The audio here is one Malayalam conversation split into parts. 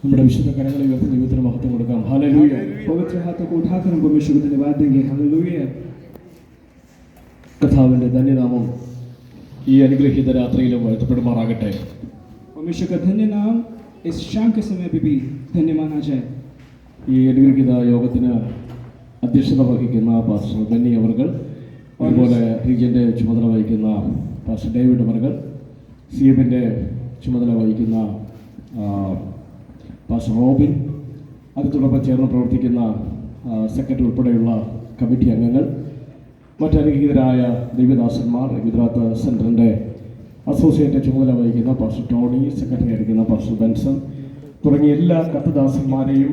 നമ്മുടെ വിശുദ്ധ കരങ്ങളിൽ ഉയർത്തി ദൈവത്തിന് മഹത്വം കൊടുക്കാം. ഹല്ലേലൂയ. पवित्र हाथों को उठाकर हम परमेश्वर को धन्यवाद देंगे. हालेलुया. കർത്താവിന്റെ ധന്യനാമം ഈ അനുഗ്രഹീത രാത്രിയിലും വാഴ്ത്തപ്പെടുമാറാകട്ടെ. परमेश्वर का धन्य नाम इस शाम के समय पे भी धन्य माना जाए. ഈ അനുഗ്രഹീത യോഗത്തിന് അധ്യക്ഷത വഹിക്കുന്ന പാസ്റ്റർ ബെന്നി അവർകൾ, അതുപോലെ റീജിയൻ്റെ ചുമതല വഹിക്കുന്ന പാസ്റ്റർ ഡേവിഡ് അവർകൾ, CMൻ്റെ ചുമതല വഹിക്കുന്ന പാസ്റ്റർ റോബിൻ, അതിനോടൊപ്പം ചേർന്ന് പ്രവർത്തിക്കുന്ന സെക്രട്ടറി ഉൾപ്പെടെയുള്ള കമ്മിറ്റി അംഗങ്ങൾ, മറ്റനുഗ്രഹീതരായ ദൈവദാസന്മാർ, ഗുജറാത്ത് സെൻറ്ററിൻ്റെ അസോസിയേറ്റ് ചുമതല വഹിക്കുന്ന പാസ്റ്റർ ടോണി, സെക്രട്ടറി ആയിരിക്കുന്ന പാസ്റ്റർ ബെൻസൺ തുടങ്ങിയ എല്ലാ കർത്തദാസന്മാരെയും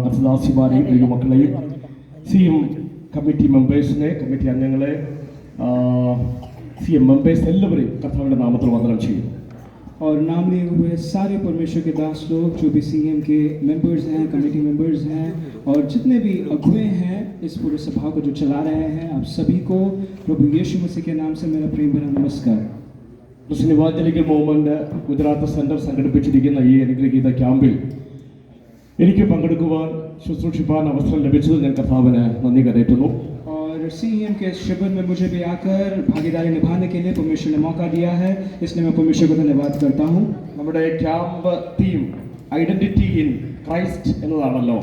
കർത്തദാസിമാരെയും ദൈവമക്കളെയും CM കമ്മിറ്റി മെമ്പേഴ്സിനെ, കമ്മിറ്റി അംഗങ്ങളെ, CM മെമ്പേഴ്സ് എല്ലാവരെയും കർത്താവിൻ്റെ നാമത്തിൽ വന്ദനം ചെയ്യുന്നു. और नाम लिए हुए सारे परमेश्वर के दास लोग जो भी CM के मेंबर्स हैं, कमेटी मेंबर्स हैं और जितने भी अगुवे हैं इस पूरे सभा को जो चला रहे हैं, आप सभी को प्रभु यीशु मसीह के नाम से मेरा प्रेम भरा नमस्कार. Christian evangelical movement Gujarat centre സംഘടിപ്പിച്ചിരിക്കുന്ന ഈ അനുഗ്രഹീത ക്യാമ്പിൽ എനിക്ക് പങ്കെടുക്കുവാൻ, ശുശ്രൂഷിപ്പാൻ അവസരം ലഭിച്ചത് ഞാൻ കർത്താവിന് നന്ദി കരയറ്റുന്നു. और CM के शिविर में मुझे भी आकर भागीदारी निभाने के लिए परमेश्वर ने मौका दिया है, इसलिए मैं परमेश्वर को धन्यवाद करता हूँ. നമ്മുടെ camp theme identity in Christ എന്നതാണല്ലോ.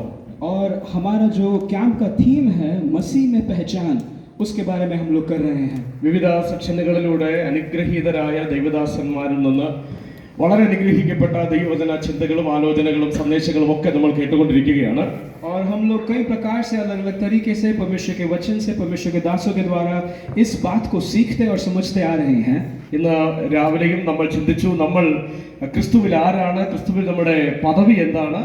और हमारा जो कैंप का थीम है मसीह में पहचान, उसके बारे में हम लोग कर रहे हैं. വിവിധ സെക്ഷനുകളിലൂടെ അനുഗ്രഹീതരായ ദൈവദാസന്മാരിൽ നിന്ന് വളരെ അനുഗ്രഹിക്കപ്പെട്ട ദൈവവചന ചിന്തകളും ആലോചനകളും സന്ദേശങ്ങളും ഒക്കെ നമ്മൾ കേട്ടുകൊണ്ടിരിക്കുകയാണ്. और हम लोग कई प्रकार से अलग अलग तरीके से परमेश्वर के वचन से, परमेश्वर के दासों के द्वारा इस बात को सीखते और समझते आ रहे हैं. ഇന്ന് രാവിലെയും നമ്മൾ ചിന്തിച്ചു, നമ്മൾ ക്രിസ്തുവിൽ ആരാണ്, ക്രിസ്തുവിൽ നമ്മുടെ പദവി എന്താണ്.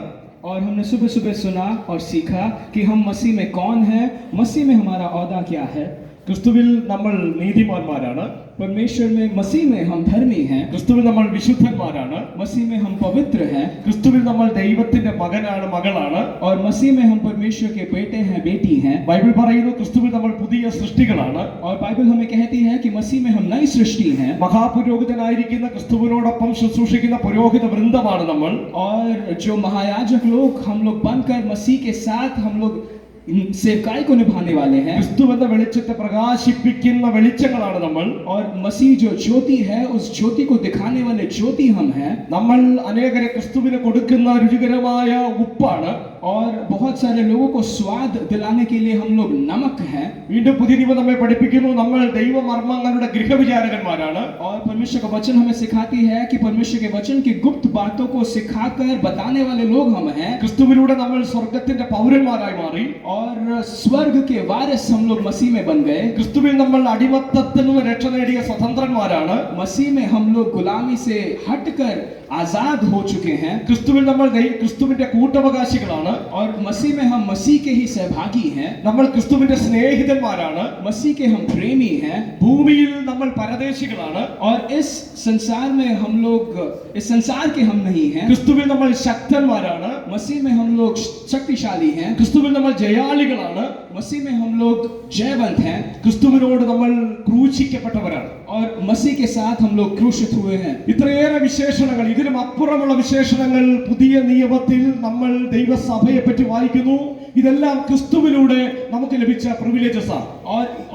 और हमने सुबह सुबह सुना और सीखा कि हम मसीह में कौन है, मसीह में हमारा औदा क्या है. ക്രിസ്തുവിൽ നമ്മൾ നീതിമാന്മാരാണ്, परमेश्वर में, मसीह में हम धर्मी हैं, ക്രിസ്തുവിൽ നമ്മൾ വിശുദ്ധന്മാരാണ്, मसीह में हम पवित्र हैं, ക്രിസ്തുവിൽ നമ്മൾ ദൈവത്തിന്റെ മകനാണ്, മകളാണ്, और मसीह में हम परमेश्वर के बेटे हैं, बेटी हैं. ബൈബിൾ പറയുന്നു ക്രിസ്തുവിൽ നമ്മൾ പുതിയ സൃഷ്ടികളാണ്. और बाइबल हमें कहती है कि मसीह में हम नई सृष्टि हैं. മഹാപുരോഹിതനായിരിക്കുന്ന ക്രിസ്തുവിനോടൊപ്പം ശുശ്രൂഷിക്കുന്ന പുരോഹിത വൃന്ദമാണ് നമ്മൾ. और जो महायाजक लोग हम लोग बनकर मसीह के साथ हम लोग सेवकाई को निभाने वाले हैं. ക്രിസ്തു എന്ന വെളിച്ചത്തെ പ്രകാശിപ്പിക്കുന്ന വെളിച്ചങ്ങളാണ് നമ്മൾ. और मसीह जो ज्योति है, उस ज्योति को दिखाने वाले ज्योति हम हैं. നമ്മൾ അനേകരെ ക്രിസ്തുവിന് കൊടുക്കുന്ന രുചികരമായ ഉപ്പാണ്. और बहुत सारे लोगों को स्वाद दिलाने के लिए हम लोग नमक हैं. വീണ്ടും പുതിയ നിയമം നമ്മെ പഠിപ്പിക്കുന്നു, നമ്മൾ ദൈവമർമ്മങ്ങളുടെ ഗൃഹവിചാരകന്മാരാണ്. और परमेश्वर का वचन हमें सिखाती है कि परमेश्वर के वचन की गुप्त बातों को सिखाकर बताने वाले लोग हम हैं. ക്രിസ്തുവിലൂടെ നമ്മൾ സ്വർഗത്തിന്റെ പൗരന്മാരായി മാറി. और स्वर्ग के वारिस हम लोग मसीह में बन गए. ക്രിസ്തുവിൽ നമ്മൾ അടിമത്തത്തിൽ നിന്ന് രക്ഷ നേടിയ സ്വതന്ത്രന്മാരാണ്. मसीह में हम लोग गुलामी से हटकर आजाद हो चुके हैं. ക്രിസ്തുവിൽ നമ്മൾ ക്രിസ്തുവിന്റെ കൂട്ടവകാശികളാണ്. और मसीह में हम मसीह के ही सहभागी हैं. നമ്മൾ ക്രിസ്തുവിന്റെ സ്നേഹിതന്മാരാണ്. मसीह के हम प्रेमी हैं. ഭൂമിയിൽ നമ്മൾ പരദേശികളാണ്. और इस संसार में हम लोग, इस संसार के हम नहीं हैं. ക്രിസ്തുവിൽ നമ്മൾ ശക്തന്മാരാണ്. मसीह में हम लोग शक्तिशाली हैं. ക്രിസ്തുവിൽ നമ്മൾ ജയാളികളാണ്. मसीह में हम लोग जयवंत हैं. ക്രിസ്തുവിനോട് നമ്മൾ ക്രൂശിക്കപ്പെട്ടവരാണ്. और मसीह के साथ हम लोग क्रूशित हुए हैं. ഇത്രയേറെ വിശേഷണങ്ങൾ, ഇതിനും അപ്പുറമുള്ള വിശേഷണങ്ങൾ പുതിയ നിയമത്തിൽ നമ്മൾ ദൈവസഭയെ പറ്റി വായിക്കുന്നു. ഇതെല്ലാം ക്രിസ്തുവിലൂടെ നമുക്ക് ലഭിച്ച പ്രിവിലേജസ് ആണ്.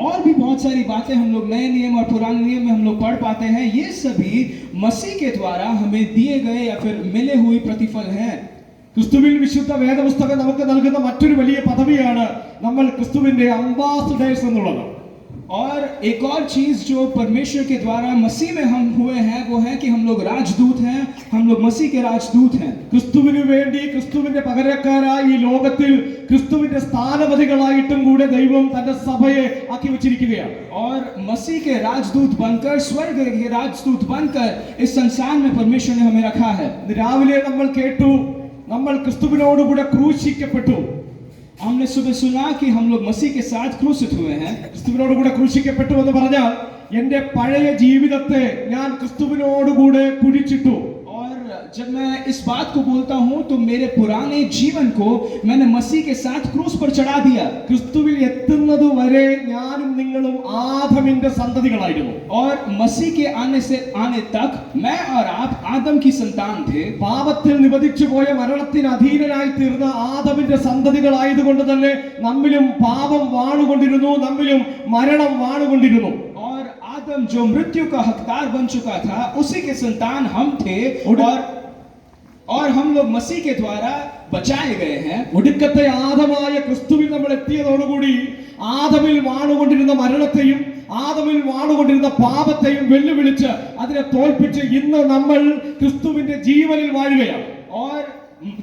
और भी बहुत सारी बातें हम लोग नए नियम और पुराने नियम में हम लोग पढ़ पाते हैं. ये सभी मसीह के द्वारा हमें दिए गए या फिर मिले हुए प्रतिफल हैं. ക്രിസ്തുവിൽ വിശുദ്ധ വേദപുസ്തകം നമുക്ക് നൽകുന്ന മറ്റൊരു വലിയ പദവിയാണ് നമ്മൾ ക്രിസ്തുവിന്റെ അംബാസഡേഴ്സ് എന്നുള്ളത്. और एक और चीज जो परमेश्वर के द्वारा मसीह में हम हुए हैं, वो है कि हम लोग राजदूत हैं. हम लोग मसीह के राजदूत हैं. ക്രിസ്തുവിനു വേണ്ടി ക്രിസ്തുവിന്റെ പകരക്കാരായി ഈ ലോകത്തിൽ ക്രിസ്തുവിന്റെ സ്ഥാനപതികളായിട്ടും കൂടെ ദൈവം തന്റെ സഭയെ ആക്കി വെച്ചിരിക്കുകയാണ്. और मसीह के राजदूत बनकर, स्वर्ग के राजदूत बनकर इस संसार में परमेश्वर ने हमें रखा है. രാവിലെ നമ്മൾ കേട്ടു, നമ്മൾ ക്രിസ്തുവിനോടുകൂടെ ക്രൂശിക്കപ്പെട്ടു. हमने सुबह सुना कि हम लोग मसीह के साथ क्रूसित हुए हैं. ക്രിസ്തുവിനോടുകൂടെ ക്രൂശിക്കപ്പെട്ടു എന്ന് പറഞ്ഞാൽ എന്റെ പഴയ ജീവിതത്തെ ഞാൻ ക്രിസ്തുവിനോടുകൂടെ കുഴിച്ചിട്ടു. और जब मैं इस बात को बोलता हूं तो मेरे पुराने जीवन को मैंने मसीह के साथ क्रूस पर चढ़ा दिया। ക്രിസ്തുവിൽ എത്തുന്നത് വരെ ഞാനും നിങ്ങളും ആദമിന്റെ സന്തതികളായിരുന്നു. और मसीह के आने तक मैं और आप आदम की संतान थे। പാപത്തിൽ നിബന്ധിച്ചു പോയ മരണത്തിന് അധീനനായി തീർന്ന ആദമിന്റെ സന്തതികളായതുകൊണ്ട് തന്നെ നമ്മിലും പാപം വാണുകൊണ്ടിരുന്നു, നമ്മിലും മരണം വാണുകൊണ്ടിരുന്നു. और आदम जो मृत्यु का हकदार बन चुका था उसी के संतान हम थे और हम लोग मसीह के द्वारा बचाए गए हैं। ഒടുക്കത്തെ ആദമായ ക്രിസ്തുവിൽ നമ്മൾ എത്തിയതോടുകൂടി ആദമിൽ വാണുകൊണ്ടിരുന്ന മരണത്തെയും ആദമിൽ വാണുകൊണ്ടിരുന്ന പാപത്തെയും വെല്ലുവിളിച്ച് അതിനെ തോൽപ്പിച്ച് ഇന്ന് നമ്മൾ ക്രിസ്തുവിന്റെ ജീവനിൽ വാഴുകയാണ്. और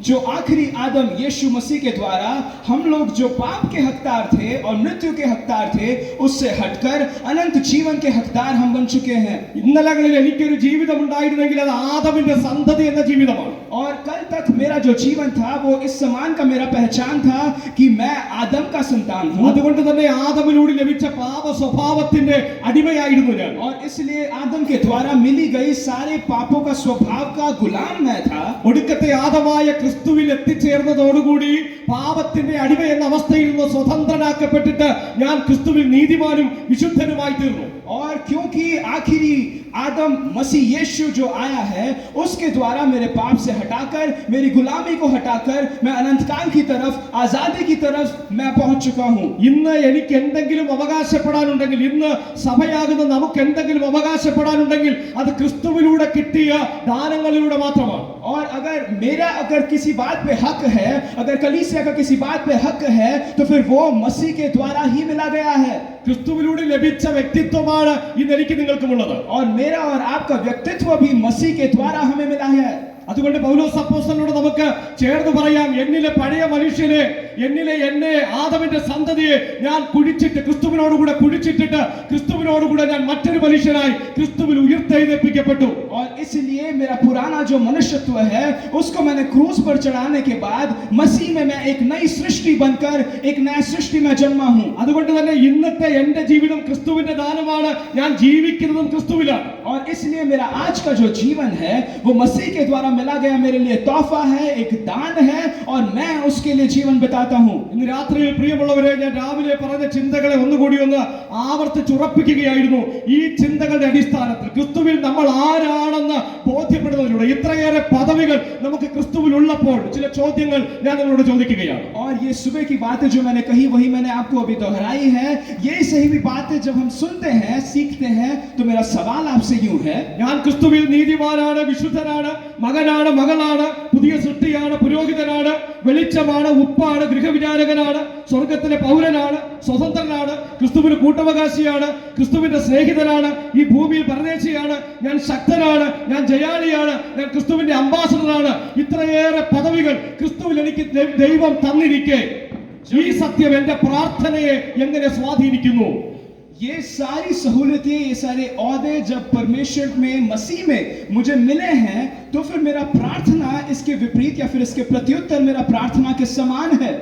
जो आखिरी आदम यीशु मसीह के द्वारा हम लोग जो पाप के हकदार थे और मृत्यु के हकदार थे उससे हटकर अनंत जीवन के हकदार हम बन चुके हैं। ഇന്നലകളിൽ എനിക്കൊരു ജീവിതം ഉണ്ടായിരുന്നെങ്കിൽ അത് ആദമിന്റെ സന്തതി എന്ന ജീവിതമാണ്. और कल तक मेरा जो जीवन था वो इस समान का मेरा पहचान था कि मैं आदम का संतान हूँ। അതുകൊണ്ട് തന്നെ ആദമിലൂടെ ലഭിച്ച പാപ സ്വഭാവത്തിന്റെ അടിമയായിരുന്നു ഞാൻ. और इसलिए आदम के द्वारा मिली गई सारे पापों का स्वभाव का गुलाम मैं था। ഒടുക്കത്തെ ആദമായ ക്രിസ്തുവിൽ എത്തിച്ചേർന്നതോടുകൂടി പാപത്തിന്റെ അടിമ എന്ന അവസ്ഥയിൽ നിന്ന് സ്വതന്ത്രനാക്കപ്പെട്ടിട്ട് ഞാൻ ക്രിസ്തുവിൽ നീതിമാനും വിശുദ്ധനുമായി തീർന്നു. और क्योंकि आखिरी आदम मसीह यीशु जो आया है उसके द्वारा मेरे पाप से हटाकर मेरी गुलामी को हटाकर मैं अनंत काल की तरफ आजादी की तरफ मैं पहुंच चुका हूं। ഇന്ന് എനിക്ക് എന്തെങ്കിലും അവകാശപ്പെടാനുണ്ടെങ്കിൽ, ഇന്ന് സഭയാകുന്ന നമുക്ക് എന്തെങ്കിലും അവകാശപ്പെടാനുണ്ടെങ്കിൽ അത് ക്രിസ്തുവിലൂടെ കിട്ടിയ ദാനങ്ങളിലൂടെ മാത്രമാണ്. और अगर किसी बात पे हक है, अगर कलीसिया का किसी बात पे हक है तो फिर वो मसीह के द्वारा ही मिला गया है। ക്രിസ്തുവിലൂടെ ലഭിച്ച വ്യക്തിത്വമാണ് ഇന്ന് എനിക്ക് നിങ്ങൾക്കുമുള്ളത്. और मेरा और आपका व्यक्तित्व भी मसीह के द्वारा हमें मिला है। അതുകൊണ്ട് പൗലോസ് അപ്പോസ്തലനോട് നമുക്ക് ചേർന്ന് പറയാം, എന്നിലെ പഴയ മനുഷ്യനെ, എന്നെ ആദമിന്റെ സന്തതിയെ ഞാൻ കുഴിച്ചിട്ട് ക്രിസ്തുവിനോടുകൂടെ കുഴിച്ചിട്ടിട്ട് ക്രിസ്തുവിനോടുകൂടെ ഞാൻ മറ്റൊരു മനുഷ്യനായി ക്രിസ്തുവിൽ ഉയർത്തെഴുന്നേൽപ്പിക്കപ്പെട്ടു. और इसलिए मेरा पुराना जो मनुष्यत्व है उसको मैंने क्रूस पर चढ़ाने के बाद मसीह में मैं एक नई सृष्टि बनकर एक नया सृष्टि में जन्मा हूं। അതുകൊണ്ട് തന്നെ ഇന്നത്തെ എന്റെ ജീവിതം ക്രിസ്തുവിന്റെ ദാനമാണ്, ഞാൻ ജീവിക്കുന്നതും ക്രിസ്തുവിലാണ്. और इसलिए मेरा आज का जो जीवन है वो मसीह के द्वारा मिला गया मेरे लिए तोहफा है, एक दान है और मैं उसके लिए जीवन बिताता हूं। ഇന്ന് രാത്രിയിൽ പ്രിയമുള്ളവരെ, ഞാൻ രാവിലെ പറഞ്ഞ ചിന്തകളെ ഒന്നുകൂടി ആവർത്തിച്ചുറപ്പിക്കുകയായിരുന്നു. ഈ ചിന്തകളുടെ അടിസ്ഥാനത്തിൽ ക്രിസ്തുവിൽ നമ്മൾ ആരാണെന്ന് ബോധ്യപ്പെടുന്നതിലൂടെ ഇത്രയേറെ പദവികൾ നമുക്ക് ക്രിസ്തുവിൽ ഉള്ളപ്പോൾ ചില ചോദ്യങ്ങൾ ഞാൻ നിങ്ങളോട് ചോദിക്കുകയാണ്. और ये सुबह की बातें जो मैंने कही वही मैंने आपको अभी दोहराई है। ये सही भी बातें जब हम सुनते हैं, सीखते हैं, तो मेरा सवाल आपसे यूं है, ഞാൻ ക്രിസ്തുവിൽ നീതിമാനാണ്, വിശുദ്ധനാണ്, മകനാണ്, മകളാണ്, പുതിയ സൃഷ്ടിയാണ്, പുരോഹിതനാണ്, വെളിച്ചമാണ്, ഉപ്പാണ്, ഗൃഹവിചാരകനാണ്, സ്വർഗത്തിലെ പൗരനാണ്, സ്വതന്ത്രനാണ്, ക്രിസ്തുവിന് കൂട്ടവകാശിയാണ്, ക്രിസ്തുവിന്റെ സ്നേഹിതനാണ്, ഈ ഭൂമിയിൽ പരദേശിയാണ്, ഞാൻ ശക്തനാണ്, ഞാൻ ജയാളിയാണ്, ഞാൻ ക്രിസ്തുവിന്റെ അംബാസഡറാണ്. ഇത്രയേറെ പദവികൾ ക്രിസ്തുവിൽ എനിക്ക് ദൈവം തന്നിരിക്കെ ഈ സത്യം എന്റെ പ്രാർത്ഥനയെ എങ്ങനെ സ്വാധീനിക്കുന്നു? ये सारी सहूलतें, ये सारे औहदे जब परमेश्वर में मसीह में मुझे मिले हैं तो फिर मेरा प्रार्थना इसके विपरीत या फिर इसके प्रत्युत्तर मेरा प्रार्थना के समान है।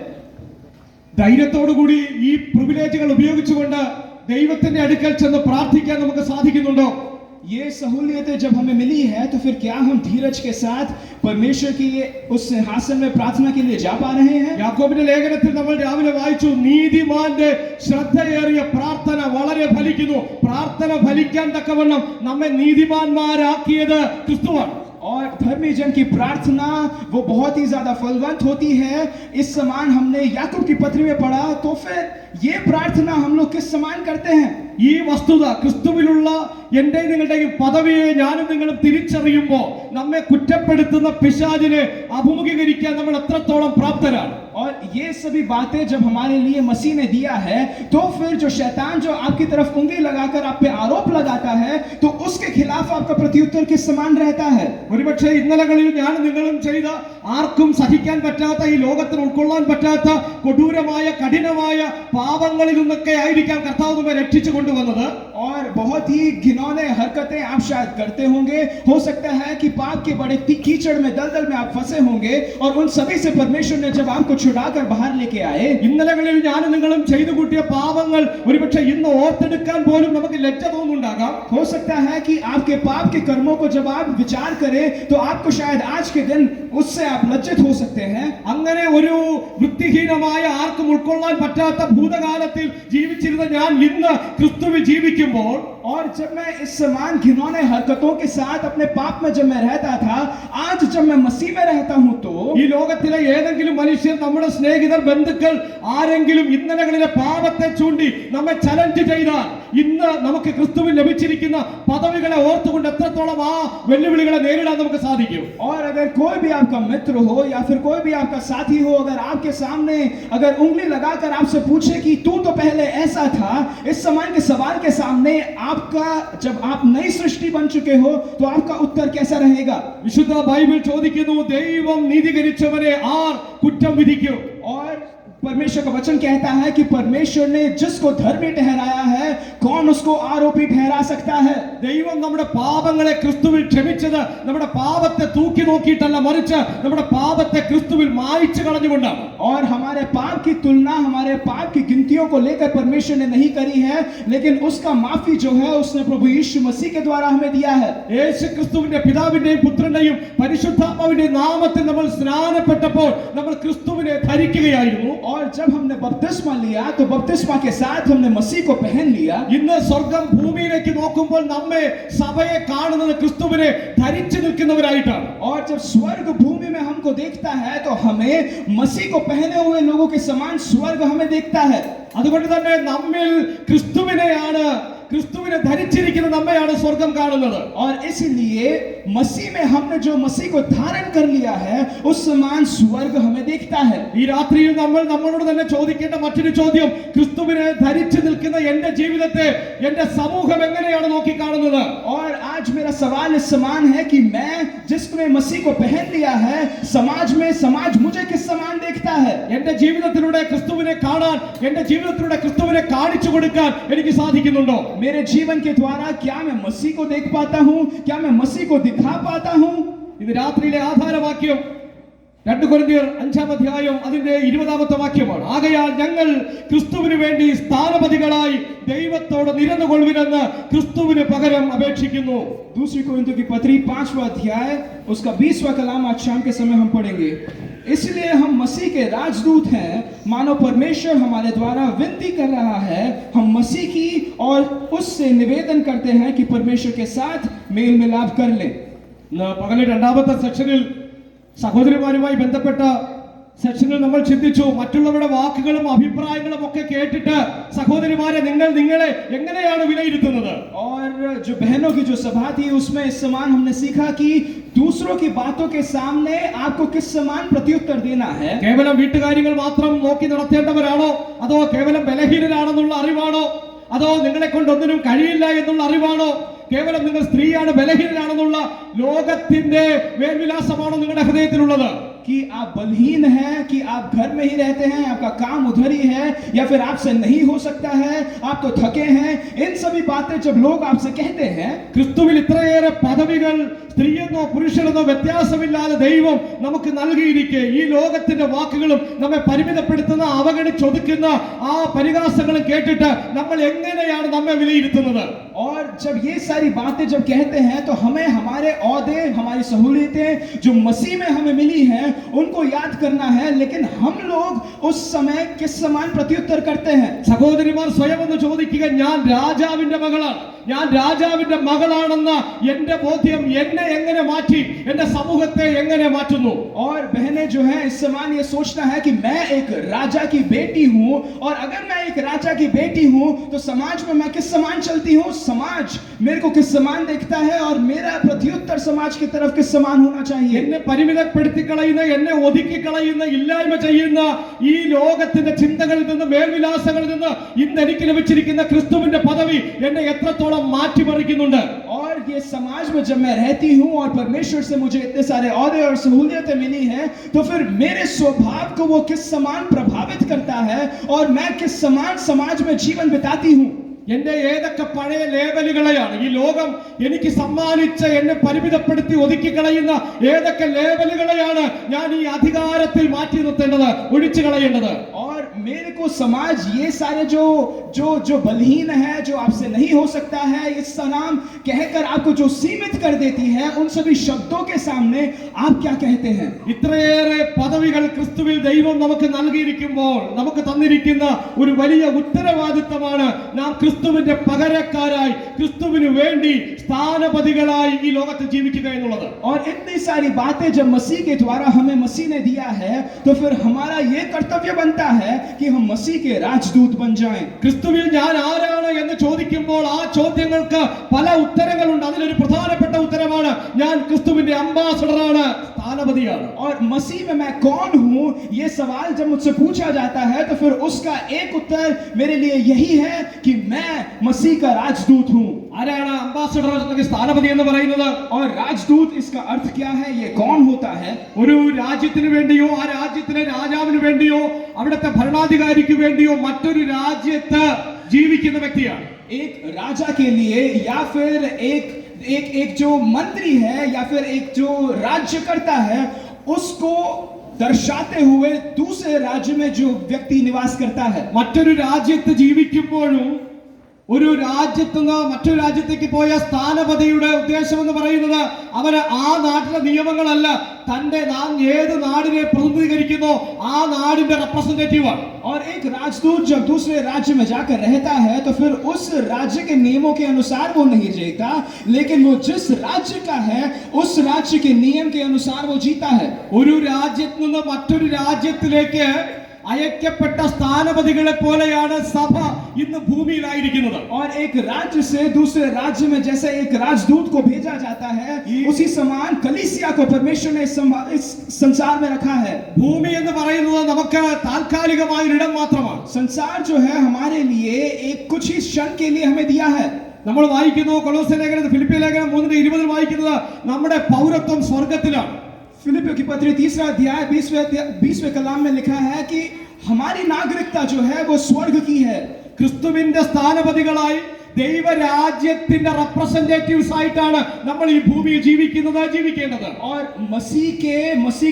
ധൈര്യത്തോടുകൂടി ഈ പ്രിവിലേജുകൾ ഉപയോഗിച്ചുകൊണ്ട് ദൈവത്തിന്റെ അടുക്കൽ ചെന്ന് പ്രാർത്ഥിക്കാൻ നമുക്ക് സാധിക്കുന്നുണ്ടോ? ये सहूलियतें जब हमें मिली है तो फिर क्या हम धीरज के साथ परमेश्वर की उस सिंहासन में प्रार्थना के लिए जा पा रहे हैं? യാക്കോബിന്റെ ലേഖനത്തിൽ നമ്മൾ രാവിലെ വായിച്ചു, നീതിമാന്റെ ശ്രദ്ധയേറിയ പ്രാർത്ഥന വളരെ ഫലിക്കുന്നു. പ്രാർത്ഥന ഫലിക്കാൻ തക്കവണ്ണം നമ്മെ നീതിമാന്മാരാക്കിയത് ക്രിസ്തുവാണ്. और धर्मी जन की प्रार्थना वो बहुत ही ज्यादा फलवंत होती है। इस समान हमने याकूब की पत्री में पढ़ा, तो फिर ये प्रार्थना हम लोग किस समान करते हैं? ഈ വസ്തുത ക്രിസ്തുവിലുള്ള എന്റെ നിങ്ങളുടെയും പദവിയെ ഞാനും നിങ്ങളും തിരിച്ചറിയുമ്പോൾ നമ്മെ കുറ്റപ്പെടുത്തുന്ന പിശാചിനെ അഭിമുഖീകരിക്കാൻ നമ്മൾ എത്രത്തോളം പ്രാപ്തരാണ്? और ये सभी बातें जब हमारे लिए मसीह ने दिया है तो फिर जो शैतान जो आपकी तरफ उंगली लगाकर आप पे आरोप लगाता है तो उसके खिलाफ आपका प्रत्युत्तर किस समान रहता है? ഒരുപക്ഷെ ഇന്നലകളിൽ ഞാനും നിങ്ങളും ചെയ്ത ആർക്കും സഹിക്കാൻ പറ്റാത്ത, ഈ ലോകത്തിന് ഉൾക്കൊള്ളാൻ പറ്റാത്ത കൊടൂരമായ കഠിനമായ പാപങ്ങളിൽ നിന്നൊക്കെ ആയിരിക്കാം കർത്താവ് നമ്മെ രക്ഷിച്ചു കൊണ്ടുവന്നത്. और बहुत ही घिनौने हरकतें आप शायद करते होंगे. हो सकता है कि पाप के बड़े कीचड़ में दलदल में आप फंसे होंगे और उन सभी से परमेश्वर ने जब आपको छुड़ाकर बाहर लेके आए, ഇന്നലകളിൽ ഞാനും നിങ്ങളും ചെയ്തു കൂട്ടിയ പാപങ്ങൾ ഒരുപക്ഷെ ഇന്ന് ഓർത്തെടുക്കാൻ പോലും നമുക്ക് ലജ്ജ തോന്നുന്നുണ്ടാകാം. हो सकता है कि आपके पाप के कर्मों को जब आप विचार करें तो आपको शायद आज के दिन उससे आप लज्जित हो सकते हैं. അങ്ങനെ ഒരു വൃത്തിഹീനമായ ആർക്കും ഉൾക്കൊള്ളാൻ പറ്റാത്ത ഭൂതകാലത്തിൽ ജീവിച്ചിരുന്ന ഞാൻ ഇന്ന് ക്രിസ്തുവിൽ ജീവിക്കുമ്പോൾ, और जब मैं इस समान घिनौने हरकतों के साथ अपने पाप में जब मैं रहता था, आज जब मैं मसीह में रहता हूं तो ഈ ലോകത്തിലെ ഏതെങ്കിലും മനുഷ്യർ, നമ്മുടെ സ്നേഹിതർ, ബന്ധുക്കൾ ആരെങ്കിലും ഇന്നലകളിലെ പാപത്തെ ചൂണ്ടി നമ്മെ ചലഞ്ച് ചെയ്താൽ, ഇന്ന് നമുക്ക് ക്രിസ്തുവിൽ ലഭിച്ചിരിക്കുന്ന പദവികളെ ഓർത്തുകൊണ്ട് എത്രത്തോളം ആ വെല്ലുവിളികളെ നേരിടാൻ നമുക്ക് സാധിക്കും. और अगर कोई भी आपका मित्र हो या फिर कोई भी आपका साथी हो, अगर आपके सामने अगर उंगली लगाकर आपसे पूछे कि तू तो पहले ऐसा था, इस समान के सवाल के सामने आपका, जब आप नई सृष्टि बन चुके हो तो आपका उत्तर कैसा रहेगा? വിശുദ്ധ ബൈബിൾ ചോദിക്കുന്നു, ദൈവം നീതീകരിച്ചവരെ ആർ കുറ്റം വിധിക്കും? और परमेश्वर का वचन कहता है कि परमेश्वर ने जिसको धर्मी ठहराया है, कौन उसको आरोपी ठहरा सकता है? ദൈവം നമ്മുടെ പാപങ്ങളെ ക്രിസ്തുവിൽ ക്ഷമിച്ചത് നമ്മുടെ പാപത്തെ തൂക്കി നോക്കിയിട്ടല്ല, മറിച്ച് നമ്മുടെ പാപത്തെ ക്രിസ്തുവിൽ മായ്ച്ചു കളഞ്ഞുകൊണ്ടാണ്. और हमारे पाप की तुलना हमारे पाप की गिनतियों को लेकर परमेश्वर ने नहीं करी है, लेकिन उसका माफी जो है उसने प्रभु यीशु मसीह के द्वारा हमें दिया है. യേശു ക്രിസ്തുവിന്റെ പിതാവിന്റെയും പുത്രന്റെയും പരിശുദ്ധാത്മാവിന്റെയും നാമത്തിൽ നമ്മൾ സ്നാനപ്പെട്ടപ്പോൾ നമ്മൾ ക്രിസ്തുവിനെ ധരിക്കുകയായിരുന്നു. और जब हमने बपतिस्मा लिया तो बपतिस्मा के साथ हमने मसीह को पहन लिया. ഇന്ന് സ്വർഗം ഭൂമിയിലേക്ക് നോക്കുമ്പോൾ നമ്മെ, സഭയെ കാണുന്നത് ക്രിസ്തുവിനെ ധരിച്ചു നിൽക്കുന്നവരായിട്ടാണ്. और जब स्वर्ग भूमि में हमको देखता है तो हमें मसीह को पहने हुए लोगों के समान स्वर्ग हमें देखता है. അതുകൊണ്ട് തന്നെ നമ്മിൽ ക്രിസ്തുവിനെ ധരിച്ചിരിക്കുന്ന നമ്മയാണ് സ്വർഗം കാണുന്നത്. और इसलिए मसीह में हमने जो मसीह को धारण कर लिया है, उस समान स्वर्ग हमें देखता है. ഈ രാത്രിയിൽ നമ്മൾ നമ്മളോട് തന്നെ ചോദിക്കേണ്ട മറ്റൊരു ചോദ്യം, ക്രിസ്തുവിനെ ധരിച്ചു നിൽക്കുന്ന എന്റെ ജീവിതത്തെ എന്റെ സമൂഹം എങ്ങനെയാണ് നോക്കി കാണുന്നത്? और आज मेरा सवाल इस समान है कि मैं जिसने मसीह को पहन लिया है, समाज मुझे किस समान देखता है? എന്റെ ജീവിതത്തിലൂടെ ക്രിസ്തുവിനെ കാണാൻ, എന്റെ ജീവിതത്തിലൂടെ ക്രിസ്തുവിനെ കാണിച്ചു കൊടുക്കാൻ എനിക്ക് സാധിക്കുന്നുണ്ടോ? मेरे जीवन के द्वारा क्या मैं मसीह को देख पाता हूं? क्या मैं मसीह को दिखा पाता हूं? ഇത് രാത്രിയിലെ ആധാരവാക്യം 2 കൊരിന്ത്യർ 5-ാം അധ്യായം അതിന്റെ 20-ാമത്തെ വാക്യമാണ്. ആകയാൽ ഞങ്ങൾ ക്രിസ്തുവിന് വേണ്ടി സ്ഥാനപതികളായി ദൈവത്തോട് നിരന്നുകൊള്ളുവിനെന്ന് ക്രിസ്തുവിന് പകരം അപേക്ഷിക്കുന്നു. दूसरी कोरिन्थियों की पत्री 5वां अध्याय उसका 20वां कलाम आज शाम के समय हम पढ़ेंगे. इसलिए हम मसीह के राजदूत हैं, मानो परमेश्वर हमारे द्वारा विनती कर रहा है. हम मसीह की और उससे निवेदन करते हैं कि परमेश्वर के साथ मेल मिलाप कर लें. പകല് 2-ാമത്തെ സെക്ഷനിൽ സഹോദരിമാരുമായി ബന്ധപ്പെട്ട സെക്ഷനിൽ നമ്മൾ ചിന്തിച്ചു, മറ്റുള്ളവരുടെ വാക്കുകളും അഭിപ്രായങ്ങളും ഒക്കെ കേട്ടിട്ട് സഹോദരിമാരെ നിങ്ങളെ എങ്ങനെയാണ് വിലയിരുത്തുന്നത്? और जो बहनों की जो सभा थी उसमें इस समान हमने सीखा कि दूसरों की बातों के सामने आपको किस समान प्रत्युत्तर देना है. കേവലം വീട്ടുകാര്യങ്ങൾ മാത്രം നോക്കി നടത്തേണ്ടവരാണോ, അതോ കേവലം ബലഹീനരാണെന്നുള്ള അറിവാണോ, അതോ നിങ്ങളെ കൊണ്ട് ഒന്നിനും കഴിയില്ല എന്നുള്ള അറിവാണോ, കേവലം നിങ്ങൾ സ്ത്രീയാണ് ബലഹീനരാണെന്നുള്ള ലോകത്തിന്റെ മേൽവിലാസമാണോ നിങ്ങളുടെ ഹൃദയത്തിലുള്ളത്? कि आप बलहीन हैं, कि आप घर में ही रहते हैं, आपका काम उधर ही है, या फिर आपसे नहीं हो सकता है, आप तो थके हैं. इन सभी बातें जब लोग आपसे कहते हैं, ക്രിസ്തുവിൽ ഇത്രയേറെ പദവികൾ സ്ത്രീയെന്നോ പുരുഷനെന്നോ വ്യത്യാസമില്ലാതെ ദൈവം നമുക്ക് നൽകിയിരിക്കെ ഈ ലോകത്തിന്റെ വാക്കുകളും നമ്മെ പരിമിതപ്പെടുത്തുന്ന, അവഗണിച്ചൊതുക്കുന്ന ആ പരിഹാസങ്ങളും കേട്ടിട്ട് നമ്മൾ എങ്ങനെയാണ് നമ്മെ വിലയിരുത്തുന്നത്? और जब ये सारी बातें जब कहते हैं तो हमें हमारे औहदे, हमारी सहूलियतें जो मसीह में हमें मिली हैं उनको याद करना है. लेकिन हम लोग उस समय किस समान प्रत्युत्तर करते हैं? സഹോദരിമാർ സ്വയം ഒന്ന് ചോദിക്കുക, ഞാൻ രാജാവിന്റെ മകളാണെന്ന എന്റെ ബോധ്യം എന്നെ എങ്ങനെ മാറ്റി, എന്റെ സമൂഹത്തെ എങ്ങനെ മാറ്റുന്നു? और बहनें जो हैं इस समान ये सोचना है कि मैं एक राजा की बेटी हूं, और अगर मैं एक राजा की बेटी हूं तो समाज में मैं किस समान चलती हूं, समाज मेरे को किस समान देखता है, और मेरा प्रत्युत्तर समाज की तरफ किस समान होना चाहिए. എന്നെ പരിമിതപ്പെടുത്തി കളയുന്ന, എന്നെ ഒതുക്കി കളയുന്ന, ഇല്ലായ്മ ചെയ്യുന്ന ഈ ലോകത്തിന്റെ ചിന്തകളിൽ നിന്ന്, മേൽവിലാസങ്ങളിൽ നിന്ന് ഇന്ന് എനിക്ക് ലഭിച്ചിരിക്കുന്ന ക്രിസ്തുവിന്റെ പദവി എന്നെ എത്രത്തോളം മാറ്റിമറിക്കുന്നുണ്ട്? और ये समाज में जब मैं रहती हूं और परमेश्वर से मुझे इतने सारे औहदे और सहूलियतें मिली हैं, तो फिर मेरे स्वभाव को वो किस समान प्रभावित करता है और मैं किस समान समाज में जीवन बिताती हूं. എന്റെ ഏതൊക്കെ പഴയ ലേബലുകളെയാണ് ഈ ലോകം എനിക്ക് സമ്മാനിച്ച എന്നെ പരിമിതപ്പെടുത്തി ഒതുക്കി കളയുന്ന ഏതൊക്കെ ലേബലുകളെയാണ് ഞാൻ ഈ അധികാരത്തിൽ മാറ്റി നിർത്തേണ്ടത്, ഒഴിച്ചു കളയേണ്ടത്. और मेरे को समाज ये सारे जो जो जो बलहीन है, जो आपसे नहीं हो सकता है, इसका नाम कहकर आपको जो सीमित कर देती है, उन सभी शब्दों के सामने आप क्या कहते हैं? ഇത്രയേറെ പദവികൾ ക്രിസ്തുവിൽ ദൈവം നമുക്ക് നൽകിയിരിക്കുമ്പോൾ നമുക്ക് തന്നിരിക്കുന്ന ഒരു വലിയ ഉത്തരവാദിത്തമാണ് നാം ക്രിസ്തുവിന്റെ പകരക്കാരായി ക്രിസ്തുവിന് വേണ്ടി സ്ഥാനപതികളായി ഈ ലോകത്ത് ജീവിക്കുക എന്നുള്ളത്. और इतनी सारी बातें जब मसीह के द्वारा हमें मसीह ने दिया है, तो फिर हमारा ये कर्तव्य बनता है कि हम मसीह के राजदूत बन जाएं. ക്രിസ്തുവിൽ ഞാൻ ആരാണ് എന്ന് ചോദിക്കുമ്പോൾ ആ ചോദ്യങ്ങൾക്ക് പല ഉത്തരങ്ങളുണ്ട്. അതിലൊരു പ്രധാനപ്പെട്ട ഉത്തരമാണ് ഞാൻ ക്രിസ്തുവിന്റെ അംബാസഡറാണ്, സ്ഥാനപതിയാണ്. और मसीह में मैं कौन हूं, ये सवाल जब मुझसे पूछा जाता है तो फिर उसका एक उत्तर मेरे लिए यही है कि मैं मसीह का राजदूत हूं. ആരാണ് അംബാസഡർ അല്ലെങ്കിൽ സ്ഥാനപതി എന്ന് പറയുന്നത്? और राजदूत इसका अर्थ क्या है, ये कौन होता है? ഒരു രാജ്യത്തിന് വേണ്ടിയോ ആ രാജ്യത്തിലെ രാജാവിന് വേണ്ടിയോ അവിടുത്തെ ഭരണാധികാരിക്ക് വേണ്ടിയോ മറ്റൊരു രാജ്യത്ത് ജീവിക്കുന്ന വ്യക്തിയാണ്. एक राजा के लिए या फिर एक एक एक जो मंत्री है या फिर एक जो राज्य करता है, उसको दर्शाते हुए दूसरे राज्य में जो व्यक्ति निवास करता है. മറ്റൊരു രാജ്യത്ത് ജീവിക്കുമ്പോഴും ഒരു രാജ്യത്ത് നിന്ന് മറ്റൊരു രാജ്യത്തേക്ക് പോയ സ്ഥാനപതിയുടെ ഉദ്ദേശം എന്ന് പറയുന്നത് അവന് ആ നാട്ടിലെ നിയമങ്ങളല്ല, തന്റെ നാം ഏത് നാടിനെ പ്രതിനിധീകരിക്കുന്നോ ആ നാടിന്റെ റെപ്രസെന്റേറ്റീവ് ആണ്. और एक राजदूत जब दूसरे राज्य में जाकर रहता है तो फिर उस राज्य के नियमों के अनुसार वो नहीं जीता, लेकिन वो जिस राज्य का है उस राज्य के नियम के अनुसार वो जीता है. ഒരു രാജ്യത്ത് നിന്ന് മറ്റൊരു രാജ്യത്തിലേക്ക് അയക്കപ്പെട്ട സ്ഥാനപതികളെ പോലെയാണ് സഭ ഇന്ന് ഭൂമിയിലായിരിക്കുന്നത്. और एक राज्य से दूसरे राज्य में जैसे एक राजदूत को भेजा जाता है, उसी समान कलीसिया को परमेश्वर ने इस संसार में रखा है. ഭൂമി എന്ന് പറയുന്നത് നമുക്ക് താൽക്കാലികമായ ഒരു ഇടം മാത്രമാണ്. संसार जो है हमारे लिए एक कुछ ही क्षण के लिए हमें दिया है. നമ്മൾ വായിക്കുന്നു കൊലോസ്യ ലേഖനം, ഫിലിപ്പിയ ലേഖനം 3:20 വായിക്കുന്നത് നമ്മുടെ പൗരത്വം സ്വർഗത്തിലാണ്. फिलिपियों की पत्री 3 अध्याय 20वें कलाम में लिखा है कि हमारी नागरिकता जो है वो स्वर्ग की है. ക്രിസ്തുവിന്റെ സ്ഥാനപതികളായി ദൈവരാജ്യത്തിന്റെ റെപ്രസെന്റേറ്റീവ്സ് ആയിട്ടാണ് നമ്മൾ ഈ ഭൂമിയിൽ ജീവിക്കേണ്ടത്. और मसीह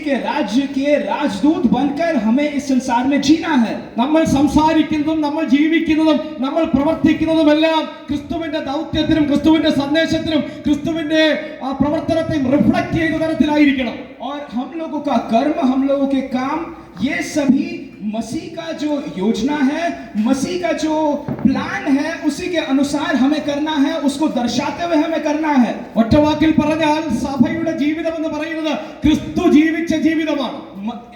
के राज्य के राजदूत बनकर हमें इस संसार में जीना है. നമ്മൾ സംസാരിക്കുന്നതും നമ്മൾ ജീവിക്കുന്നതും നമ്മൾ പ്രവർത്തിക്കുന്നതുമെല്ലാം ക്രിസ്തുവിന്റെ ദൗത്യത്തിനും ക്രിസ്തുവിന്റെ സന്ദേശത്തിനും ക്രിസ്തുവിന്റെ പ്രവർത്തനത്തെയും റിഫ്ലക്ട് ചെയ്യുന്ന തരത്തിലായിരിക്കണം. और हम लोगों का कर्म, हम लोगों के काम, ये सभी मसीह का जो योजना है, मसीह का जो प्लान है, उसी के अनुसार हमें करना है, उसको दर्शाते हुए हमें करना है. ഒറ്റ വാക്കിൽ പറഞ്ഞാൽ സഭയുടെ ജീവിതം എന്ന് പറയുന്നത് ക്രിസ്തു ജീവിച്ച ജീവിതമാണ്.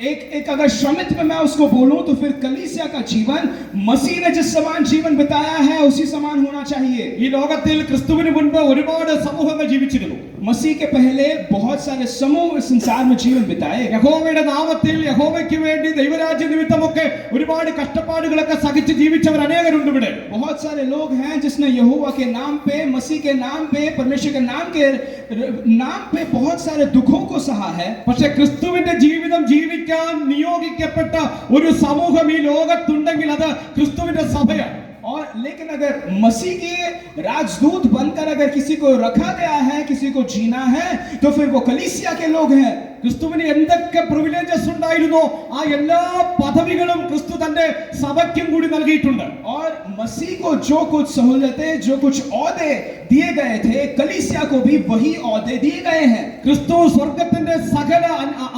एक अगर श्रमित में मैं उसको बोलूं तो फिर कलीसिया का जीवन मसीह ने जिस समान जीवन बिताया है उसी समान होना चाहिए. ഈ ലോകത്തിൽ ക്രിസ്തുവിന് മുൻപ് ഒരുപാട് സമൂഹങ്ങൾ ജീവിച്ചിരുന്നു. मसीह के पहले बहुत सारे समूह इस संसार में जीवन बिताए. യഹോവയുടെ നാമത്തിൽ യഹോവയ്ക്ക് വേണ്ടി ദൈവരാജ്യ നിമിത്തമൊക്കെ ഒരുപാട് കഷ്ടപ്പാടുകളൊക്കെ സഹിച്ച് ജീവിച്ചവർ അനേകരുണ്ട് ഇവിടെ. बहुत सारे लोग हैं जिसने यहोवा के नाम पे, मसीह के नाम पे, परमेश्वर के नाम पे बहुत सारे दुखों को सहा है. പക്ഷേ ക്രിസ്തുവിന്റെ ജീവിതം ജീവിക്കാൻ നിയോഗിക്കപ്പെട്ട ഒരു സമൂഹം ഈ ലോകത്തുണ്ടെങ്കിൽ അത് ക്രിസ്തുവിന്റെ സഭയാണ്. और लेकिन अगर मसीह के राजदूत बनकर अगर किसी को रखा गया है, किसी को जीना है, तो फिर वो कलीसिया के लोग हैं. ക്രിസ്തുവിന് എന്തൊക്കെ പ്രിവിലേജസ് ഉണ്ടായിരുന്നോ ആ എല്ലാ പദവികളും ക്രിസ്തു തന്റെ സഭയ്ക്കും കൂടി നൽകിയിട്ടുണ്ട്. और मसीह को जो कुछ सहूलतें, जो कुछ औहदे दिए गए थे, कलीसिया को भी वही औहदे दिए गए हैं. ക്രിസ്തു സ്വർഗത്തിന്റെ സകല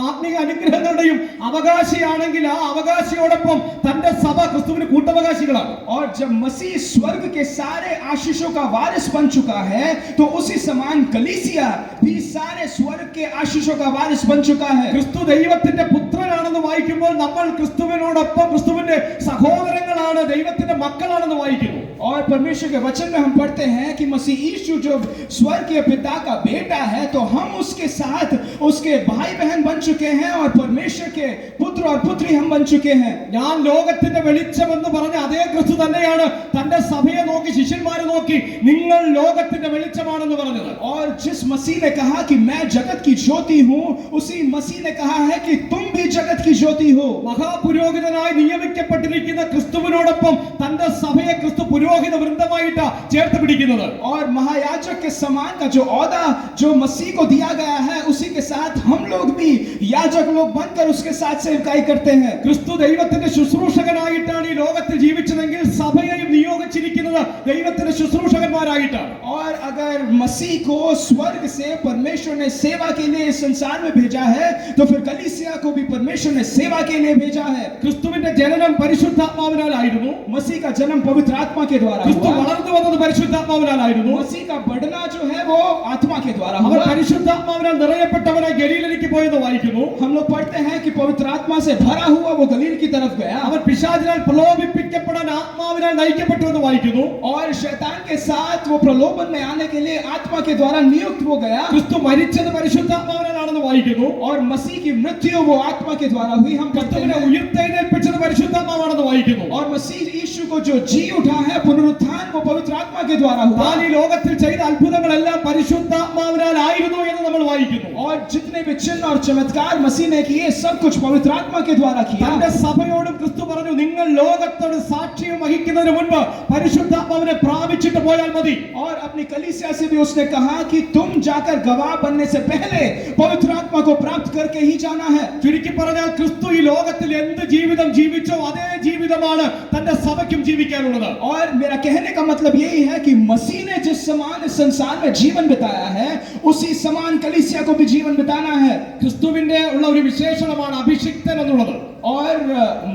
ആത്മീയ അനുഗ്രഹങ്ങളുടെയും അവകാശിയാണെങ്കിൽ ആ അവകാശിയോടൊപ്പം തന്റെ സഭ ക്രിസ്തുവിന് കൂട്ടവകാശികളാണ്. और जब मसीह स्वर्ग के सारे आशीषों का वारिस बन चुका है, तो उसी समान कलीसिया भी सारे स्वर्ग के आशीषों का वारिस बन चुका है. ക്രിസ്തു ദൈവത്തിന്റെ പുത്രനാണെന്ന് വായിക്കുമ്പോൾ നമ്മൾ ക്രിസ്തുവിനോടൊപ്പം ക്രിസ്തുവിന്റെ സഹോദരങ്ങളാണ്, ദൈവത്തിന്റെ മക്കളാണെന്ന് വായിക്കുന്നു. और परमेश्वर के वचन में हम पढ़ते हैं कि मसीह यीशु जो स्वर्ग के पिता का बेटा है, तो हम उसके साथ उसके भाई बहन बन चुके हैं और परमेश्वर के पुत्र और पुत्री हम बन चुके हैं. ഞാൻ ലോകത്തിന്റെ വെളിച്ചം എന്ന് പറഞ്ഞ അതേ ക്രിസ്തു തന്നെയാണ് തന്റെ സഭയെ നോക്കി ശിഷ്യന്മാരെ നോക്കി നിങ്ങൾ ലോകത്തിന്റെ വെളിച്ചമാണെന്ന് പറഞ്ഞത്. और जिस मसीह ने कहा कि मैं जगत की ज्योति हूं, उसी मसीह ने कहा है कि तुम भी जगत की ज्योति हो. മഹാപുരോഹിതനായി നിയമിക്കപ്പെട്ടിരിക്കുന്ന ക്രിസ്തുവിനോടൊപ്പം തന്റെ സഭയെ ക്രിസ്തു പുരോഹിതനായി പുരോഹിത വൃന്ദമായിട്ട് ചേർത്ത് പിടിക്കുന്നത്. और महायाजक के समान का जो औदा जो मसीह को दिया गया है, उसी के साथ हम लोग भी याजक लोग बनकर उसके साथ सेवकाई करते हैं. ക്രിസ്തു ദൈവത്തിന്റെ ശുശ്രൂഷകനായിട്ടാണ് ഈ ലോകത്തിൽ ജീവിച്ചതെങ്കിൽ സഭയെയും നിയോഗിച്ചിരിക്കുന്നത് ദൈവത്തിന്റെ ശുശ്രൂഷകന്മാരായിട്ടാണ്. और अगर मसीह को स्वर्ग से परमेश्वर ने सेवा के लिए इस संसार में भेजा है, तो फिर कलीसिया को भी परमेश्वर ने सेवा के लिए भेजा है. ക്രിസ്തുവിന്റെ ജനനം പരിശുദ്ധാത്മാവിനാലായിരുന്നു. मसीह का जन्म पवित्र आत्मा के द्वारा ക്രിസ്തു हुआ. വളർന്നു വന്നത് പരിശുദ്ധാത്മാവിനാലായിരുന്നു. मसीह का बढ़ना जो है वो आत्मा के द्वारा അവർ हुआ. പരിശുദ്ധാത്മാവിനാൽ നിറയപ്പെട്ടവനായി ഗലീലയിലേക്ക് പോയെന്ന് വായിക്കുന്നു. हम लोग पढ़ते हैं कि पवित्र आत्मा से भरा हुआ वो गलील की तरफ गया. അവർ പിശാചിനാൽ പ്രലോഭിപ്പിക്കപ്പെടാൻ ആത്മാവിനാൽ നയിക്കപ്പെട്ടു എന്ന് വായിക്കുന്നു. और शैतान के साथ वो प्रलोभन में आने के लिए आत्मा के द्वारा नियुक्त हो गया. ക്രിസ്തു മരിച്ചത് പരിശുദ്ധാത്മാവിനാണെന്ന് വായിക്കുന്നു. और मसीह की मृत्यु वो आत्मा के द्वारा हुई. हम कहते ക്രിസ്തുവിനെ हैं ഉയർത്തെഴുന്നേൽപ്പിച്ചത് പരിശുദ്ധാത്മാവാണെന്ന് വായിക്കുന്നു. और मसीह यीशु को जो जी उठा है पुनरुत्थान वो पवित्र आत्मा के द्वारा हुआ. താൻ ഈ ലോകത്തിൽ ചെയ്ത അത്ഭുതങ്ങളെല്ലാം പരിശുദ്ധാത്മാവിനാലായിരുന്നു എന്ന് നമ്മൾ വായിക്കുന്നു. और जितने भी चिन्ह और चमत्कार मसीह ने किए सब कुछ पवित्र आत्मा के द्वारा किया. തന്റെ സഭയോടും ക്രിസ്തു പറഞ്ഞു, നിങ്ങൾ ലോകത്തോട് സാക്ഷ്യം വഹിക്കുന്നതിന് മുൻപ് പരിശുദ്ധാത്മാവിനെ പ്രാപിച്ചിട്ട് പോയാൽ മതി. और अपनी कलीसिया से भी उसने कहा कि तुम जाकर गवाह बनने से पहले पवित्र आत्मा को प्राप्त करके ही जाना है. ചുരുക്കി പറഞ്ഞാൽ ക്രിസ്തു ഈ ലോകത്തിൽ എന്ത് ജീവിതം ജീവിച്ചോ അതേ ജീവിതമാണ് തന്റെ സഭയ്ക്കും ജീവിക്കാനുള്ളത്. और मेरा कहने का मतलब यही है कि मसीह ने जिस समान इस संसार में जीवन बिताया है, उसी समान कलीसिया को भी जीवन बिताना है. ക്രിസ്തുവിന്റെ ഉള്ള ഒരു വിശേഷണമാണ് അഭിഷിക്തൻ എന്നുള്ളത്. और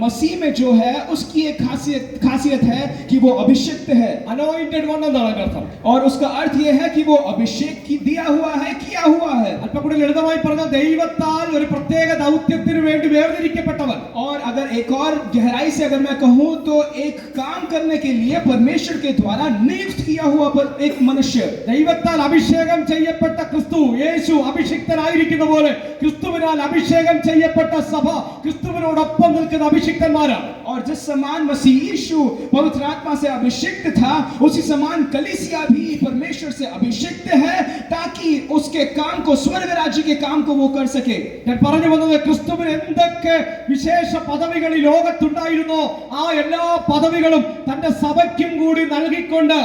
मसीह में जो है उसकी एक खासियत है कि वो अभिषिक्त है. അനോയിന്റഡ് വൺ എന്നാണ് അതിന്റെ അർത്ഥം. और उसका अर्थ ये है कि वो अभिषेक की दिया हुआ है, किया हुआ है. അല്പം കൂടി ലളിതമായി പറഞ്ഞാൽ ദൈവത്താൽ ഒരു പ്രത്യേക ദൗത്യത്തിന് വേണ്ടി വേർതിരിക്കപ്പെട്ടവൻ. और अगर एक और गहराई से अगर मैं कहूं तो एक काम करने के लिए परमेश्वर के द्वारा नियुक्त किया हुआ पर एक मनुष्य. ദൈവത്താൽ അഭിഷേകം ചെയ്യപ്പെട്ട ക്രിസ്തു യേശു അഭിഷിക്തനായിരിക്കുന്ന പോലെ ക്രിസ്തുവിനാൽ അഭിഷേകം ചെയ്യപ്പെട്ട സഭ ക്രിസ്തുവിനോടൊപ്പം നിൽക്കുന്ന അഭിഷിക്തന്മാരാണ്. और जिस समान मसीह यीशु पवित्र आत्मा से अभिषिक्त था, उसी समान कलीसिया भी परमेश्वर से अभिषिक्त है ताकि उसके काम को, स्वर्ग राज्य के काम को वो कर सके. ഞാൻ പറഞ്ഞു വന്നത് ക്രിസ്തുവിന് എന്തൊക്കെ വിശേഷ പദവികൾ ഈ ലോകത്തുണ്ടായിരുന്നോ ആ എല്ലാ പദവികളും തന്റെ സഭയ്ക്കും കൂടി നൽകിക്കൊണ്ട്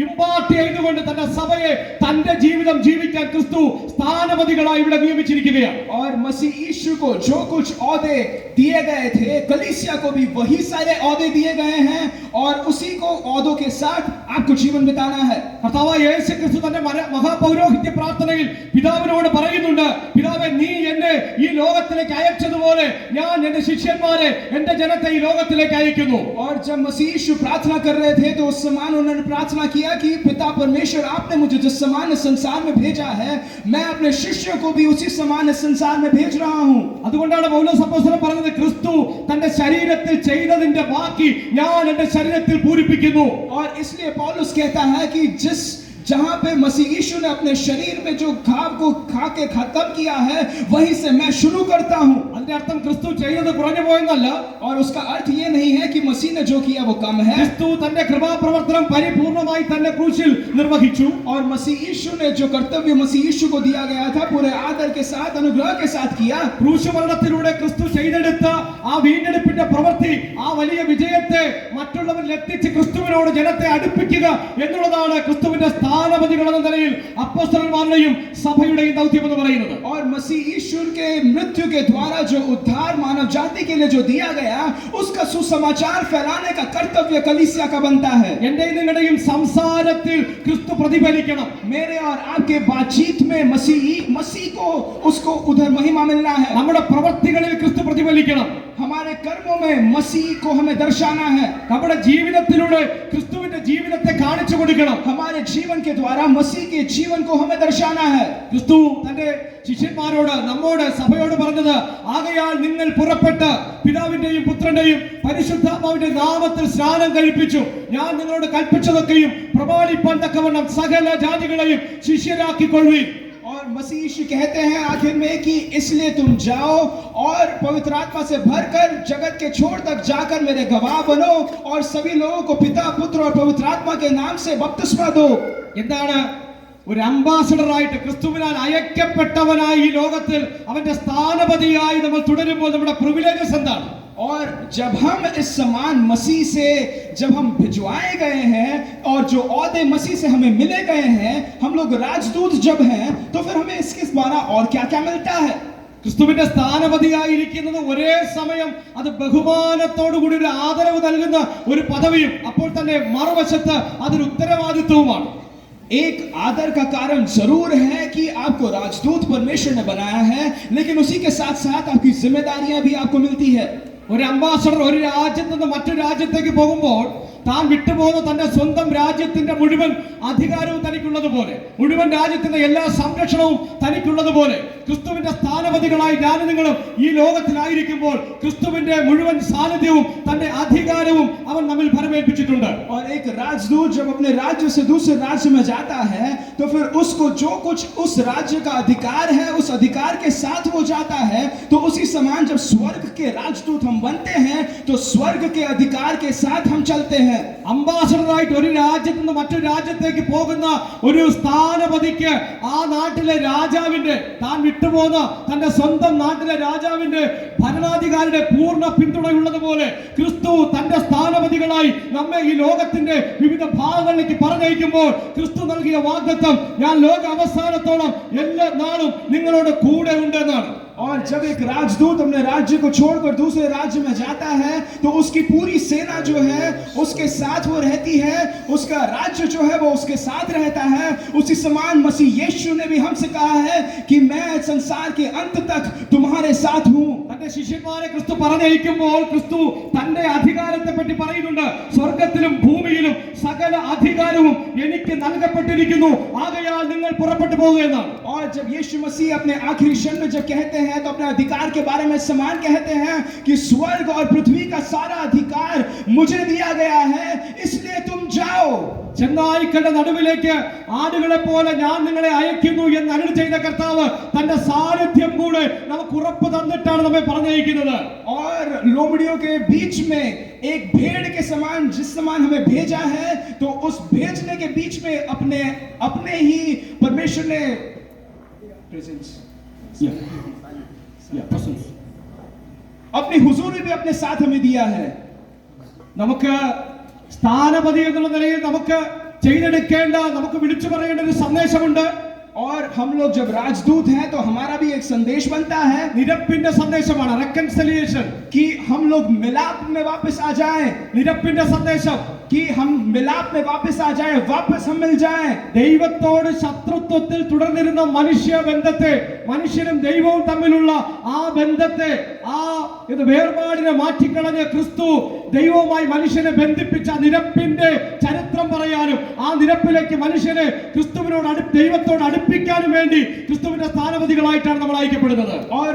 ഇമ്പാർട്ട് ചെയ്തുകൊണ്ട് തന്റെ സഭയെ തന്റെ ജീവിതം ജീവിക്കാൻ ക്രിസ്തു സ്ഥാനപതികളായി ഇവിടെ നിയമിച്ചിരിക്കുകയാണ്. और मसीह यीशु को जो कुछ औदे दिए गए थे, कलीसिया को भी वही सारे औदे दिए गए हैं और उसी को औदों के साथ आपको जीवन बिताना है. കർത്താവായ യേശു ക്രിസ്തു തന്റെ മഹാപൗരോഹിത്യ പ്രാർത്ഥനയിൽ പിതാവിനോട് പറയുന്നുണ്ട്, പിതാവേ നീ എന്നെ ഈ ലോകത്തിലേക്ക് അയച്ചതുപോലെ ഞാൻ എന്റെ ശിഷ്യന്മാരെ എന്റെ ജനത്തെ ഈ ലോകത്തിലേക്ക് അയക്കുന്നു. और जब मसीह यीशु प्रार्थना कर रहे थे तो उस समान उन्होंने प्रार्थना किया कि पिता परमेश्वर आपने मुझे जिस समान इस संसार में भेजा है, मैं अपने शिष्यों को भी उसी समान इस संसार में भेज रहा हूं. അതുകൊണ്ടാണ് പൗലോസ് അപ്പോസ്തലൻ പറഞ്ഞത്, ക്രിസ്തു തന്റെ ശരീരത്തിൽ ചെയ്തതിന്റെ ബാക്കി ഞാൻ എന്റെ ശരീരത്തിൽ പൂരിപ്പിക്കുന്നു. और इसलिए पौलुस कहता है कि जिस जहां पे मसीह यीशु ने अपने शरीर में जो घाव को खा के खत्म किया है, वहीं से मैं शुरू करता हूं. അതിന്റെ അർത്ഥം ക്രിസ്തു ചെയ്തത് കുറഞ്ഞു പോയെന്നല്ല. और उसका अर्थ ये नहीं है कि मसीह ने जो किया वो कम है. ക്രിസ്തു തന്റെ കൃപാപ്രവർത്തനം പരിപൂർണമായി തന്റെ ക്രൂശിൽ നിർവഹിച്ചു. और मसीह यीशु ने जो कर्तव्य मसीह यीशु को दिया गया था पूरे आदर के साथ, अनुग्रह के साथ किया. ക്രൂശ് മരണത്തിലൂടെ ക്രിസ്തു ചെയ്തെടുത്ത ആ വീണ്ടെടുപ്പിന്റെ പ്രവൃത്തി, ആ വലിയ വിജയത്തെ മറ്റുള്ളവരിൽ എത്തിച്ച് ക്രിസ്തുവിനോട് ജനത്തെ അടുപ്പിക്കുക എന്നുള്ളതാണ് ക്രിസ്തുവിന്റെ സ്ഥാനപതികൾ എന്ന നിലയിൽ അപ്പോസ്തലന്മാരുടെയും സഭയുടെയും ദൗത്യം എന്ന് പറയുന്നത്. और मसीह यीशु के मृत्यु के द्वारा जो उद्धार मानव जाति के लिए जो दिया गया, उसका सुसमाचार फैलाने का कर्तव्य कलीसिया का बनता है. എന്റെയും നിങ്ങളുടെയും സംസാരത്തിൽ ക്രിസ്തു പ്രതിഫലിക്കണം. मेरे और आपके बातचीत में मसीह को उसको उधर महिमा मिलना है. നമ്മുടെ പ്രവൃത്തികളിൽ ക്രിസ്തു പ്രതിഫലിക്കണം. हमारे कर्मों में मसीह को हमें दर्शाना है. നമ്മുടെ ജീവിതത്തിലൂടെ ക്രിസ്തുവിന്റെ ജീവിതത്തെ കാണിച്ചു കൊടുക്കണം. हमारे जीवन के द्वारा मसीह के जीवन को हमें दर्शाना है. ക്രിസ്തു തന്റെ ശിഷ്യന്മാരോട്, നമ്മോട്, സഭയോട് പറഞ്ഞത്, ആകയാൽ നിങ്ങൾ പുറപ്പെട്ട് പിതാവിന്റെയും പുത്രന്റെയും പരിശുദ്ധാത്മാവിന്റെ നാമത്തിൽ സ്നാനം കഴിപ്പിച്ചു ഞാൻ നിങ്ങളോട് കൽപ്പിച്ചതൊക്കെയും പ്രമാണിപ്പാൻ തക്കവണ്ണം സകല ജാതികളെയും ശിഷ്യരാക്കിക്കൊള്ളുവിൻ. और मसीह यीशु कहते हैं आखिर में कि इसलिए तुम जाओ और पवित्र आत्मा से भरकर जगत के छोर तक जाकर मेरे गवाह बनो और सभी लोगों को पिता, पुत्र और पवित्र आत्मा के नाम से बपतिस्मा दो. എന്താണ് ഒരു അംബാസഡറായിട്ട് ക്രിസ്തുവിനാൽ അയക്കപ്പെട്ടവനായി ഈ ലോകത്തിൽ അവന്റെ സ്ഥാനപതിയായി നമ്മൾ തുടരുമ്പോൾ നമ്മുടെ പ്രിവിലേജസ് എന്താണ്? और जब हम इस समान मसीह से जब हम भिजवाए गए हैं और जो औहदे मसीह से हमें मिले गए हैं, हम लोग राजदूत जब हैं, तो फिर हमें इसके द्वारा और क्या क्या मिलता है? ക്രിസ്തുവിന്റെ സ്ഥാനപതിയായിരിക്കുന്നത് ഒരേ സമയം അത് ബഹുമാനത്തോടുകൂടി ഒരു ആദരവ് നൽകുന്ന ഒരു പദവിയും അപ്പോൾ തന്നെ മറുവശത്ത് അതൊരു ഉത്തരവാദിത്വവുമാണ്. एक आदर का कारण जरूर है कि आपको राजदूत परमेश्वर ने बनाया है, लेकिन उसी के साथ साथ आपकी जिम्मेदारियां भी आपको मिलती है. ഒരു അംബാസഡർ ഒരു രാജ്യത്ത് നിന്ന് മറ്റൊരു രാജ്യത്തേക്ക് പോകുമ്പോൾ താൻ വിട്ടുപോകുന്ന തന്റെ സ്വന്തം രാജ്യത്തിന്റെ മുഴുവൻ അധികാരവും തനിക്കുള്ളതുപോലെ, മുഴുവൻ രാജ്യത്തിന്റെ എല്ലാ സംരക്ഷണവും തനിക്കുള്ളതുപോലെ ക്രിസ്തുവിന്റെ സ്ഥാനപതികളായി ഞാനും നിങ്ങളും ഈ ലോകത്തിലായിരിക്കുമ്പോൾ ക്രിസ്തുവിന്റെ മുഴുവൻ സാന്നിധ്യവും തന്റെ അധികാരവും അവൻ നമ്മിൽ ഫലമേൽപ്പിച്ചിട്ടുണ്ട്. और एक राजदूत जब अपने राज्य से दूसरे राज्य में जाता है, तो फिर उसको जो कुछ उस राज्य का अधिकार है, उस अधिकार के साथ वो जाता है. तो उसी समान जब स्वर्ग के राजदूत हम बनते हैं, तो स्वर्ग के अधिकार के साथ हम चलते हैं. അംബാസഡറായിട്ട് ഒരു രാജ്യത്ത് നിന്ന് മറ്റൊരു രാജ്യത്തേക്ക് പോകുന്ന ഒരു സ്ഥാനപതിക്ക് ആ നാട്ടിലെ രാജാവിന്റെ, താൻ വിട്ടുപോകുന്ന തന്റെ സ്വന്തം നാട്ടിലെ രാജാവിന്റെ ഭരണാധികാരിയുടെ പൂർണ്ണ പിന്തുണയുള്ളതുപോലെ ക്രിസ്തു തന്റെ സ്ഥാനപതികളായി നമ്മെ ഈ ലോകത്തിന്റെ വിവിധ ഭാഗങ്ങളിലേക്ക് പറഞ്ഞയക്കുമ്പോൾ ക്രിസ്തു നൽകിയ വാഗ്ദത്തം, ഞാൻ ലോക അവസാനത്തോളം എല്ലാ നാളും നിങ്ങളോട് കൂടെ ഉണ്ടെന്നാണ്. और जब एक राजदूत अपने राज्य को छोड़कर दूसरे राज्य में जाता है, तो उसकी पूरी सेना जो है उसके साथ वो रहती है, उसका राज्य जो है वो उसके साथ रहता है. उसी समान मसीह यीशु ने भी हमसे कहा है कि मैं संसार के अंत तक तुम्हारे साथ हूं. തന്റെ ശിഷ്യന്മാരെ ക്രിസ്തു പറഞ്ഞയക്കുമ്പോൾ ക്രിസ്തു തന്റെ അധികാരത്തെ പറ്റി പറയുന്നുണ്ട്. സ്വർഗത്തിലും ഭൂമിയിലും സകല അധികാരവും എനിക്ക് നൽകപ്പെട്ടിരിക്കുന്നു, ആകയാൽ നിങ്ങൾ പുറപ്പെട്ടു പോകുക എന്നാണ്. और जब यीशु मसीह अपने आखिरी क्षण में जब कहते हैं, तो अपने अधिकार के बारे में समान कहते हैं कि स्वर्ग और पृथ्वी का सारा अधिकार मुझे दिया गया है, इसलिए तुम जाओ. ചെന്നായ്ക്കളുടെ നടുവിലേക്ക് ആടുകളെ പോലെ ഞാൻ നിങ്ങളെ അയക്കുന്നു എന്ന് അരുളി ചെയ്ത കർത്താവ് തന്റെ സാന്നിധ്യം കൂടെ നമുക്ക് ഉറപ്പ് തന്നിട്ടാണ് നമ്മെ പറഞ്ഞയക്കുന്നത്. और लोमड़ियों के बीच में एक भेड़ के समान जिस समान हमें भेजा है, तो उस भेजने के बीच में अपने ही परमेश्वर ने अपनी हुजूरी भी अपने साथ हमें दिया है. നമുക്ക് സ്ഥാനപതി എന്നുള്ള നിലയിൽ നമുക്ക് ചെയ്തെടുക്കേണ്ട, നമുക്ക് വിളിച്ചു പറയേണ്ട ഒരു സന്ദേശമുണ്ട്. और हम लोग जब राजदूत हैं, तो हमारा भी एक संदेश बनता है. നിരപ്പിന്റെ സന്ദേശമാണ്, റെക്കൺസിലിയേഷൻ, कि हम लोग मिलाप में वापस आ जाएं. നിരപ്പിന്റെ സന്ദേശം, कि हम मिलाप में वापस आ जाएं, वापस हम मिल जाएं. ദൈവത്തോട് ശത്രുത്വത്തിൽ തുടർന്നിരുന്ന മനുഷ്യ ബന്ധത്തെ, മനുഷ്യനും ദൈവവും തമ്മിലുള്ള ആ ബന്ധത്തെ, ആ വേർപാടിനെ മാറ്റിക്കളഞ്ഞ ക്രിസ്തു ദൈവവുമായി മനുഷ്യനെ ബന്ധിപ്പിച്ച നിരപ്പിന്റെ ചരിത്രം പറയാനും ആ നിരപ്പിലേക്ക് മനുഷ്യനെ ക്രിസ്തുവിനോട് ദൈവത്തോട് അടുപ്പിക്കാനും വേണ്ടി ക്രിസ്തുവിന്റെ സ്ഥാനപതികളായിട്ടാണ് നമ്മൾ അയക്കപ്പെടുന്നത്. और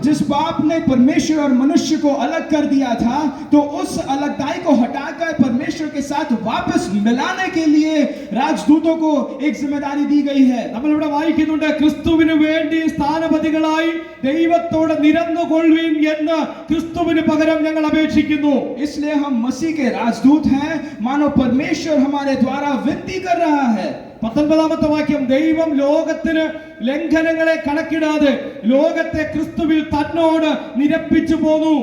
जिस पाप ने परमेश्वर और मनुष्य को अलग कर दिया था, तो उस अलगदाई को हटाकर परमेश्वर के साथ वापस मिलाने के लिए राजदूतों को एक जिम्मेदारी दी गई है. നമ്മൾ ഇവിടെ വായിക്കുന്നുണ്ട്, ക്രിസ്തുവിന് വേണ്ടി സ്ഥാനപതികളായി ദൈവത്തോട് നിരന്നുകൊള്ളുവിൻ എന്ന് ക്രിസ്തുവിന് പകരം ഞങ്ങൾ അപേക്ഷിക്കുന്നു. इसलिए हम मसीह के राजदूत हैं, मानो परमेश्वर हमारे द्वारा विनती कर रहा है. 19ാമത്തെ വാക്യം, ദൈവം ലോകത്തിന് ലംഘനങ്ങളെ കണക്കിടാതെ ലോകത്തെ ക്രിസ്തുവിൽ തന്നോട് നിരപ്പിച്ചു പോന്നു.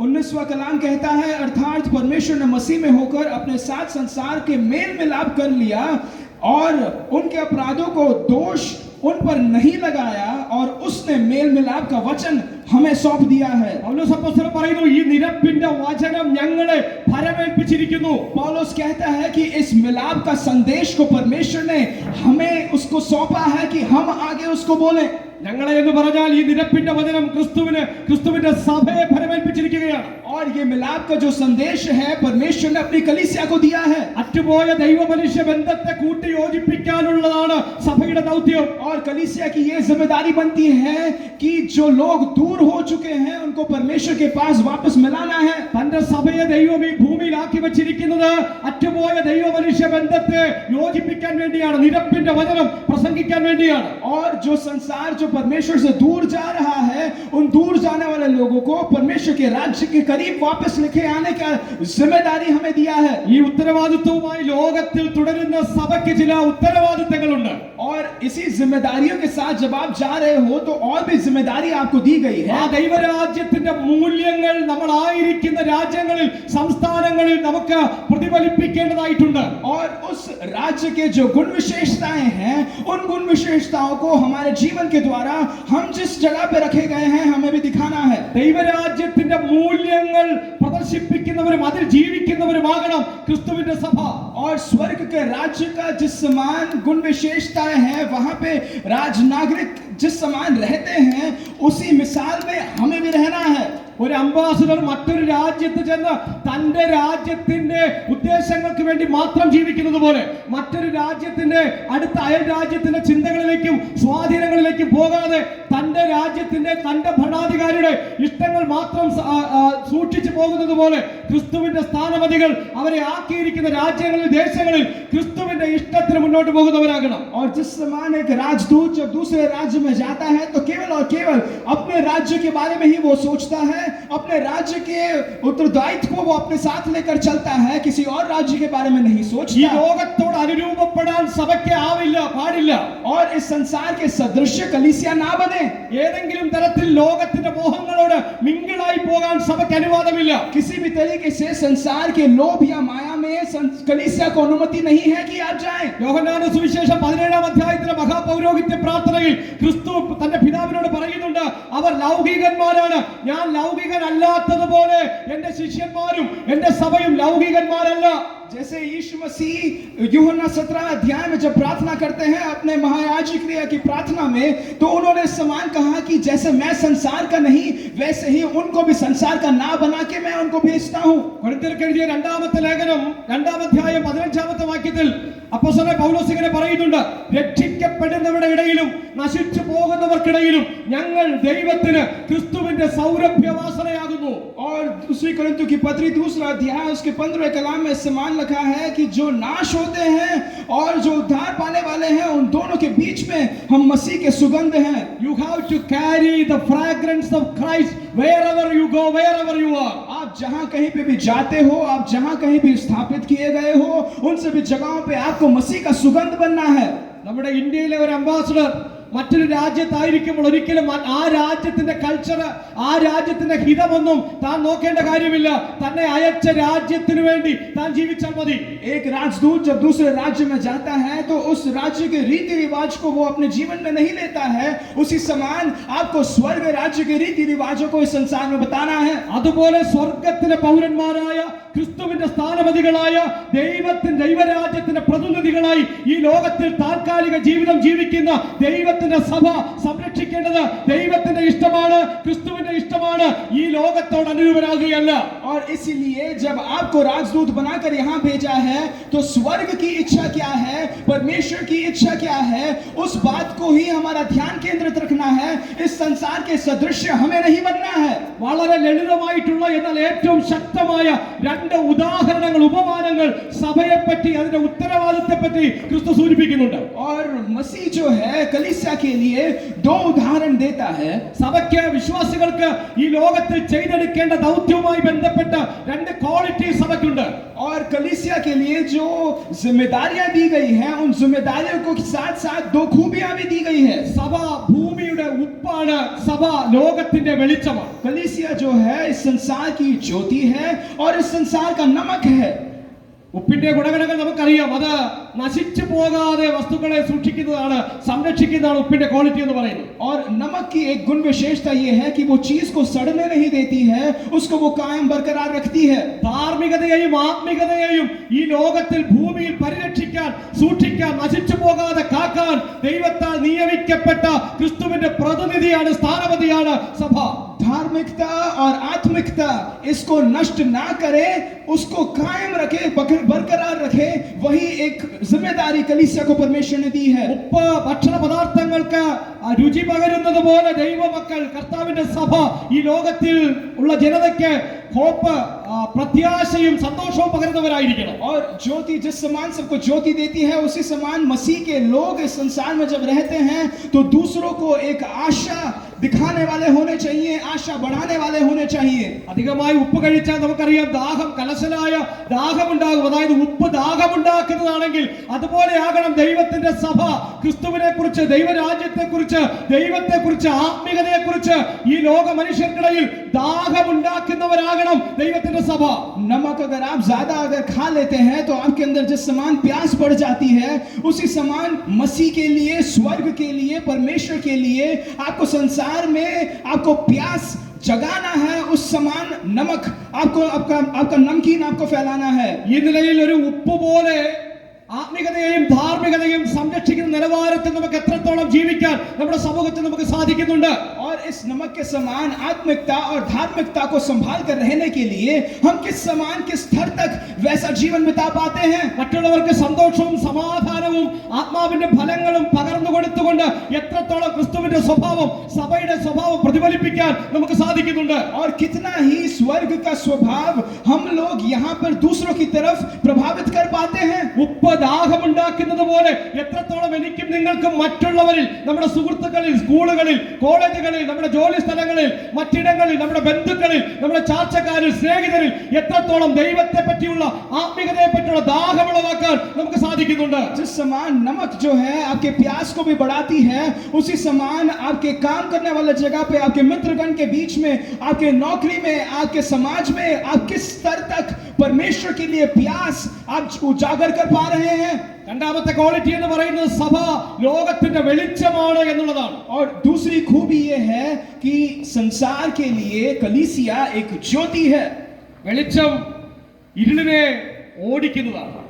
19वां कलाम कहता है, अर्थात परमेश्वर ने मसीह में होकर अपने साथ संसार के मेल मिलाप कर लिया और उनके अपराधों को दोष उन पर नहीं लगाया, और उसने मेल मिलाप का वचन हमें सौंप दिया है. പൗലോസ് അപ്പോസ്തലൻ പറയുന്നു, ഈ നിരപ്പിന്റെ വചനം ഞങ്ങളെ ഫലമേൽപ്പിച്ചിരിക്കുന്നു. पौलुस कहता है कि इस मिलाप का संदेश को परमेश्वर ने हमें उसको सौंपा है कि हम आगे उसको बोलें. ഞങ്ങളെ എന്ന് പറഞ്ഞാൽ ഈ നിരപ്പിന്റെ വചനം ക്രിസ്തുവിന്റെ സഭയെ ഫലമേൽപ്പിച്ചിരിക്കുകയാണ്. और ये मिलाप का जो संदेश है, परमेश्वर ने अपनी कलीसिया को दिया है. അറ്റുപോയ ദൈവ മനുഷ്യ ബന്ധത്തെ കൂട്ടി യോജിപ്പിക്കാനുള്ളതാണ് സഭയുടെ ദൗത്യം. और कलीसिया की ये जिम्मेदारी बनती है कि जो लोग दूर हो चुके हैं, उनको परमेश्वर के पास वापस मिलाना है. തന്റെ സഭയെ ദൈവം ഈ ഭൂമിയിലാക്കി വെച്ചിരിക്കുന്നത് അറ്റുപോയ ദൈവ മനുഷ്യ ബന്ധത്തെ യോജിപ്പിക്കാൻ വേണ്ടിയാണ്, നിരപ്പിന്റെ വചനം പ്രസംഗിക്കാൻ വേണ്ടിയാണ്. और जो संसार जो परमेश्वर से दूर जा रहा है, उन दूर जाने वाले लोगों को परमेश्वर के राज्य के करीब वापस लेके आने का जिम्मेदारी हमें दिया है। ഈ ഉത്തരവാദിത്വവുമായി ലോകത്തിൽ തുടരുന്ന സഭയ്ക്ക് ചില ഉത്തരവാദിത്തങ്ങളുണ്ട്. और इसी जिम्मेदारियों के साथ जब आप जा रहे हो तो और भी जिम्मेदारी आपको दी गई ആ है। ദൈവരാജ്യത്തിന്റെ മൂല്യങ്ങൾ നമ്മൾ ആയിരിക്കുന്ന രാജ്യങ്ങളിൽ സംസ്ഥാനങ്ങളിൽ നമുക്ക് പ്രതിഫലിപ്പിക്കേണ്ടതായിട്ടുണ്ട്. और उस राज्य के जो गुण विशेषताएं हैं, उन गुण विशेषताओं को हमारे जीवन के द्वारा हम जिस जगह पे रखे गए हैं हमें भी दिखाना है। ദൈവരാജ്യത്തിന്റെ മൂല്യങ്ങൾ പ്രദർശിപ്പിക്കുന്നവരും അതിൽ ജീവിക്കുന്നവരുമാകണം ക്രിസ്തുവിന്റെ സഭ. और स्वर्ग के राज्य का जिस समान गुण विशेषताएं हैं वहां पे राज नागरिक जिस समान रहते हैं उसी मिसाल में हमें भी रहना है। ഒരു അംബാസഡർ മറ്റൊരു രാജ്യത്ത് ചെന്ന് തന്റെ രാജ്യത്തിന്റെ ഉദ്ദേശങ്ങൾക്ക് വേണ്ടി മാത്രം ജീവിക്കുന്നത് പോലെ മറ്റൊരു രാജ്യത്തിന്റെ അടുത്ത അയൽ രാജ്യത്തിന്റെ ചിന്തകളിലേക്കും സ്വാധീനങ്ങളിലേക്കും പോകാതെ തന്റെ രാജ്യത്തിന്റെ തന്റെ ഭരണാധികാരിയുടെ ഇഷ്ടങ്ങൾ മാത്രം സൂക്ഷിച്ചു പോകുന്നത് പോലെ ക്രിസ്തുവിന്റെ സ്ഥാനപതികൾ അവരെ ആക്കിയിരിക്കുന്ന രാജ്യങ്ങളിൽ ദേശങ്ങളിൽ ക്രിസ്തുവിന്റെ ഇഷ്ടത്തിന് മുന്നോട്ട് പോകുന്നവരാകണം. और जिस समान एक राजदूत जब दूसरे राज्य में जाता है तो केवल और केवल अपने राज्य के बारे में ही वो सोचता है, अपने राज्य के उत्तरदायित्व को वो अपने साथ लेकर चलता है, किसी और राज्य के बारे में नहीं ഈ सोचता। ലോകത്തോട് അനുരൂപപ്പെടാൻ സഭയ്ക്ക് ആവില്ല, പാടില്ല. और इस संसार के सदृश्य कलीसिया ना बने। ഏതെങ്കിലും തരത്തിൽ ലോകത്തിന്റെ മോഹങ്ങളോട് മിങ്കിളായി പോകാൻ സഭയ്ക്ക് അനുവാദമില്ല. किसी भी तरीके से संसार के लोभ या माया में कलीसिया को अनुमति नहीं है कि आप जाएं। യോഹന്നാന്റെ സുവിശേഷം 17-ാം അധ്യായത്തിലെ മഹാപൗരോഹിത്യ പ്രാർത്ഥനയിൽ ക്രിസ്തു തന്റെ പിതാവിനോട് പറയുന്നുണ്ട്, അവർ ലൗകികന്മാരാണ്, ഞാൻ ലൗകികനല്ലാത്തതുപോലെ എന്റെ ശിഷ്യന്മാരും എന്റെ സഭയും ലൗകികന്മാരല്ല. जैसे यीशु मसीह यूहन्ना 17 अध्याय में जब प्रार्थना करते हैं अपने महायाजक क्रिया की प्रार्थना में, तो उन्होंने समान कहा कि जैसे मैं संसार का नहीं वैसे ही उनको भी संसार का ना बना के मैं उनको भेजता हूं। കൊരിന്ത്യർക്ക് എഴുതിയ രണ്ടാമത്തെ ലേഖനം 2-ാം അധ്യായം 15-ാമത്തെ വാക്യത്തിൽ അപ്പോസ്തലൻ പൗലോസ് ഇങ്ങനെ പറയുന്നുണ്ട്, രക്ഷിക്കപ്പെടുന്നവരുടെ ഇടയിലും നശിച്ചു പോകുന്നവർക്കിടയിലും ഞങ്ങൾ ദൈവത്തിന് ക്രിസ്തുവിന്റെ സൗരഭ്യവാസനയാകുന്നു. और दूसरी कोरिन्थियों की पत्री 2 अध्याय उसके 15वें कलाम में समान लिखा है कि जो नाश होते हैं और जो उद्धार पाने वाले हैं उन दोनों के बीच में हम मसीह के सुगंध हैं। You have to carry the fragrance of Christ wherever you go, wherever you are. आप जहां कहीं पे भी जाते हो, आप जहां कहीं भी स्थापित किए गए हो, उन सभी जगहों पे आपको मसीह का सुगंध बनना है। നമ്മുടെ ഇന്ത്യയിലെ ഒരു അംബാസഡർ മറ്റൊരു രാജ്യത്തായിരിക്കുമ്പോൾ ഒരിക്കലും ആ രാജ്യത്തിന്റെ കൾച്ചർ, ആ രാജ്യത്തിന്റെ ഹിതമൊന്നും താൻ നോക്കേണ്ട കാര്യമില്ല. തന്നെ അയച്ച രാജ്യത്തിന് വേണ്ടി താൻ ജീവിച്ചാൽ മതി. एक राजदूत जब दूसरे राज्य में जाता है तो उस राज्य के रीति रिवाज को वो अपने जीवन में नहीं लेता है, उसी समान आपको स्वर्ग राज्य के रीति रिवाजों को इस संसार में बताना है। അതുപോലെ സ്വർഗത്തിലെ പൗരന്മാരായ ക്രിസ്തുവിന്റെ സ്ഥാനപതികളായ ദൈവരാജ്യത്തിന്റെ പ്രതിനിധികളായി ഈ ലോകത്തിൽ താൽക്കാലിക ജീവിതം ജീവിക്കുന്ന ദൈവത്തിന്റെ സഭ സംരക്ഷിക്കേണ്ടത് ദൈവത്തിന്റെ ഇഷ്ടമാണ്, ക്രിസ്തുവിന്റെ ഇഷ്ടമാണ്. ഈ ലോകത്തോട് അനുരൂപരാകുകയല്ല. और इसीलिए जब आपको राजदूत बनाकर यहाँ भेजा है तो स्वर्ग की इच्छा क्या है, परमेश्वर की इच्छा क्या है, उस बात को ही हमारा ध्यान केंद्रित रखना है। इस संसार के सदृश्य हमें नहीं बनना है। വളരെ ലളിതമായിട്ടുള്ള എന്നാൽ ഏറ്റവും ശക്തമായ രണ്ട് ഉദാഹരണങ്ങൾ, ഉപമാനങ്ങൾ സഭയെപ്പറ്റി അതിന്റെ ഉത്തരവാദിത്തത്തെപ്പറ്റി ക്രിസ്തു സൂചിപ്പിക്കുന്നുണ്ട്. और मसीह जो है कलीसिया के लिए 2 उदाहरण देता है। സഭയ്ക്ക്, വിശ്വാസികൾക്ക് ഈ ലോകത്തിൽ ചെയ്തെടുക്കേണ്ട ദൗത്യവുമായി ബന്ധപ്പെട്ട 2 ക്വാളിറ്റി സഭയ്ക്കുണ്ട്. और कलीसिया के लिए जो जिम्मेदारियां दी गई हैं उन जिम्मेदारियों को साथ साथ 2 खूबियां भी दी गई है। സഭ ഭൂമിയുടെ ഉപ്പാണ്, സഭ ലോകത്തിന്റെ വെളിച്ചമാണ്. कलीसिया जो है इस संसार की ज्योति है और इस संसार का नमक है। ഉപ്പിന്റെ ഗുണഗണങ്ങൾ നമുക്കറിയാം. അത് നശിച്ചു പോകാതെ വസ്തുക്കളെ സൂക്ഷിക്കുന്നതാണ്, സംരക്ഷിക്കുന്നതാണ് ഉപ്പിന്റെ ക്വാളിറ്റി എന്ന് പറയുന്നത്. और नमक की एक गुण विशेषता ये है कि वो चीज को सड़ने नहीं देती है, उसको वो कायम बरकरार रखती है। ധാർമ്മികതയെയും ആത്മികതയെയും ഈ ലോകത്തിൽ ഭൂമിയിൽ പരിരക്ഷിക്കാൻ, സൂക്ഷിക്കാൻ, നശിച്ചു പോകാതെ കാക്കാൻ ദൈവത്താൽ നിയമിക്കപ്പെട്ട ക്രിസ്തുവിന്റെ പ്രതിനിധിയാണ്, സ്ഥാനപതിയാണ് സഭ. धार्मिकता और आत्मिकता इसको नष्ट ना करे, उसको कायम रखे, बरकरार रखे, वही एक जिम्मेदारी कलीसिया को परमेश्वर ने दी है। ഉപ്പ് ഭക്ഷണ പദാർത്ഥങ്ങൾക്ക് രുചി പകരുന്നത് പോലെ ദൈവമക്കൾ, കർത്താവിന്റെ സഭ ഈ ലോകത്തിൽ ഉള്ള ജനതയ്ക്ക് ഹോപ്പ്, പ്രത്യാശയും സന്തോഷവും പകരുന്നവരായിരിക്കണം. और ज्योति जिस समान सबको ज्योति देती है, उसी समान मसीह के लोग इस संसार में जब रहते हैं तो दूसरों को एक आशा, दिखाने वाले होने चाहिए, आशा बढ़ाने वाले होने चाहिए। അധികമായി ഉപ്പ് കഴിച്ചാൽ നമുക്കറിയാം ദാഹം കലശലായ ദാഹമുണ്ടാകും. അതായത് ഉപ്പ് ദാഹമുണ്ടാക്കുന്നതാണെങ്കിൽ അതുപോലെയാകണം ദൈവത്തിന്റെ സഭ. ക്രിസ്തുവിനെ കുറിച്ച്, ദൈവരാജ്യത്തെ കുറിച്ച്, ദൈവത്തെ കുറിച്ച്, ആത്മീയതയെ കുറിച്ച് ഈ ലോക മനുഷ്യർക്കിടയിൽ ദാഹമുണ്ടാക്കുന്നവരാകണം ദൈവത്തിന്റെ സഭ. नमक अगर आप ज्यादा अगर खा लेते हैं तो आपके अंदर जिस समान प्यास बढ़ जाती है, उसी समान मसीह के लिए, स्वर्ग के लिए, परमेश्वर के लिए आपको संसार में आपको प्यास जगाना है। उस समान नमक आपको आपका नमकीन आपको फैलाना है। ഈ നിലയിൽ ഒരു ഉപ്പ് പോലെ ആത്മീയതയെയും ധാർമ്മികതയും സംരക്ഷിക്കുന്ന നിലവാരത്തിൽ നമുക്ക് എത്രത്തോളം ജീവിക്കാൻ നമ്മുടെ സമൂഹത്തിൽ നമുക്ക് സാധിക്കുന്നുണ്ട്. और इस नमक के समान आत्मिकता और धार्मिकता को संभाल कर रहने के लिए हम किस समान किस स्तर तक वैसा जीवन बिता पाते हैं। മറ്റുള്ളവർക്ക് സന്തോഷവും സമാധാനവും ആത്മാവിന്റെ ഫലങ്ങളും പകർന്നു കൊടുത്തുകൊണ്ട് എത്രത്തോളം ക്രിസ്തുവിന്റെ സ്വഭാവം, സഭയുടെ സ്വഭാവം പ്രതിഫലിപ്പിക്കാൻ നമുക്ക് സാധിക്കുന്നുണ്ട്. और कितना ही स्वर्ग का स्वभाव हम लोग यहाँ पर दूसरों की तरफ प्रभावित कर पाते हैं। ഉപ്പ് ദാഹമുണ്ടാക്കുന്നത് പോലെ എത്രത്തോളം എനിക്കും നിങ്ങൾക്കും മറ്റുള്ളവരിൽ, നമ്മുടെ സുഹൃത്തുക്കളിൽ, സ്കൂളുകളിൽ, കോളേജുകളിൽ, നമ്മുടെ ജോലി സ്ഥലങ്ങളിൽ, മറ്റിടങ്ങളിൽ, നമ്മുടെ ബന്ധുക്കളിൽ, നമ്മുടെ ചാർച്ചക്കാരിൽ, സ്നേഹിതരിൽ എത്രത്തോളം ദൈവത്തെ പറ്റിയുള്ള ആത്മീയതയെ പറ്റിയുള്ള ദാഹമുളവാക്കാൻ നമുക്ക് സാധിക്കുന്നുണ്ട്. जिस समान नमक जो है आपके प्यास को भी बढ़ाती है, उसी समान आपके काम करने वाले जगह पे, आपके मित्रगण के बीच में, आपके नौकरी में, आपके समाज में आप किस स्तर तक परमेश्वर के लिए प्यास आप उजागर कर पा रहे हैं। രണ്ടാമത്തെ ക്വാളിറ്റി എന്ന് പറയുന്നത് സഭ ലോകത്തിന്റെ വെളിച്ചമാണ് എന്നുള്ളതാണ്. और दूसरी खूबी ये है कि संसार के लिए कलीसिया एक ज्योति है। വെളിച്ചം ഇരുളിനെ ഓടിക്കുന്നതാണ്.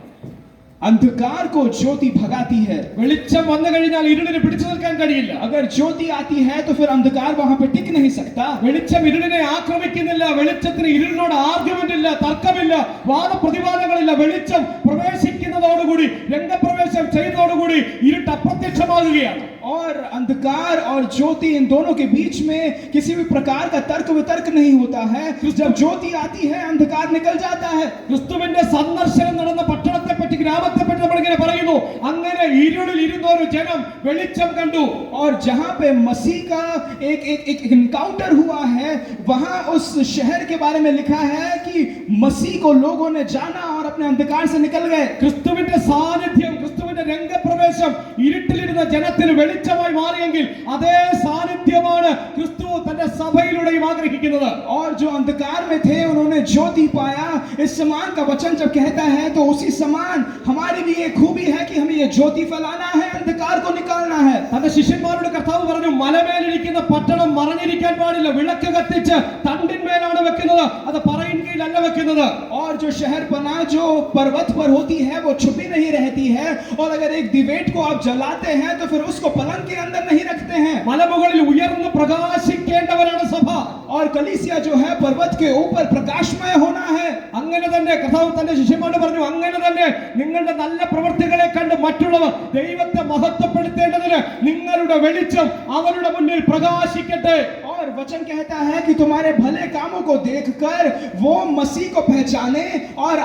अंधकार को ज्योति भगाती है। വെളിച്ചം വന്നു കഴിഞ്ഞാൽ ഇരുളിനെ പിടിച്ചു നിൽക്കാൻ കഴിയില്ല. अगर ज्योति आती है तो फिर अंधकार वहां पे टिक नहीं सकता। വെളിച്ചം ഇരുളിനെ ആക്രമിക്കുന്നില്ല. വെളിച്ചത്തിന് ഇരുളിനോട് ആർഗ്യുമെന്റ് ഇല്ല, തർക്കമില്ല, വാദപ്രതിവാദങ്ങളില്ല. വെളിച്ചം പ്രവേശിക്കുന്നതോടുകൂടി, രംഗപ്രവേശം ചെയ്തതോടുകൂടി ഇരുട്ട് അപ്രത്യക്ഷമാകുകയാണ്. और अंधकार और ज्योति इन दोनों के बीच में किसी भी प्रकार का तर्क वितर्क नहीं होता है। जब ज्योति आती है अंधकार निकल जाता है। ക്രിസ്തുവിന്റെ സന്ദർശനം നടന്ന പട്ടണത്തെ പറ്റി, ഗ്രാമത്തെ പറ്റി നമ്മൾ ഇങ്ങനെ പറയുന്നു, അങ്ങനെ ഇരുളിൽ ഇരുന്ന ഒരു ജനം വെളിച്ചം കണ്ടു. और जहां पे मसीह का एक एनकाउंटर हुआ है, वहां उस शहर के बारे में लिखा है कि मसीह को लोगों ने जाना और अपने अंधकार से निकल गए। ക്രിസ്തുവിന്റെ സാന്നിധ്യം, ക്രിസ്തുവിന്റെ രംഗപ്രവേശം ഇരുട്ടിലിരുന്ന ജനത്തിന് വെളിച്ചമായി മാറിയെങ്കിൽ അതേ സാന്നിധ്യമാണ് ക്രിസ്തു തന്റെ സഭയിലൂടെയും ആഗ്രഹിക്കുന്നത്. और जो अंधकार में थे उन्होंने ज्योति पाया। इस समान का वचन जब कहता है तो उसी समान हमारी भी एक खूबी है कि हमें ये ज्योति फैलाना है, अंधकार को निकालना है। തന്റെ ശിഷ്യന്മാരോട് കർത്താവ് പറഞ്ഞു, മലമേലിരിക്കുന്ന പട്ടണം മറഞ്ഞിരിക്കാൻ പാടില്ല. വിളക്ക് കത്തിച്ച് തണ്ടിന്മേലാണ് വെക്കുന്നത്, അത് പറയിൻകീഴിലല്ല വെക്കുന്നത്. और जो शहर बना जो पर्वत पर होती है वो छुपी नहीं रहती है। और अगर एक दिवेट को आप जलाते हैं तो फिर उसको पलंग के अंदर नहीं रखते हैं। മലമുകളിൽ ഉയർന്നു പ്രകാശിക്കേണ്ടവരാണ് സഭ. और कलीसिया जो है पर्वत के ऊपर प्रकाशमय होना है। അങ്ങനെ തന്നെ കർത്താവ് തന്റെ ശിഷ്യന്മാരോട് പറഞ്ഞു, അങ്ങനെ തന്നെ നിങ്ങളുടെ നല്ല പ്രവൃത്തികളെ കണ്ട് മറ്റുള്ളവർ ദൈവത്തെ മഹത്വപ്പെടുത്തേണ്ടതിന് നിങ്ങളുടെ വെളിച്ചം അവരുടെ മുന്നിൽ പ്രകാശിക്കട്ടെ. और वचन कहता है कि तुम्हारे भले कामों को देखकर वो मसीह को पहचाने और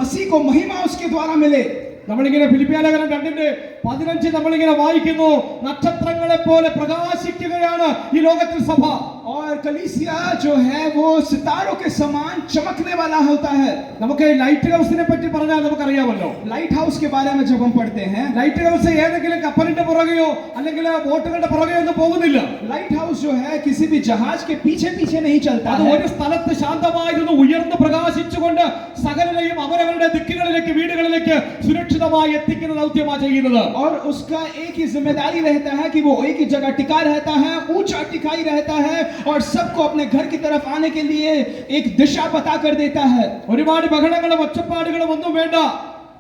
मसीह को महिमा उसके द्वारा मिले। നമ്മളിങ്ങനെ ഫിലിപ്പിയ ലേഖനം 2:15 നമ്മളിങ്ങനെ വായിക്കുന്നു, നക്ഷത്രങ്ങളെ പോലെ പ്രകാശിക്കുകയാണ് ഈ ലോകത്തിൽ സഭ. और कलीसिया जो है वो सितारों के समान चमकने वाला होता है। നമുക്ക് ലൈറ്റ് ഹൗസിനെ പറ്റി പറഞ്ഞാൽ നമുക്കറിയാമല്ലോ. लाइट हाउस के बारे में जब हम पढ़ते हैं, ലൈറ്റ് ഹൗസ് ഏതെങ്കിലും കപ്പലിന്റെ പുറകെയോ അല്ലെങ്കിൽ ബോട്ടുകളുടെ പുറകെയോ ഒന്നും പോകുന്നില്ല. लाइट हाउस जो है किसी भी जहाज के पीछे पीछे नहीं चलता അത് है। ഒരു സ്ഥലത്ത് ശാന്തമായിരുന്നു ഉയർന്ന് പ്രകാശിച്ചുകൊണ്ട് സകലരെയും അവരവരുടെ ദിക്കുകളിലേക്ക്, വീടുകളിലേക്ക് സുരക്ഷിതമായി എത്തിക്കുന്ന ദൗത്യമാണ് ചെയ്യുന്നത്. और उसका एक ही जिम्मेदारी रहता है कि वो एक ही जगह टिका रहता है, ऊंचा टिकाई रहता है और सबको अपने घर की तरफ आने के लिए एक दिशा बता कर देता है। ഒരുപാട് ബഹളങ്ങളും ഒച്ചപ്പാടുകളും ഒന്നും വേണ്ട.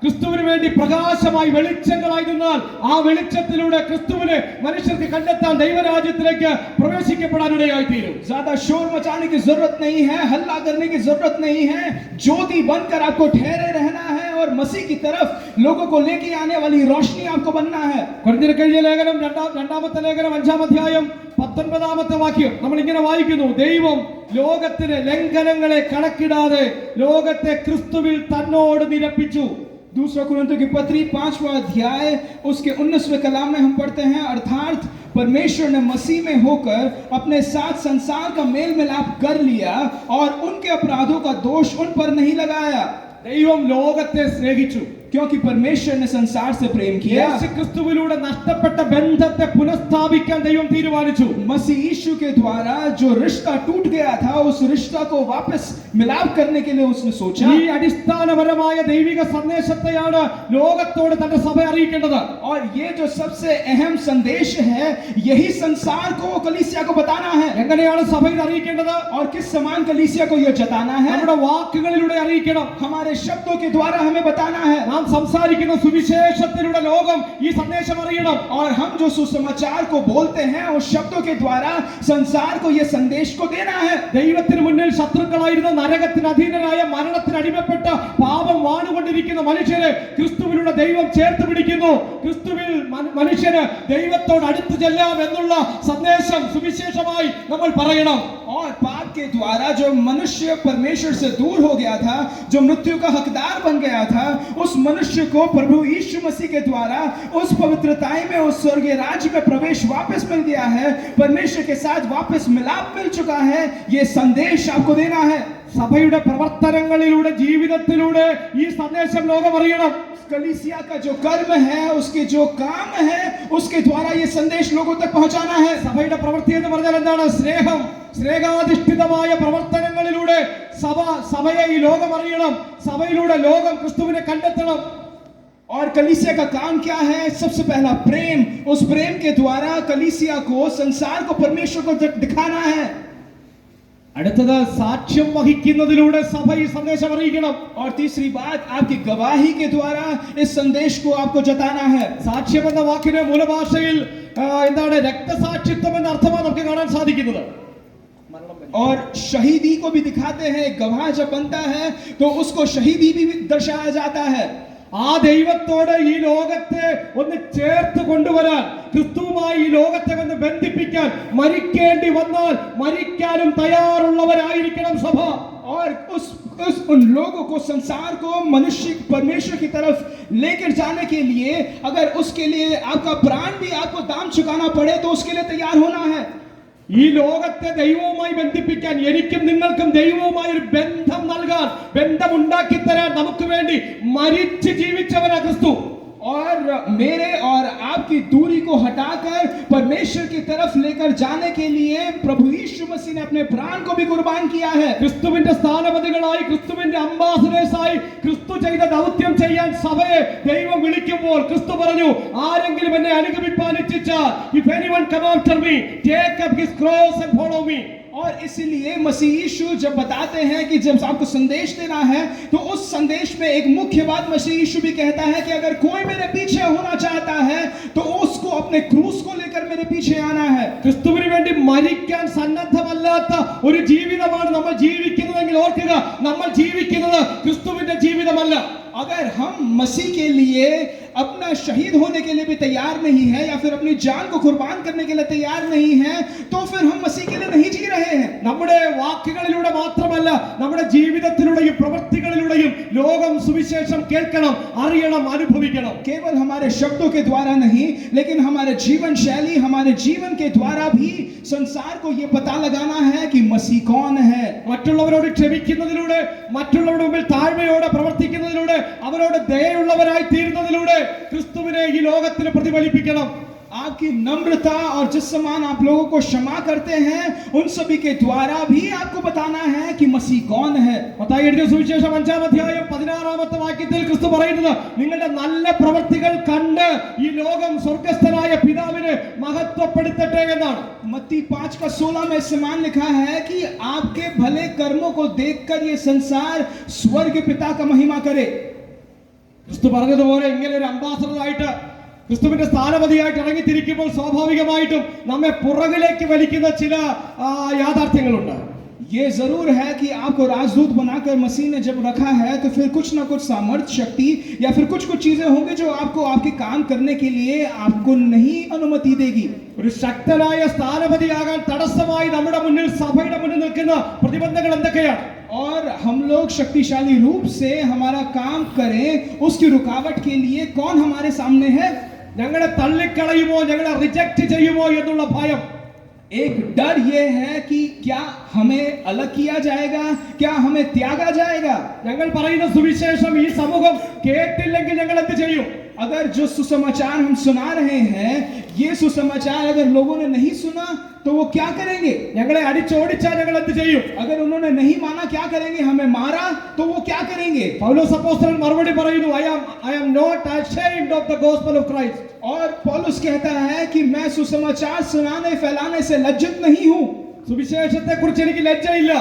ക്രിസ്തുവിന് വേണ്ടി പ്രകാശമായി വെളിച്ചങ്ങളായി നിന്നാൽ ആ വെളിച്ചത്തിലൂടെ ക്രിസ്തുവിനെ മനുഷ്യർക്ക് കണ്ടെത്താൻ, ദൈവരാജ്യത്തിലേക്ക് പ്രവേശിക്കപ്പെടാനിടയായി തീരും. ज्यादा शोर मचाने की जरूरत नहीं है, हल्ला करने की जरूरत नहीं है। ज्योति बनकर आपको ठहरे रहना है और मसीह की तरफ लोगों को लेके आने वाली रोशनी आपको बनना है। കൊരിന്ത്യർക്ക് എഴുതിയ ലേഖനം രണ്ടാമത്തെ ലേഖനം 5-ാം അധ്യായം 19-ാമത്തെ വാക്യം നമ്മൾ ഇങ്ങനെ വായിക്കുന്നു, ദൈവം ലോകത്തിന് ലംഘനങ്ങളെ കണക്കിടാതെ ലോകത്തെ ക്രിസ്തുവിൽ തന്നോട് നിരപ്പിച്ചു. दूसरा कुरिन्थियों की पत्री 5वां अध्याय उसके 19वें कलाम में हम पढ़ते हैं, अर्थात परमेश्वर ने मसीह में होकर अपने साथ संसार का मेल मिलाप कर लिया और उनके अपराधों का दोष उन पर नहीं लगाया। ദൈവം ലോകത്തെ സ്നേഹിച്ചു, क्योंकि परमेश्वर ने संसार से प्रेम किया। യേശുക്രിസ്തുവിലൂടെ നഷ്ടപ്പെട്ട ബന്ധത്തെ പുനഃസ്ഥാപിക്കാൻ ദൈവം തീരുമാനിച്ചു। मसीह यीशु के द्वारा जो रिश्ता टूट गया था, उस रिश्ता को वापस मिलाप करने के लिए उसने सोचा। ഈ അടിസ്ഥാനപരമായ ദൈവിക സന്ദേശത്തെയാണ് ലോകത്തോട് തന്റെ സഭ അറിയിക്കേണ്ടത്। और ये जो सबसे अहम संदेश है, यही संसार को कलीसिया को बताना है। എങ്ങനെയാണ് സഭ ഇത് അറിയിക്കേണ്ടത്? और किस समान कलीसिया को यह जताना है? നമ്മുടെ വാക്കുകളിലൂടെ അറിയിക്കണം, हमारे शब्दों के द्वारा हमें बताना है। നാം സംസാരിക്കുന്ന സുവിശേഷത്തിലൂടെ ലോകം ഈ സന്ദേശം അറിയണം। और हम जो सुसमाचार को बोलते हैं, उस शब्दों के द्वारा संसार को यह संदेश को देना है। ദൈവത്തിന് മുന്നിൽ ശത്രുക്കളായിരുന്ന, നരകത്തിന് അധീനരായ, മരണത്തിന് അടിമപ്പെട്ട, പാപം വാണുകൊണ്ടിരിക്കുന്ന മനുഷ്യരെ ക്രിസ്തുവിലൂടെ ദൈവം ചേർത്ത് പിടിക്കുന്നു। ക്രിസ്തുവിൽ മനുഷ്യന് ദൈവത്തോട് അടുത്ത് ചെല്ലാം എന്നുള്ള സന്ദേശം സുവിശേഷമായി നമ്മൾ പറയണം। और पाप के द्वारा जो मनुष्य परमेश्वर से दूर हो गया था, जो मृत्यु का हकदार बन गया था, उस मनुष्य को प्रभु यीशु मसीह के द्वारा उस पवित्रताई में, उस स्वर्गीय राज्य में प्रवेश वापस मिल गया है। परमेश्वर के साथ वापस मिलाप मिल चुका है। ये संदेश आपको देना है। സഭയുടെ പ്രവർത്തനങ്ങളിലൂടെ, ജീവിതത്തിലൂടെ ഈ സന്ദേശം ലോകം അറിയണം। कलीसिया का जो कर्म है, उसके जो काम है, उसके द्वारा ये संदेश लोगों तक पहुंचाना है। സഭയുടെ പ്രവൃത്തി എന്ന് പറഞ്ഞാൽ എന്താണ്? സ്നേഹം, സ്നേഹാധിഷ്ഠിതമായ പ്രവർത്തനങ്ങളിലൂടെ സഭയെ ഈ ലോകം അറിയണം। സഭയിലൂടെ ലോകം ക്രിസ്തുവിനെ കണ്ടെത്തണം। और कलीसिया का काम क्या है? सबसे पहला प्रेम। उस प्रेम के द्वारा कलीसिया को, संसार को परमेश्वर को दिखाना है। അടുത്തത് സാക്ഷ്യം വഹിക്കുന്നതിലൂടെ സഭ ഈ സന്ദേശം അറിയിക്കണം। और तीसरी बात, आपकी गवाही के द्वारा इस संदेश को आपको जताना है। സാക്ഷ്യം എന്ന വാക്കിന് മൂലഭാഷയിൽ എന്താണ്? രക്തസാക്ഷിത്വം എന്ന അർത്ഥമാണ് നമുക്ക് കാണാൻ സാധിക്കുന്നത്। और शहीदी को भी दिखाते हैं। गवाह जब बनता है तो उसको शहीदी भी दर्शाया जाता है। ആ ദൈവത്തോട് ഈ ലോകത്തെ ഒന്ന് ചേർത്ത് കൊണ്ടുവരാൻ, ക്രിസ്തുവുമായി ഈ ലോകത്തെ ഒന്ന് ബന്ധിപ്പിക്കാൻ, മരിക്കേണ്ടി വന്നാൽ മരിക്കാനും തയ്യാറുള്ളവരായിരിക്കണം സഭ। और उन लोगों को, संसार को मनुष्य परमेश्वर की तरफ लेकर जाने के लिए, अगर उसके लिए आपका प्राण भी आपको दाम चुकाना पड़े, तो उसके लिए तैयार होना है। ഈ ലോകത്തെ ദൈവവുമായി ബന്ധിപ്പിക്കാൻ, എനിക്കും നിങ്ങൾക്കും ദൈവവുമായി ഒരു ബന്ധം നൽകാൻ, ബന്ധം ഉണ്ടാക്കി തരാൻ നമുക്ക് വേണ്ടി മരിച്ച് ജീവിച്ചവനാ ക്രിസ്തു। और मेरे और आपकी दूरी को हटाकर परमेश्वर की तरफ लेकर जाने के लिए प्रभु यीशु मसीह ने अपने प्राण को भी कुर्बान किया है। ക്രിസ്തുവിന്റെ സ്ഥാനപതികളായി, ക്രിസ്തുവിന്റെ അംബാസഡേഴ്സായി ക്രിസ്തു ചെയ്ത ദൗത്യം ചെയ്യാൻ സഭയെ ദൈവം വിളിക്കുമ്പോൾ ക്രിസ്തു പറഞ്ഞു, ആരെങ്കിലും എന്നെ അനുഗമിപ്പാൻ ഇച്ഛിച്ചാൽ, if anyone come after me, take up his cross and follow me। और इसीलिए मसीह यीशु जब बताते हैं कि जब आपको संदेश देना है, तो उस संदेश में एक मुख्य बात मसीह यीशु भी कहता है कि अगर कोई मेरे पीछे होना चाहता है, तो उसको अपने क्रूस को लेकर मेरे पीछे आना है। ക്രിസ്തുവിന് വേണ്ടി മരിക്കാൻ സന്നദ്ധമല്ലാത്ത ഒരു ജീവിതമാണ് നമ്മൾ ജീവിക്കുന്നതെങ്കിൽ ഓർക്കുക, നമ്മൾ ജീവിക്കുന്നത് ക്രിസ്തുവിന്റെ ജീവിതമല്ല। अगर हम मसीह के लिए अपना शहीद होने के लिए भी तैयार नहीं है, या फिर अपनी जान को कुर्बान करने के लिए तैयार नहीं है, तो फिर हम मसीह के लिए नहीं जी रहे हैं। നമ്മുടെ വാക്കുകളിലൂടെ മാത്രമല്ല, നമ്മുടെ ജീവിതത്തിലൂടെയും പ്രവൃത്തികളിലൂടെയും ലോകം സുവിശേഷം കേൾക്കണം, അറിയണം, അനുഭവിക്കണം। केवल हमारे शब्दों के द्वारा नहीं, लेकिन हमारे जीवन शैली, हमारे जीवन के द्वारा भी संसार को यह पता लगाना है कि मसीह कौन है। മറ്റുള്ളവരോട് ക്ഷമിക്കുന്നതിലൂടെ, മറ്റുള്ളവരുടെ മുമ്പിൽ താഴ്മയോടെ പ്രവർത്തിക്കുന്നതിലൂടെ, അവരോട് ദയയുള്ളവരായി തീരുന്നതിലൂടെ ക്രിസ്തുവിനെ ഈ ലോകത്തിന് പ്രതിഫലിപ്പിക്കണം। आपकी नम्रता और जिस समान आप लोगों को क्षमा करते हैं, उन सभी के द्वारा भी आपको बताना है कि मसीह कौन है। മത്തായി എഴുതിയ സുവിശേഷം 5-ാം അധ്യായം 16-ാമത്തെ വാക്യത്തിൽ ക്രിസ്തു പറയുന്നത്, നിങ്ങളുടെ നല്ല പ്രവൃത്തികൾ കണ്ട് ഈ ലോകം സ്വർഗ്ഗസ്ഥനായ പിതാവിനെ മഹത്വപ്പെടുത്തട്ടെ എന്നാണ്। मत्ती 5:16 में समान लिखा है कि आपके भले कर्मों को देखकर ये संसार स्वर्ग पिता का महिमा करे। ക്രിസ്തു പറഞ്ഞതുപോലെ ഇങ്ങനെ ഒരു അംബാസഡറായിട്ട്, ക്രിസ്തുവിന്റെ സ്ഥാനപതിയായിട്ട് ഇറങ്ങിത്തിരിക്കുമ്പോൾ സ്വാഭാവികമായിട്ടും നമ്മെ പുറകിലേക്ക് വലിക്കുന്ന ചില യാഥാർത്ഥ്യങ്ങളുണ്ട്। ये जरूर है कि आपको राजदूत बनाकर मसीह ने जब रखा है, तो फिर कुछ ना कुछ सामर्थ्य, शक्ति या फिर कुछ चीजें होंगी जो आपको आपके काम करने के लिए आपको नहीं अनुमति देगी। ഒരു ശക്തനായ സ്ഥാനപതിയാകാൻ തടസ്സമായി നമ്മുടെ മുന്നിൽ, സഭയുടെ മുന്നിൽ നിൽക്കുന്ന പ്രതിബന്ധങ്ങൾ എന്തൊക്കെയാണ്? और हम लोग शक्तिशाली रूप से हमारा काम करें, उसकी रुकावट के लिए कौन हमारे सामने है? ഞങ്ങളെ തള്ളിക്കളയുമോ, ഞങ്ങളെ റിജക്റ്റ് ചെയ്യുമോ എന്നുള്ള ഭയം. एक डर ये है कि क्या हमें अलग किया जाएगा, क्या हमें त्यागा जाएगा. ഞങ്ങൾ പറയുന്ന സുവിശേഷം ഈ സമൂഹം കേട്ടില്ലെങ്കിൽ ഞങ്ങൾ എന്ത് ചെയ്യും? अगर जो सुसमाचार हम सुना रहे हैं, ये सुसमाचार अगर लोगों ने नहीं सुना तो वो क्या करेंगे? ഞങ്ങളെ അടിച്ചോടിച്ചാൽ ഞങ്ങൾ എന്ത് ചെയ്യും? अगर उन्होंने नहीं माना क्या करेंगे? हमें मारा तो वो क्या करेंगे? പൗലോസ് അപ്പോസ്തലൻ മറുപടി പറയുന്നു, I am not ashamed of the gospel of Christ. और पौलुस कहता है कि मैं सुसमाचार सुनाने फैलाने से लज्जित नहीं हूं. സുവിശേഷത്തെക്കുറിച്ച് എനിക്ക് ലജ്ജയില്ല.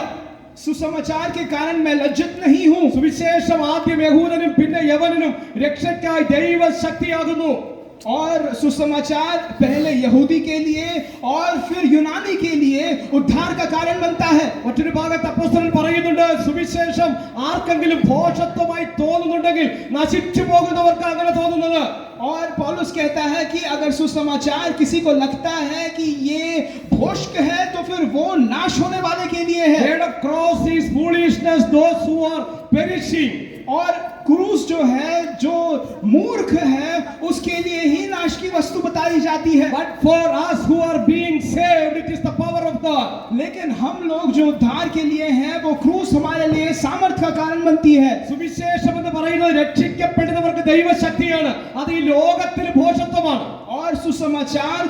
सुसमाचार के कारण मैं लज्जित नहीं हूं. സുവിശേഷം ആദ്യം യഹൂദനും പിന്നെ യവനനും രക്ഷയ്ക്കായി ദൈവശക്തിയാകുന്നു. और सुसमाचार पहले यहूदी के लिए और फिर यूनानी के लिए उद्धार का कारण बनता है. മറ്റൊരു ഭാഗത്ത് അപ്പോസ്തലൻ പറയുന്നുണ്ട്, സുവിശേഷം ആർക്കെങ്കിലും ഭോഷത്വമായി തോന്നുന്നുണ്ടെങ്കിൽ നശിച്ചു പോകുന്നവർക്ക് അങ്ങനെ തോന്നുന്നത്. और पौलुस कहता है कि अगर सुसमाचार किसी को लगता है कि ये भोष्क है तो फिर वो नाश होने वाले के लिए है. The cross is foolishness those who are perishing. और क्रूस जो है, जो मूर्ख है, उसके लिए ही नाश की वस्तु बताई जाती है. But for us who are being saved, it is the power of God. लेकिन हम लोग जो उद्धार के लिए हैं, वो क्रूस हमारे लिए सामर्थ का कारण बनती है. സുവിശേഷം എന്ന് പറയുന്നത് രക്ഷിക്കപ്പെടുന്നവർക്ക് ദൈവശക്തിയാണ്, അത് ഈ ലോകത്തിൽ ഭോഷത്വമാണ്. और सुसमाचार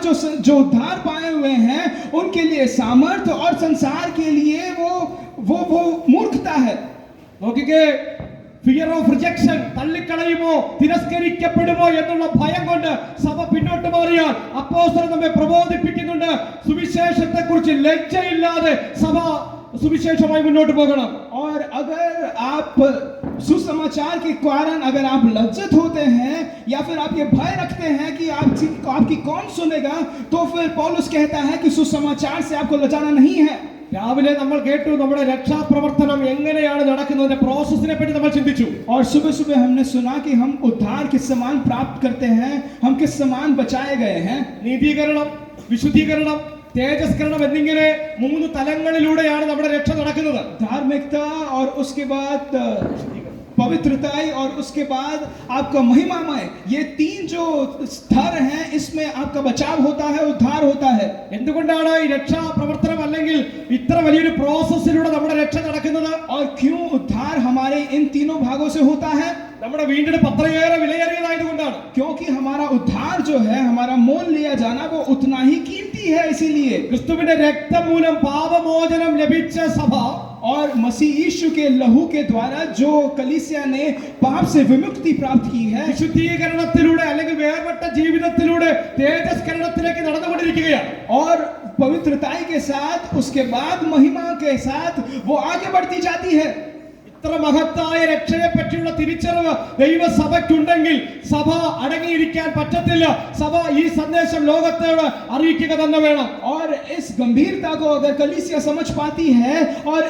जो उद्धार पाए हुए हैं उनके लिए सामर्थ और संसार के लिए वो मूर्खता है. നോക്കിക്കേ, ഫിയർ ഓഫ് റിജക്ഷൻ, തള്ളിക്കളയുമോ തിരസ്കരിക്കപ്പെടുമോ എന്നുള്ള ഭയം കൊണ്ട് സഭ പിന്നോട്ട് മാറിയാൽ അപ്പോസ്തലൻ നമ്മെ പ്രബോധിപ്പിക്കുന്നുണ്ട്, സുവിശേഷത്തെക്കുറിച്ച് ലജ്ജയില്ലാതെ സഭ സുവിശേഷമായി മുന്നോട്ട് പോകണം. और अगर आप सुसमाचार के कारण अगर आप लज्जित होते हैं या फिर आप ये भय रखते हैं कि आपकी कौन सुनेगा, तो फिर पौलुस कहता है कि सुसमाचार से आपको लजाना नहीं है. രാവിലെ നമ്മൾ കേട്ടു, നമ്മുടെ രക്ഷാപ്രവർത്തനം എങ്ങനെയാണ് നടക്കുന്നതിന്റെ പ്രോസസ്സിനെ പറ്റി നമ്മൾ ചിന്തിച്ചു. और सुबह सुबह हमने सुना कि हम उद्धार किस समान प्राप्त करते हैं, हम किस समान बचाए गए हैं. നീതീകരണം, വിശുദ്ധീകരണം, തേജസ്കരണം എന്നിങ്ങനെ 3 തലങ്ങളിലൂടെയാണ് നമ്മുടെ രക്ഷ നടക്കുന്നത്. धार्मिकता और उसके बाद पवित्रताई और उसके बाद आपका महिमामय, ये 3 जो स्तर हैं, इसमें आपका बचाव होता है, उद्धार होता है. എന്തുകൊണ്ടാണ് ഈ രക്ഷാ പ്രവർത്തനം അല്ലെങ്കിൽ ഇത്ര വലിയൊരു പ്രോസസ്സിലൂടെ നമ്മുടെ രക്ഷ നടക്കുന്നത്? और क्यों उद्धार हमारे इन तीनों भागों से होता है? നമ്മുടെ വീണ്ടെടുപ്പ് അത്രയേറെ വിലയേറിയതായതുകൊണ്ടാണ്. क्योंकि हमारा उद्धार जो है, हमारा मोल लिया जाना, वो उतना ही कीमती है. इसीलिए ക്രിസ്തുവിന്റെ രക്തം മൂലം പാപമോചനം ലഭിച്ച സഭ और मसीह यीशु के लहू के द्वारा जो कलीसिया ने पाप से विमुक्ति प्राप्त की है, വിശുദ്ധീകരണത്തിലൂടെ അല്ലെങ്കിൽ വേർപെട്ട ജീവിതത്തിലൂടെ തേജസ്കരണത്തിലേക്ക് നടന്നുകൊണ്ടിരിക്കുകയാണ്. और पवित्रताई के साथ, उसके बाद महिमा के साथ वो आगे बढ़ती जाती है. ഇത്ര മഹത്തായ രക്ഷയെ പറ്റിയുള്ള തിരിച്ചറിവ് ദൈവസഭയ്ക്കുണ്ടെങ്കിൽ സഭ അടങ്ങിയിരിക്കാൻ പറ്റത്തില്ല. സഭ ഈ സന്ദേശം ലോകത്തോട് അറിയിക്കുക തന്നെ വേണം. और इस गंभीरता को अगर कलीसिया समझ पाती है और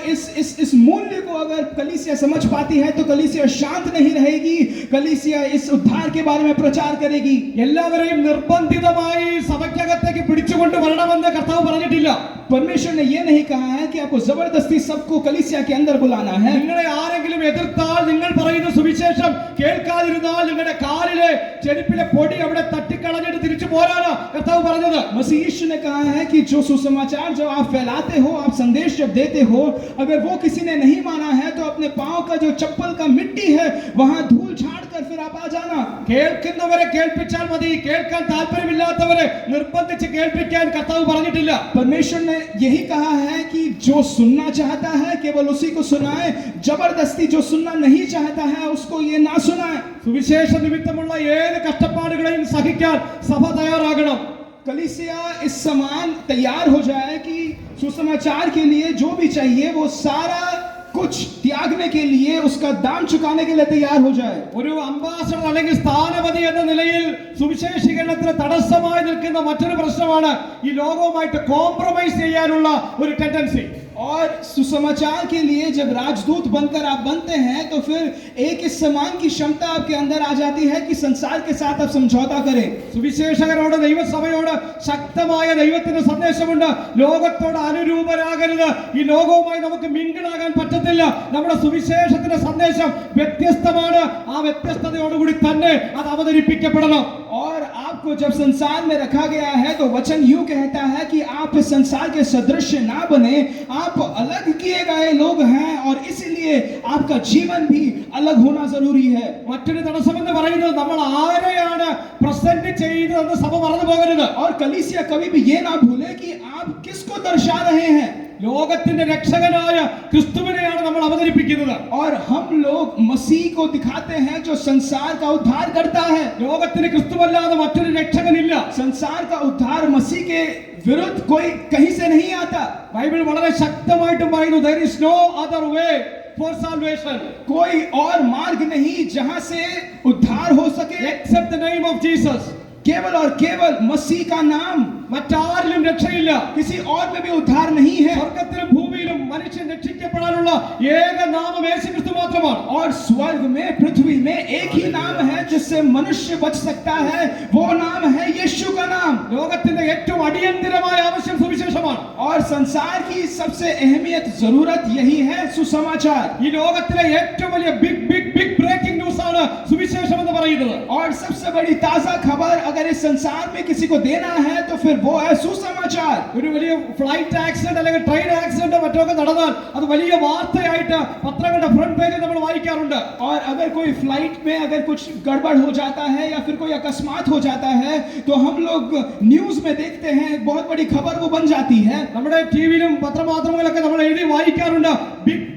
इस मूल्य को अगर कलीसिया समझ पाती है, तो कलीसिया शांत नहीं रहेगी. कलीसिया इस उद्धार के बारे में प्रचार करेगी. എല്ലാവരെയും നിർബന്ധിതമായി സഭയ്ക്കകത്തേക്ക് പിടിച്ചുകൊണ്ട് വരണമെന്ന് കർത്താവ് പറഞ്ഞിട്ടില്ല. परमेश्वर ने यह नहीं कहा है कि आपको जबरदस्ती सबको कलीसिया के अंदर बुलाना है. നിങ്ങളെ ആരെങ്കിലും എതിർത്താൽ, നിങ്ങൾ പറയുന്ന സുവിശേഷം കേൾക്കാതിരുന്നാൽ, നിങ്ങളുടെ കാലിലെ ചെരുപ്പിലെ പൊടി അവിടെ തട്ടിക്കളഞ്ഞിട്ട് തിരിച്ചു പോരാനാ കർത്താവ് പറഞ്ഞത്. मसीह यीशु ने कहा है कि जो सुसमाचार जो आप फैलाते हो, आप संदेश जब देते हो, अगर वो किसी ने नहीं माना है, तो अपने पांव का जो चप्पल का मिट्टी है वहां धूल झाड़ कर फिर आप आ जाना. കേൾക്കുന്നവരെ കേൾപ്പിച്ചാൽ മതി, കേൾക്കാൻ താല്പര്യമില്ലാത്തവരെ നിർബന്ധിച്ച് കേൾപ്പിക്കാൻ കർത്താവ് പറഞ്ഞിട്ടില്ല. परमेश्वर ने यही कहा है कि जो सुनना चाहता है केवल उसी को सुनाए, जबरदस्ती जो सुनना नहीं चाहता है उसको ये ना सुनाए. സുവിശേഷ നിമിത്തമുള്ള ഏത് കഷ്ടപ്പാടുകളെയും സഹിക്കാൻ സഭ തയ്യാറാകണം. कलीसिया इस समान तैयार हो जाए कि सुसमाचार के लिए जो भी चाहिए वो सारा कुछ त्यागने के लिए, उसका दाम चुकाने के लिए तैयार हो जाए. ഒരു അംബാസഡർ അല്ലെങ്കിൽ സ്ഥാനപതി എന്ന നിലയിൽ സുവിശേഷീകരണത്തിന് തടസ്സമായി നിൽക്കുന്ന മറ്റൊരു പ്രശ്നമാണ് ഈ ലോകവുമായിട്ട് കോംപ്രമൈസ് ചെയ്യാനുള്ള ഒരു ടെൻഡൻസി. और सुसमाचार के लिए जब राजदूत बनकर आप बनते हैं तो फिर एक इस समान की क्षमता आपके अंदर आ जाती है कि संसार के साथ आप समझौता करें। സുവിശേഷകരോട് ദൈവസഭയോട് ശക്തമായ ദൈവത്തിന്റെ സന്ദേശമുണ്ട്. ലോകത്തോട് അനുരൂപരാകരുത്. ഈ ലോകവുമായി നമുക്ക് മിങ്കിളാകാൻ പറ്റത്തില്ല. നമ്മുടെ സുവിശേഷത്തിന്റെ സന്ദേശം വ്യത്യസ്തമാണ്. ആ വ്യത്യസ്തതയോടുകൂടി തന്നെ അത് അവതരിപ്പിക്കപ്പെടണം. और आपको जब संसार में रखा गया है तो वचन यूं कहता है कि आप इस संसार के सदृश ना बने, आप अलग किए गए लोग हैं और इसलिए आपका जीवन भी अलग होना जरूरी है। മറ്റൊരു തടസ്സമെന്ന് പറയുന്നത് നമ്മൾ ആരെയാണ് പ്രസന്റ് ചെയ്യുന്നതെന്ന് സഭ മറന്നു പോകരുത്. और कलीसिया कभी भी ये ना भूले कि आप किसको दर्शा रहे हैं। ലോകത്തിന്റെ രക്ഷകനായ ക്രിസ്തുവിനെയാണ് നമ്മൾ അവതരിപ്പിക്കുന്നത്. और हम लोग मसीह को दिखाते हैं जो संसार का उद्धार करता है। ലോകത്തിന് ക്രിസ്തുവല്ലാതെ മറ്റൊരു രക്ഷകനില്ല. संसार का उद्धार मसीह के विरुद्ध कोई कहीं से नहीं आता। ബൈബിൾ വളരെ ശക്തമായിട്ടും പറയുന്നു, there is no other way for salvation. कोई और मार्ग नहीं जहां से उद्धार हो सके except the name of Jesus. केवल और केवल मसीह का नाम। മറ്റാരിലും രക്ഷയില്ല. किसी और में भी उद्धार नहीं है। സ്വർഗ്ഗത്തിലും ഭൂമിയിലും മനുഷ്യൻ രക്ഷിക്കപ്പെടാനുള്ള ഏക നാമം യേശുക്രിസ്തു മാത്രമാണ്. और स्वर्ग में पृथ्वी में एक ही नाम है जिससे मनुष्य बच सकता है, वो नाम है यीशु का नाम। ലോകത്തിന്റെ ഏറ്റവും അടിയന്തരമായ ആവശ്യം സുവിശേഷമാണ്. और संसार की सबसे अहमियत जरूरत यही है सुसमाचार। ഈ ലോകത്തിലെ ഏറ്റവും വലിയ ബിഗ് ബ്രേക്കിംഗ് ന്യൂസ് ആണ് സുവിശേഷം എന്ന് പറയുന്നത്. और सबसे बड़ी ताजा खबर अगर इस संसार में किसी को देना है तो फिर वो है सुसमाचार। ഒരു വലിയ ഫ്ലൈറ്റ് ആക്സിഡന്റ് അല്ലെങ്കിൽ ട്രെയിൻ ആക്സിഡന്റ് മറ്റൊക്കെ നടന്നാൽ അത് വലിയ വാർത്തയായിട്ട് പത്രങ്ങളുടെ ഫ്രണ്ട് പേജിൽ നമ്മൾ വായിക്കാറുണ്ട്. और अगर कोई फ्लाइट में अगर कुछ गड़बड़ हो जाता है या फिर कोई अकस्मात हो जाता है तो हम लोग न्यूज में देखते हैं, बहुत बड़ी खबर वो बन जाती है। നമ്മുടെ ടിവിയിലും പത്രമാധ്യമങ്ങളിലൊക്കെ നമ്മൾ എഴുതി വായിക്കാറുണ്ട്,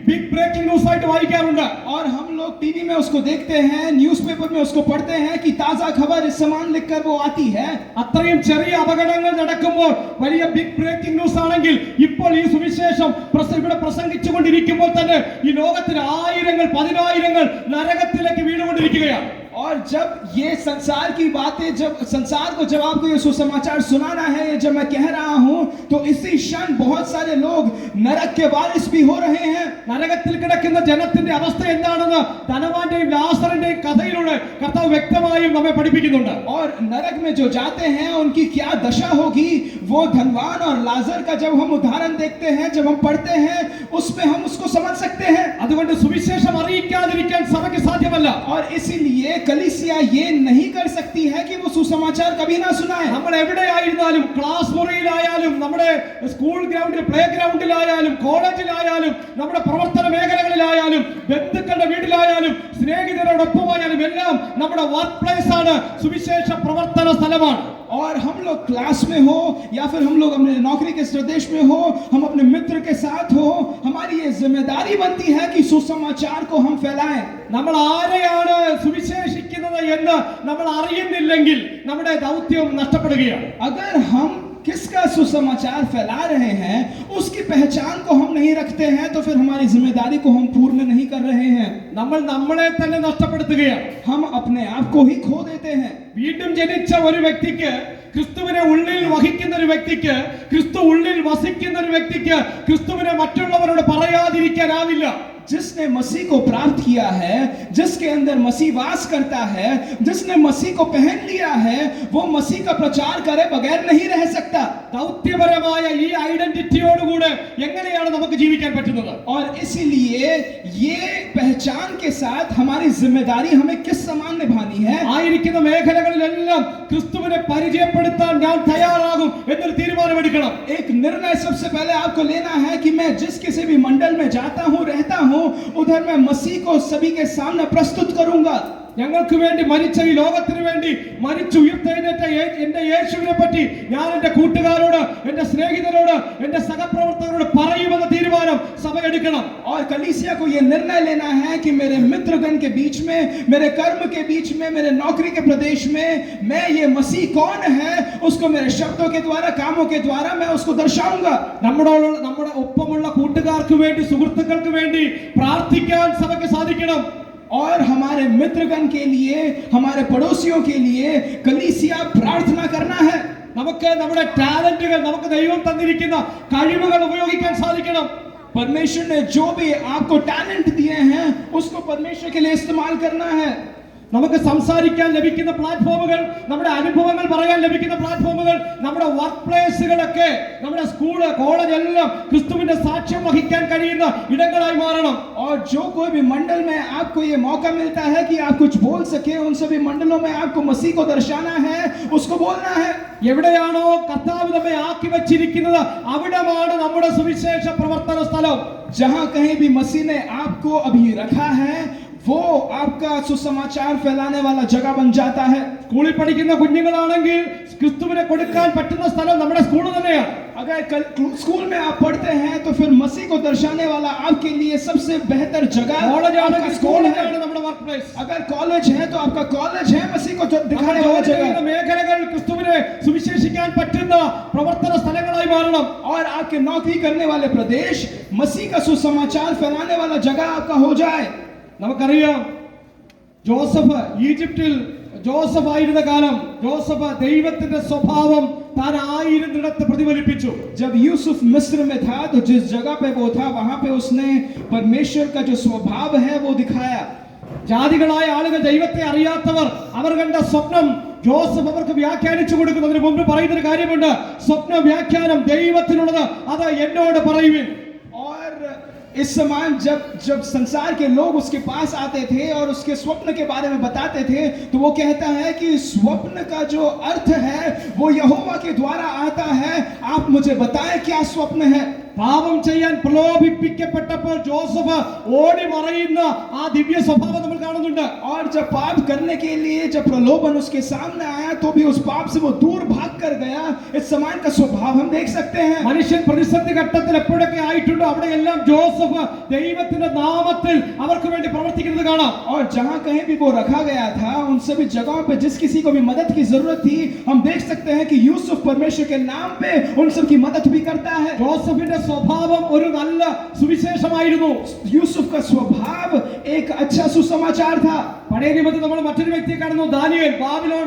बिग ब्रेकिंग न्यूज ആയിട്ട് വായിക്കാറുണ്ട്. और हम लोग टीवी में उसको देखते हैं, न्यूज़पेपर में उसको पढ़ते हैं कि ताजा खबर इस समान लिखकर वो आती है। അത്രയും ചെറിയ അപകടങ്ങൾ നടക്കുമ്പോൾ വലിയ ബിഗ് ബ്രേക്കിംഗ് ന്യൂസ് ആണെങ്കിൽ ഇപ്പോൾ ഈ സുവിശേഷം ഇവിടെ പ്രസംഗിച്ചുകൊണ്ടിരിക്കുമ്പോൾ തന്നെ ഈ ലോകത്തിൽ ആയിരങ്ങൾ പതിനായിരങ്ങൾ നരകത്തിലേക്ക് വീണുകൊണ്ടിരിക്കുകയാണ്. और जब ये संसार की बातें, जब संसार को जब आपको ये सुसमाचार सुनाना है, ये जब मैं कह रहा हूं तो इसी क्षण बहुत सारे लोग नरक के वारिस भी हो रहे हैं। നരകത്തിൽ കിടക്കുന്ന ജനത്തിന്റെ അവസ്ഥ എന്താണെന്ന് ധനവാന്റെയും ലാസറിന്റെയും കഥയിലൂടെ കർത്താവ് വ്യക്തമായും നമ്മെ പഠിപ്പിക്കുന്നുണ്ട്. और नरक में जो जाते हैं उनकी क्या दशा होगी, वो धनवान और लाजर का जब हम उदाहरण देखते हैं, जब हम पढ़ते हैं, उसमें हम उसको समझ सकते हैं। അതുകൊണ്ട് സുവിശേഷം അറിയിക്കാതിരിക്കാൻ സഭയ്ക്ക് സാധ്യമല്ല. और इसीलिए कलीसिया ये नहीं कर सकती है कि वो सुसमाचार कभी ना सुनाए। നമ്മൾ എവിടെയായിരുന്നാലും, ക്ലാസ് മുറിയിലായാലും, നമ്മുടെ സ്കൂൾ ഗ്രൗണ്ടിൽ, പ്ലേ ഗ്രൗണ്ടിലായാലും, കോളേജിലായാലും, നമ്മുടെ പ്രവർത്തന മേഖലകളിലായാലും, ബന്ധുക്കളുടെ വീട്ടിലായാലും, സ്നേഹിതരോടൊപ്പമായാലും എല്ലാം നമ്മുടെ വർക്ക് പ്ലേസ് ആണ്, സുവിശേഷ പ്രവർത്തന സ്ഥലമാണ്. और हम लोग क्लास में हो या फिर हम लोग अपने नौकरी के प्रदेश में हो, हम अपने मित्र के साथ हो, हमारी ये जिम्मेदारी बनती है कि सुसमाचार को हम फैलाएं। നമ്മൾ ആരെയാണ് സുവിശേഷിക്കുന്നത് എന്ന് നമ്മൾ അറിയുന്നില്ലെങ്കിൽ നമ്മുടെ ദൗത്യം നഷ്ടപ്പെടുകയാണ്. अगर हम किसका सुसमाचार फैला रहे हैं, उसकी पहचान को हम नहीं रखते हैं तो फिर हमारी जिम्मेदारी को हम पूर्ण नहीं कर रहे हैं। നമ്മൾ നമ്മളെ തന്നെ നഷ്ടപ്പെടുത്തുകയാണ്. हम अपने आप को ही खो देते हैं। വീണ്ടും ജനിച്ച ഒരു വ്യക്തിക്ക്, ക്രിസ്തുവിനെ ഉള്ളിൽ വഹിക്കുന്ന ഒരു വ്യക്തിക്ക്, ക്രിസ്തു ഉള്ളിൽ വസിക്കുന്ന ഒരു വ്യക്തിക്ക് ക്രിസ്തുവിനെ മറ്റുള്ളവരോട് പറയാതിരിക്കാനാവില്ല. जिसने मसीह को प्राप्त किया है, जिसके अंदर मसीह वास करता है, जिसने मसीह को पहन लिया है, वो मसीह का प्रचार करे बगैर नहीं रह सकता। ദൗത്യപരമായ ഈ ഐഡന്റിറ്റിയോടുകൂടെ എങ്ങനെയാണ് നമുക്ക് ജീവിക്കാൻ പറ്റുന്നത്? और इसीलिए ये पहचान के साथ हमारी जिम्मेदारी हमें किस समान निभानी है। ആയിരിക്കുന്ന മേഖലകളിലെല്ലാം ക്രിസ്തുവിനെ പരിചയപ്പെടുത്താൻ ഞാൻ തയ്യാറാകും എന്നൊരു തീരുമാനമെടുക്കണം. एक निर्णय सबसे पहले आपको लेना है कि मैं जिस किसी भी मंडल में जाता हूँ, रहता हूँ, उधर मैं मसीह को सभी के सामने प्रस्तुत करूंगा। ഞങ്ങൾക്ക് വേണ്ടി മരിച്ച, ഈ ലോകത്തിന് വേണ്ടി മരിച്ചു ഉയർത്തെഴുന്നേറ്റ എന്റെ യേശുവിനെ പറ്റി ഞാൻ എന്റെ കൂട്ടുകാരോട്, എന്റെ സ്നേഹിതരോട്, എന്റെ സഹപ്രവർത്തകരോട് പറയുമെന്ന തീരുമാനം സഭ എടുക്കണം. और कलीसिया को यह निर्णय लेना है कि मेरे मित्रगण के बीच में, मेरे कर्म के बीच में, मेरे नौकरी के प्रदेश में मैं ये मसीह कौन है उसको मेरे शब्दों के द्वारा, कामों के द्वारा मैं उसको दर्शाऊंगा। നമ്മുടെ ഒപ്പമുള്ള കൂട്ടുകാർക്ക് വേണ്ടി, സുഹൃത്തുക്കൾക്ക് വേണ്ടി പ്രാർത്ഥിക്കാൻ സഭയ്ക്ക് സാധിക്കണം. और हमारे मित्रगण के लिए, हमारे पड़ोसियों के लिए कलीसिया प्रार्थना करना है। നമുക്ക് നമ്മുടെ ടാലന്റുകൾ, നമുക്ക് ദൈവം തന്നിരിക്കുന്ന കഴിവുകൾ ഉപയോഗിക്കാൻ സാധിക്കണം. परमेश्वर ने जो भी आपको टैलेंट दिए हैं उसको परमेश्वर के लिए इस्तेमाल करना है। നമുക്ക് സംസാരിക്കാൻ ലഭിക്കുന്ന പ്ലാറ്റ്ഫോമുകൾ, നമ്മുടെ അനുഭവങ്ങൾ പറയാൻ ലഭിക്കുന്ന പ്ലാറ്റ്ഫോമുകൾ, നമ്മുടെ വർക്ക് പ്ലേസുകളൊക്കെ, നമ്മുടെ സ്കൂള് കോളേജ് എല്ലാം ക്രിസ്തുവിന്റെ സാക്ഷ്യം വഹിക്കാൻ കഴിയുന്ന ഇടങ്ങളായി മാറണം. और जो कोई भी मंडल में आपको ये मौका मिलता है कि आप कुछ बोल सके, उन सभी मंडलों में आपको मसीह को दर्शाना है, उसको बोलना है। എവിടെയാണോ കർത്താവ് നമ്മെ ആക്കി വെച്ചിരിക്കുന്നത് അവിടമാണ് നമ്മുടെ സുവിശേഷ പ്രവർത്തന സ്ഥലം. जहां कहीं भी मसीह ने आपको अभी रखा है वो आपका सुसमाचार फैलाने वाला जगह बन जाता है। സ്കൂളിൽ പഠിക്കുന്ന കുഞ്ഞുങ്ങളാണെങ്കിൽ ക്രിസ്തുവിനെ കൊടുക്കാൻ പറ്റുന്ന സ്ഥലം നമ്മുടെ സ്കൂൾ തന്നെയാണ്. अगर स्कूल में आप पढ़ते हैं तो फिर मसीह को दर्शाने वाला आपके लिए सबसे बेहतर जगह കോളേജാണെങ്കിൽ കോളേജാണ് നമ്മുടെ വർക്ക് പ്ലേസ്. अगर कॉलेज है तो आपका कॉलेज है मसीह को दिखाने वाला जगह। മേഖലകൾ ക്രിസ്തുവിനെ സുവിശേഷിക്കാൻ പറ്റുന്ന പ്രവർത്തന സ്ഥലങ്ങളായി മാറണം. और आपके नौकरी करने वाले प्रदेश मसीह का सुसमाचार फैलाने वाला जगह आपका हो जाए। നമുക്കറിയാം ജോസഫ് ഈജിപ്തിൽ ജോസഫ് ആയിരുന്ന കാലം ജോസഫ് ദൈവത്തിന്റെ സ്വഭാവം താൻ ആയിരുന്നിടത്ത് പ്രതിഫലിപ്പിച്ചു. जब यूसुफ मिस्र में था तो जिस जगह पे वो था वहां पे उसने परमेश्वर का जो स्वभाव है वो दिखाया। ജാതികളായ ആളുകൾ ദൈവത്തെ അറിയാത്തവർ അവർ കണ്ട സ്വപ്നം ജോസഫ് അവർക്ക് വ്യാഖ്യാനിച്ചു കൊടുക്കുന്നതിന് മുമ്പ് പറയുന്നൊരു കാര്യമുണ്ട്. സ്വപ്ന വ്യാഖ്യാനം ദൈവത്തിനുള്ളത്, അത് എന്നോട് പറയുവിൻ. और इस समान जब संसार के लोग उसके पास आते थे और उसके स्वप्न के बारे में बताते थे तो वो कहता है कि स्वप्न का जो अर्थ है वो यहोवा के द्वारा आता है, आप मुझे बताएं क्या स्वप्न है। പാപം ചെയ്യാൻ പ്രലോഭിപ്പിക്കപ്പെട്ടപ്പോൾ ജോസഫ് ഓടി മറയുന്ന ആ ദിവ്യ സ്വഭാവം നമ്മൾ കാണുന്നുണ്ട്. और जब पाप करने के लिए जब प्रलोभन उसके सामने आया तो भी उस पाप से वो दूर भाग कर गया। इस समान का स्वभाव हम देख सकते हैं। മനുഷ്യൻ പ്രതിസന്ധി ഘട്ടത്തിൽ എപ്പോഴൊക്കെ ആയിട്ടുണ്ടോ അവിടെയെല്ലാം ജോസഫ് ദൈവത്തിന്റെ നാമത്തിൽ അവർക്ക് വേണ്ടി പ്രവർത്തിക്കുന്നത് കാണാം. और जहां कहीं भी वो रखा गया था उन सभी जगहों पे जिस किसी को भी मदद की जरूरत थी हम देख सकते हैं कि यूसुफ परमेश्वर के नाम पे उन सब की मदद भी करता है। ജോസഫിന്റെ സ്വഭാവം ഒരു നല്ല സുവിശേഷമായിരുന്നു. यूसुफ का स्वभाव एक अच्छा सुसमाचार था। പഴയ നിയമത്തിൽ നമ്മൾ മറ്റൊരു വ്യക്തിയെ കാണുന്നു, ദാനിയേൽ. ബാബിലോൺ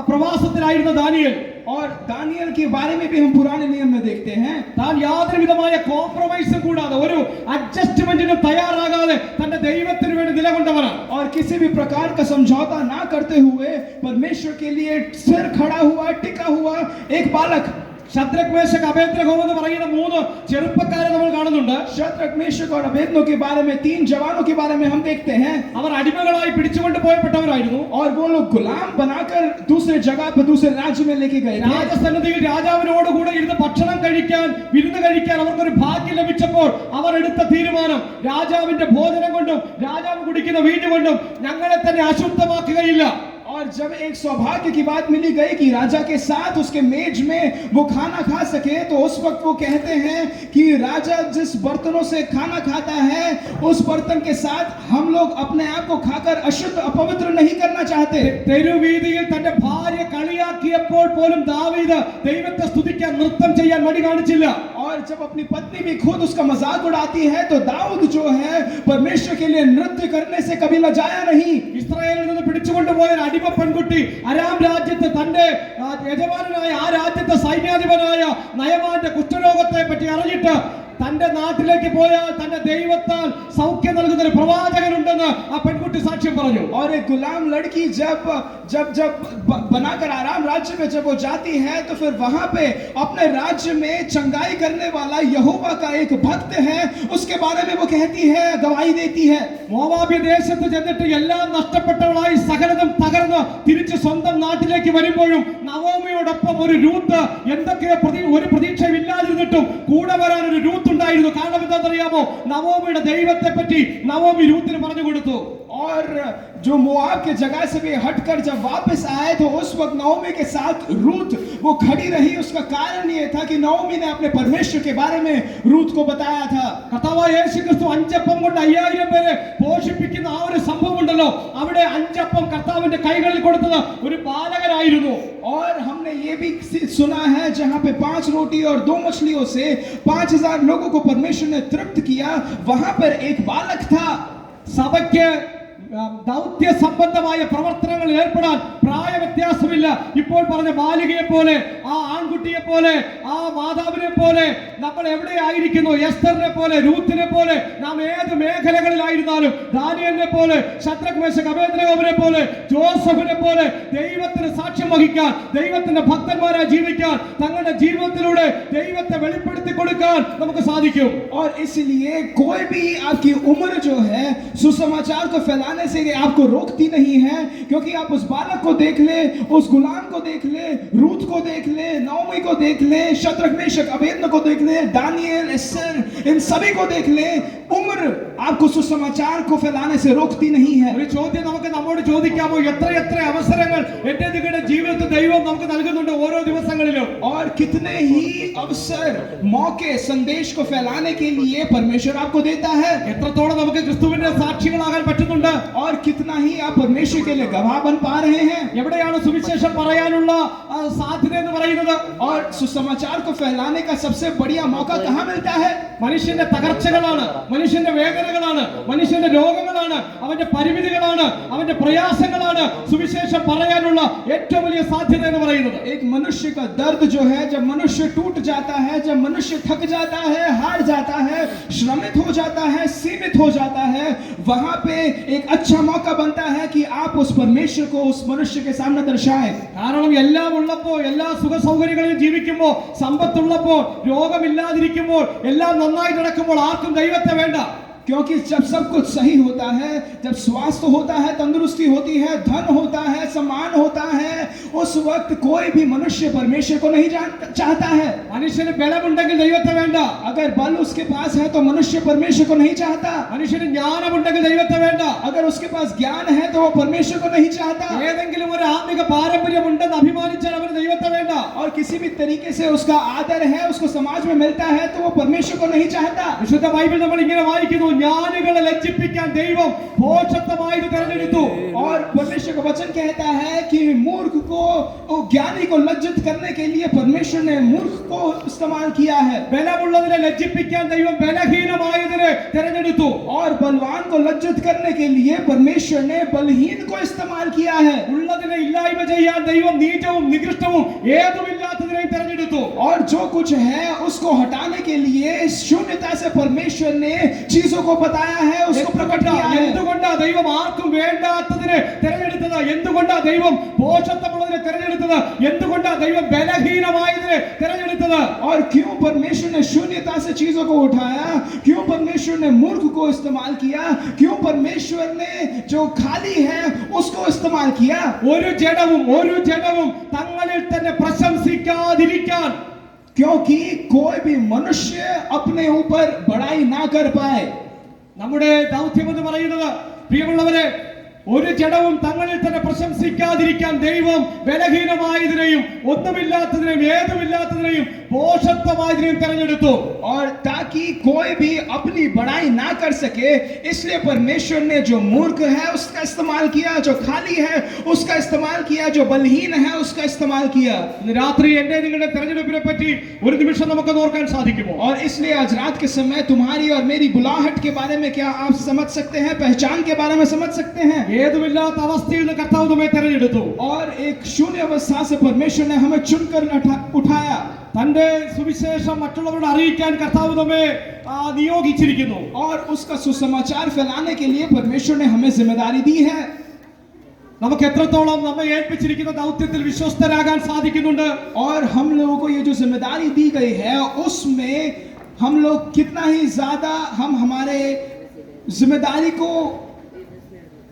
പ്രവാസത്തിലായിരുന്ന ദാനിയേൽ. और दानियल के बारे में भी हम पुराने नियम में देखते हैं। താൻ യാതൊരു വിധമായ കോംപ്രമൈസും കൂടാതെ ഒരു അഡ്ജസ്റ്റ്മെന്റിനും തയ്യാറാകാതെ തന്റെ ദൈവത്തിന് വേണ്ടി നിലകൊണ്ടവനാണ്. और किसी भी प्रकार का समझौता ना करते हुए परमेश्वर के लिए सिर खड़ा हुआ, टिका हुआ एक बालक। ശദ്രക് മേശക് അബേദ്നെഗോ എന്ന് പറയുന്ന മൂന്ന് ചെറുപ്പക്കാരെ നമ്മൾ കാണുന്നുണ്ട്. शद्रक मेशक और अबेदनो के बारे में, तीन जवानों के बारे में हम देखते हैं। അവർ അടിമകളായി പിടിച്ചുകൊണ്ട് പോയപ്പെട്ടവരായിരുന്നു. और वो लोग गुलाम बनाकर दूसरे जगह पर दूसरे राज्य में लेके गए थे। രാജസന്നിധിയിൽ രാജാവിനോട് കൂടെ ഇരുന്ന് ഭക്ഷണം കഴിക്കാൻ, വിരുന്ന് കഴിക്കാൻ അവർക്കൊരു ഭാഗ്യം ലഭിച്ചപ്പോൾ അവർ എടുത്ത തീരുമാനം, രാജാവിന്റെ ഭോജനം കൊണ്ടും രാജാവ് കുടിക്കുന്ന വീഞ്ഞ് കൊണ്ടും ഞങ്ങളെ തന്നെ അശുദ്ധമാക്കുകയില്ല. और जब एक सौभाग्य की बात मिली गई कि राजा के साथ उसके मेज में वो खाना खा सके तो उस वक्त वो कहते हैं कि राजा जिस बर्तनों से खाना खाता है उस बर्तन के साथ हम लोग अपने आप को खाकर अशुद्ध अपवित्र नहीं करना चाहते। തെരുവീതിയിൽ തന്റെ ഭാര്യ കളിയാക്കിയപ്പോൾ പോലും ദാവീദ് ദൈവത്തെ സ്തുതിക്കാൻ നൃത്തം ചെയ്യാൻ മടി കാണിച്ചില്ല. और जब अपनी पत्नी भी खुद उसका मजाक उड़ाती है तो दाऊद जो है परमेश्वर के लिए नृत्य करने से कभी लजाया नहीं। ഇസ്രായേലിൽ നിന്ന് പിടിച്ചുകൊണ്ടുപോയ അടിമ പെൺകുട്ടി അരാം രാജ്യത്ത് തന്റെ യജമാനായ ആ രാജ്യത്തെ സൈന്യാധിപനായ നയമാന്റെ കുഷ്ഠരോഗത്തെ പറ്റി അറിഞ്ഞിട്ട് തന്റെ നാട്ടിലേക്ക് പോയാൽ തന്റെ ദൈവത്താൽ സൗഖ്യം നൽകുന്ന ഒരു പ്രവാചകനുണ്ടെന്ന് ആ പെൺകുട്ടി സാക്ഷ്യം പറഞ്ഞു. और एक गुलाम लड़की जब बनाकर आराम राज्य में जब वो जाती है तो फिर वहां पे अपने राज्य में चंगाई करने वाला यहोवा का एक भक्त है, उसके बारे में वो कहती है, गवाही देती है। മോവാബ്യ ദേശത്ത് ചെന്നിട്ട് എല്ലാം നഷ്ടപ്പെട്ടവളായി സകലതും തകർന്ന് തിരിച്ച് സ്വന്തം നാട്ടിലേക്ക് വരുമ്പോഴും നവോമിയോടൊപ്പം ഒരു രൂത്ത് എന്തൊക്കെയോ ഒരു പ്രതീക്ഷയില്ലാതിരുന്നിട്ടും കൂടെ വരാൻ ഒരു രൂത്ത് ഉണ്ടായിരുന്നു. കാരണം എന്താണെന്നറിയാമോ? നവോമിയുടെ ദൈവത്തെ പറ്റി നവോമി രൂത്തിന് പറഞ്ഞു കൊടുത്തു. और जो मोआब के जगह से भी हटकर जब वापस आए तो उस वक्त नवोमी के साथ रूत वो खड़ी रही। उसका कारण ये था कि नवोमी ने अपने परमेश्वर के बारे में रूत को बताया था। കർത്താവായ യേശുക്രിസ്തു അഞ്ചപ്പം കൊണ്ട് 5000 പേരെ പോഷിപ്പിക്കുന്ന ആ ഒരു സംഭവം ഉണ്ടല്ലോ, അവിടെ അഞ്ചപ്പം കർത്താവിന്റെ കൈകളിൽ കൊടുത്തത് ഒരു ബാലകനായിരുന്നു. और हमने ये भी सुना है जहां पे 5 रोटी और 2 मछलियों से 5000 लोगों को परमेश्वर ने तृप्त किया, वहां पर एक बालक था। സഭയ്ക്ക് ദൗത്യ സംബന്ധമായ പ്രവർത്തനങ്ങളിൽ ഏർപ്പെടാൻ പ്രായ വ്യത്യാസമില്ല. ഇപ്പോൾ പറഞ്ഞ ബാലികയെ പോലെ, ആ ആൺകുട്ടിയെ പോലെ, ആ മാതാവിനെ പോലെ നമ്മൾ എവിടെയായിരിക്കുന്നു, എസ്തറിനെ പോലെ, രൂത്തിനെ പോലെ, നാം ഏത് മേഖലകളിലായിരുന്നാലും, ദാനിയേലിനെ പോലെ, ശദ്രക് മേശക് അബേദ്നെഗോവിനെ പോലെ, ജോസഫിനെ പോലെ ദൈവത്തിന് സാക്ഷ്യം വഹിക്കാൻ, ദൈവത്തിന്റെ ഭക്തന്മാരായി ജീവിക്കാൻ, തങ്ങളുടെ ജീവിതത്തിലൂടെ ദൈവത്തെ വെളിപ്പെടുത്തി കൊടുക്കാൻ നമുക്ക് സാധിക്കും. और इसलिए कोई भी आपकी उम्र जो है सुसमाचार को फैलाने से आपको रोकती नहीं है, क्योंकि आप उस बालक को देख ले, उस गुलाम को देख ले, रूत को देख ले, नओमी को देख ले, शद्रक मेशक अबेदnego को देख ले, दानियल, एस्तर, इन सभी को देख ले. उम्र आपको सुसमाचार को फैलाने से रोकती नहीं है. ഒരു ചോദ്യം നമുക്ക് നമ്മോട് ചോദിക്കാമോ? എത്ര അവസരങ്ങൾ എന്റെ നിങ്ങളുടെ ജീവിതത്തിൽ ദൈവം നമുക്ക് നൽകുന്നുണ്ട് ഓരോ ദിവസങ്ങളിലും. और कितने ही अवसर, मौके संदेश को फैलाने के लिए परमेश्वर आपको देता है. എത്രത്തോളം നമുക്ക് ക്രിസ്തുവിന്റെ സാക്ഷികളാകാൻ പറ്റുന്നുണ്ട്? और कितना ही आप परमेश्वर के लिए गवाह बन पा रहे हैं. എവിടെയാണ് സുവിശേഷം പറയാനുള്ള സാധ്യത എന്ന് പറയുന്നത്? और सुसमाचार को फैलाने का सबसे बढ़िया मौका कहाँ मिलता है? മനുഷ്യന്റെ തകർച്ചകളാണ്, മനുഷ്യന്റെ വേദനകളാണ്, മനുഷ്യന്റെ രോഗങ്ങളാണ്, അവന്റെ പരിമിതികളാണ്, അവന്റെ പ്രയാസങ്ങളാണ് സുവിശേഷം പറയാനുള്ള ഏറ്റവും വലിയ സാധ്യത എന്ന് പറയുന്നത്. एक मनुष्य का दर्द जो है, जब मनुष्य टूट जाता है, जब मनुष्य थक जाता है, हार जाता है, श्रमित हो जाता है, सीमित हो जाता है, वहां पे एक अच्छा मौका बनता है कि आप उस परमेश्वर को उस मनुष्य के सामने दर्शाएं. കാരണം എല്ലാം ഉള്ളപ്പോൾ, എല്ലാ സുഖ സൗകര്യങ്ങളിലും ജീവിക്കുമ്പോൾ, സമ്പത്തുള്ളപ്പോൾ, രോഗമില്ലാതിരിക്കുമ്പോൾ, എല്ലാം നന്നായി നടക്കുമ്പോൾ ആർക്കും ദൈവത്തെ വേണ്ട. क्योंकि जब सब कुछ सही होता है, जब स्वास्थ्य होता है, तंदुरुस्ती होती है, धन होता है, सम्मान होता है, उस वक्त कोई भी मनुष्य परमेश्वर को नहीं चाहता है. മനുഷ്യന് ബലമുണ്ടെങ്കിൽ ദൈവത്തെ വേണ്ട. अगर बल उसके पास है तो मनुष्य परमेश्वर को नहीं चाहता. മനുഷ്യന് ജ്ഞാനമുണ്ടെങ്കിൽ ദൈവത്തെ വേണ്ട. अगर उसके पास ज्ञान है तो वो परमेश्वर को नहीं चाहता. ഏതെങ്കിലും ഒരു ആത്മിക പാരമ്പര്യം ഉണ്ടെന്ന് അഭിമാനിച്ചാൽ അവന് ദൈവത്തെ വേണ്ട. और किसी भी तरीके से उसका आदर है, उसको समाज में मिलता है, तो वो परमेश्वर को नहीं चाहता. വിശുദ്ധ ബൈബിൾ നമ്മൾ ഇങ്ങനെ വായിക്കുന്നു, ജ്ഞാനികളെ ലജ്ജിപ്പിക്കാൻ ദൈവം ഭോഷത്വമായത് തിരഞ്ഞെടുത്തു. और परमेश्वर का वचन कहता है कि मूर्ख को, ज्ञानी को लज्जित करने के लिए परमेश्वर ने मूर्ख को इस्तेमाल किया है. ബലമുള്ളതിനെ ലജ്ജിപ്പിക്കാൻ ദൈവം ബലഹീനമായതിനെ തിരഞ്ഞെടുത്തു. और बलवान को लज्जित करने के लिए परमेश्वर ने बलहीन को इस्तेमाल किया है. ഉള്ളതിനെ ഇല്ലായ്മ ചെയ്യാൻ ദൈവം നീചവും നികൃഷ്ടവും ഏതുമില്ലാത്തതിനെയും തിരഞ്ഞെടുത്തു. और जो कुछ है उसको हटाने के लिए शून्यता से परमेश्वर ने चीजों को बताया है, उसको प्रकट किया है. എന്തുകൊണ്ടാ ദൈവം ആർക്കും വേണ്ടാത്തതിനെ തിരഞ്ഞെടുത്തത്? എന്തുകൊണ്ടാ ദൈവം ഭോഷത്വമുള്ളതിനെ തിരഞ്ഞെടുത്തത്? എന്തുകൊണ്ടാ ദൈവം ബലഹീനമായതിനെ തിരഞ്ഞെടുത്തത്? और क्यों परमेश्वर ने शून्यता से चीजों को उठाया? क्यों परमेश्वर ने मूर्ख को इस्तेमाल किया? क्यों परमेश्वर ने जो खाली है उसको इस्तेमाल किया? ഒരു ജഡവും തങ്ങളിൽ തന്നെ പ്രശംസിക്കാതിരിക്കാൻ. क्योंकि कोई भी मनुष्य अपने ऊपर बड़ाई ना कर पाए. നമ്മുടെ ദൗത്യം എന്ന് പറയുന്നത്, പ്രിയമുള്ളവരെ, ഒരു ജഡവും തങ്ങളിൽ തന്നെ പ്രശംസിക്കാതിരിക്കാൻ ദൈവം ബലഹീനമായതിനെയും ഒന്നുമില്ലാത്തതിനെയും ഏതുമില്ലാത്തതിനെയും ഭോഷത്വമായതിനെയും തെരഞ്ഞെടുത്തു. और ताकि कोई भी अपनी बड़ाई ना कर सके, इसलिए परमेश्वर ने जो मूर्ख है उसका इस्तेमाल किया, जो खाली है उसका इस्तेमाल किया, जो बलहीन है उसका इस्तेमाल किया. ഇന്ന് രാത്രി എന്റെ നിങ്ങളുടെ തെരഞ്ഞെടുപ്പിനെ പറ്റി ഒരു നിമിഷം നമുക്ക് ഓർക്കാൻ സാധിക്കുമോ? और इसलिए आज रात के समय तुम्हारी और मेरी बुलाहट के बारे में क्या आप समझ सकते हैं? पहचान के बारे में समझ सकते हैं? ഏതുമില്ലാത്ത അവസ്ഥയിൽ നിന്ന് കർത്താവ് നമ്മെ തെരഞ്ഞെടുത്തു. और एक शून्य अवस्था से परमेश्वर ने हमें चुनकर उठाया. തന്റെ സുവിശേഷം മറ്റുള്ളവരോട് അറിയിക്കാൻ കർത്താവ് നമ്മെ നിയോഗിച്ചിരിക്കുന്നു. और उसका सुसमाचार फैलाने के लिए परमेश्वर ने हमें जिम्मेदारी दी है. നമുക്ക് എത്രത്തോളം നമ്മെ ഏൽപ്പിച്ചിരിക്കുന്ന ദൗത്യത്തിൽ വിശ്വസ്തരാകാൻ സാധിക്കുന്നുണ്ട്? और हम लोगों को ये जो जिम्मेदारी दी गई है उसमें हम लोग कितना ही ज्यादा हम हमारे जिम्मेदारी को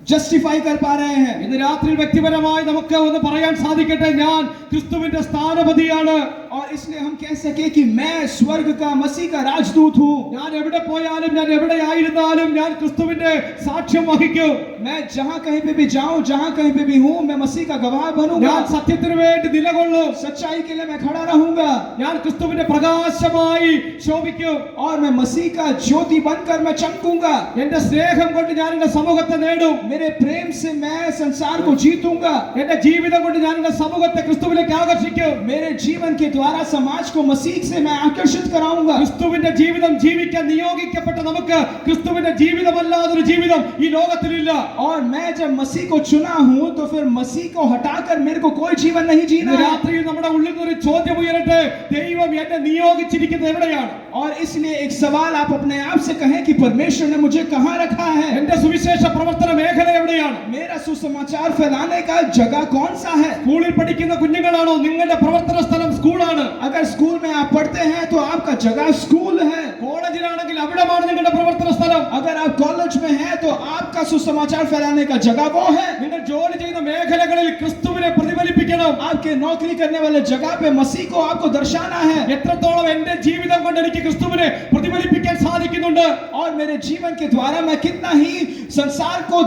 ജസ്റ്റിഫൈ कर पा रहे हैं. ഇന്ന് രാത്രി വ്യക്തിപരമായി നമുക്ക് ഒന്ന് പറയാൻ സാധിക്കട്ടെ, ഞാൻ ക്രിസ്തുവിന്റെ സ്ഥാനപതിയാണ്. और इसलिए हम कह सके कि मैं स्वर्ग का, मसीह का राजदूत हूँ. ഞാൻ എവിടെ പോയാലും, ഞാൻ എവിടെയായിരുന്നാലും ഞാൻ ക്രിസ്തുവിന്റെ സാക്ഷ്യം വഹിക്കും. मैं जहाँ कहीं पे भी जाऊँ, जहाँ कहीं पे भी हूँ, मैं मसीह का गवाह बनूंगा. ഞാൻ സത്യത്തിന് വേണ്ടി നിലകൊള്ളും. सच्चाई के लिए मैं खड़ा रहूंगा. ഞാൻ ക്രിസ്തുവിന്റെ പ്രകാശമായി ശോഭിക്കും. और मैं मसीह का ज्योति बनकर मैं चमकूंगा. എന്റെ സ്നേഹം കൊണ്ട് ഞാൻ എന്റെ സമൂഹത്തെ നേടും. मेरे प्रेम से मैं संसार को जीतूंगा. എന്റെ ജീവിതം കൊണ്ട് ഞാൻ എന്റെ സമൂഹത്തെ ക്രിസ്തുവിലേക്ക് ആകർഷിക്കും. मेरे जीवन के द्वारा द्वारा समाज को मसीह से मैं आकर्षित कराऊंगा। ക്രിസ്തുവിന്റെ ജീവിതം ജീവിക്കാൻ നിയോഗിക്കപ്പെട്ട നമുക്ക് ക്രിസ്തുവിന്റെ ജീവിതമല്ലാതൊരു ജീവിതം ഈ ലോകത്തിലില്ല. और मैं जब मसीह को चुना हूं तो फिर मसीह को हटाकर मेरे को कोई जीवन नहीं जीना है। രാത്രിയിൽ നമ്മുടെ ഉള്ളിൽ നിന്ന് ഒരു ചോദ്യം ഉയരട്ടെ, ദൈവം എന്നെ നിയോഗിച്ചിരിക്കുന്നത് എവിടെയാണ്? और इसलिए एक सवाल आप अपने आप से कहें कि परमेश्वर ने मुझे कहां रखा है? എന്റെ സുവിശേഷ പ്രവർത്തന മേഖല എവിടെയാണ്? मेरा सुसमाचार फैलाने का जगह कौन सा है? സ്കൂളിൽ പഠിക്കുന്ന കുഞ്ഞുങ്ങളാണോ? നിങ്ങളുടെ പ്രവർത്തന സ്ഥലം സ്കൂളാണ്. अगर स्कूल में आप पढ़ते हैं तो आपका जगह स्कूल है। കോളേജിലാണെങ്കിൽ അവിടെയാണ് നിങ്ങളുടെ പ്രവർത്തന സ്ഥലം. अगर आप कॉलेज में हैं तो आपका सुसमाचार फैलाने का जगह वो है। നിങ്ങൾ ജോലി ചെയ്യുന്ന മേഖലകളിൽ ക്രിസ്തുവിനെ പ്രതിഫലിപ്പിക്കണം. आपके नौकरी करने वाले जगह पे मसीह को आपको दर्शाना है। എത്രത്തോളം എന്റെ ജീവിതം കൊണ്ട് എനിക്ക് ക്രിസ്തുവിനെ പ്രതിഫലിപ്പിക്കാൻ സാധിക്കുന്നുണ്ട്? और मेरे जीवन के द्वारा मैं कितना ही संसार को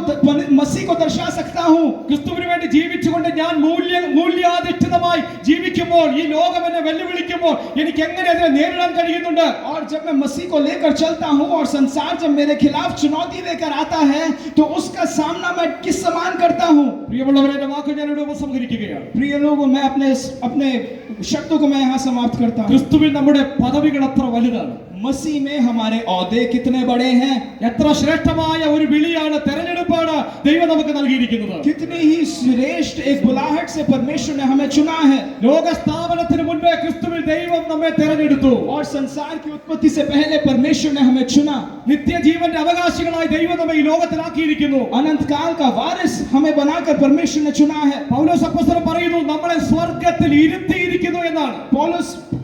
मसीह को दर्शा सकता हूं। ക്രിസ്തുവിന് വേണ്ടി ജീവിച്ചുകൊണ്ട് ഞാൻ മൂല്യാധിഷ്ഠിതമായി ജീവിക്കുമ്പോൾ, ഈ ലോകം എന്നെ വെല്ലുവിളിക്കുമ്പോൾ എനിക്ക് എങ്ങനെ അതിനെ നേരിടാൻ കഴിയുന്നുണ്ട്? और जब मैं मसीह को लेकर चलता हूं और संसार जब मेरे खिलाफ चुनौती लेकर आता है तो उसका सामना मैं किस समान करता हूं। പ്രിയമുള്ളവരെ, എന്റെ വാക്ക് ഞാൻ ഇവിടെ ഉപസംഹരിക്കുകയാണ്. प्रिय लोगों, मैं अपने शब्दों को मैं यहां समाप्त करता हूं। ക്രിസ്തുവിൽ നമ്മുടെ പദവികൾ എത്ര വലുതാണ്! मसीह में हमारे औहदे कितने बड़े हैं! എത്ര ശ്രേഷ്ഠമായ ഒരു വിളിയാണ്, തെരഞ്ഞെടുപ്പാണ് ദൈവം നമുക്ക് നൽകിയിരിക്കുന്നത്! कितनी ही श्रेष्ठ एक बुलाहट से परमेश्वर ने हमें चुना है। ലോക സ്ഥാപനത്തിന് മുൻപേ ക്രിസ്തുവിൽ ദൈവം നമ്മെ തെരഞ്ഞെടുത്തു. और संसार की उत्पत्ति से पहले परमेश्वर ने हमें चुना। നിത്യജീവന്റെ അവകാശികളായി ദൈവം നമ്മെ ഈ ലോകത്തിലാക്കിയിരിക്കുന്നു. अनंत काल का वारिस हमें बनाकर परमेश्वर ने चुना है। പൗലോസ് അപ്പോസ്തലൻ പറയുന്നു, നമ്മളെ സ്വർഗ്ഗത്തിൽ ഇരുത്തിയിരിക്കുന്നു എന്നാണ്.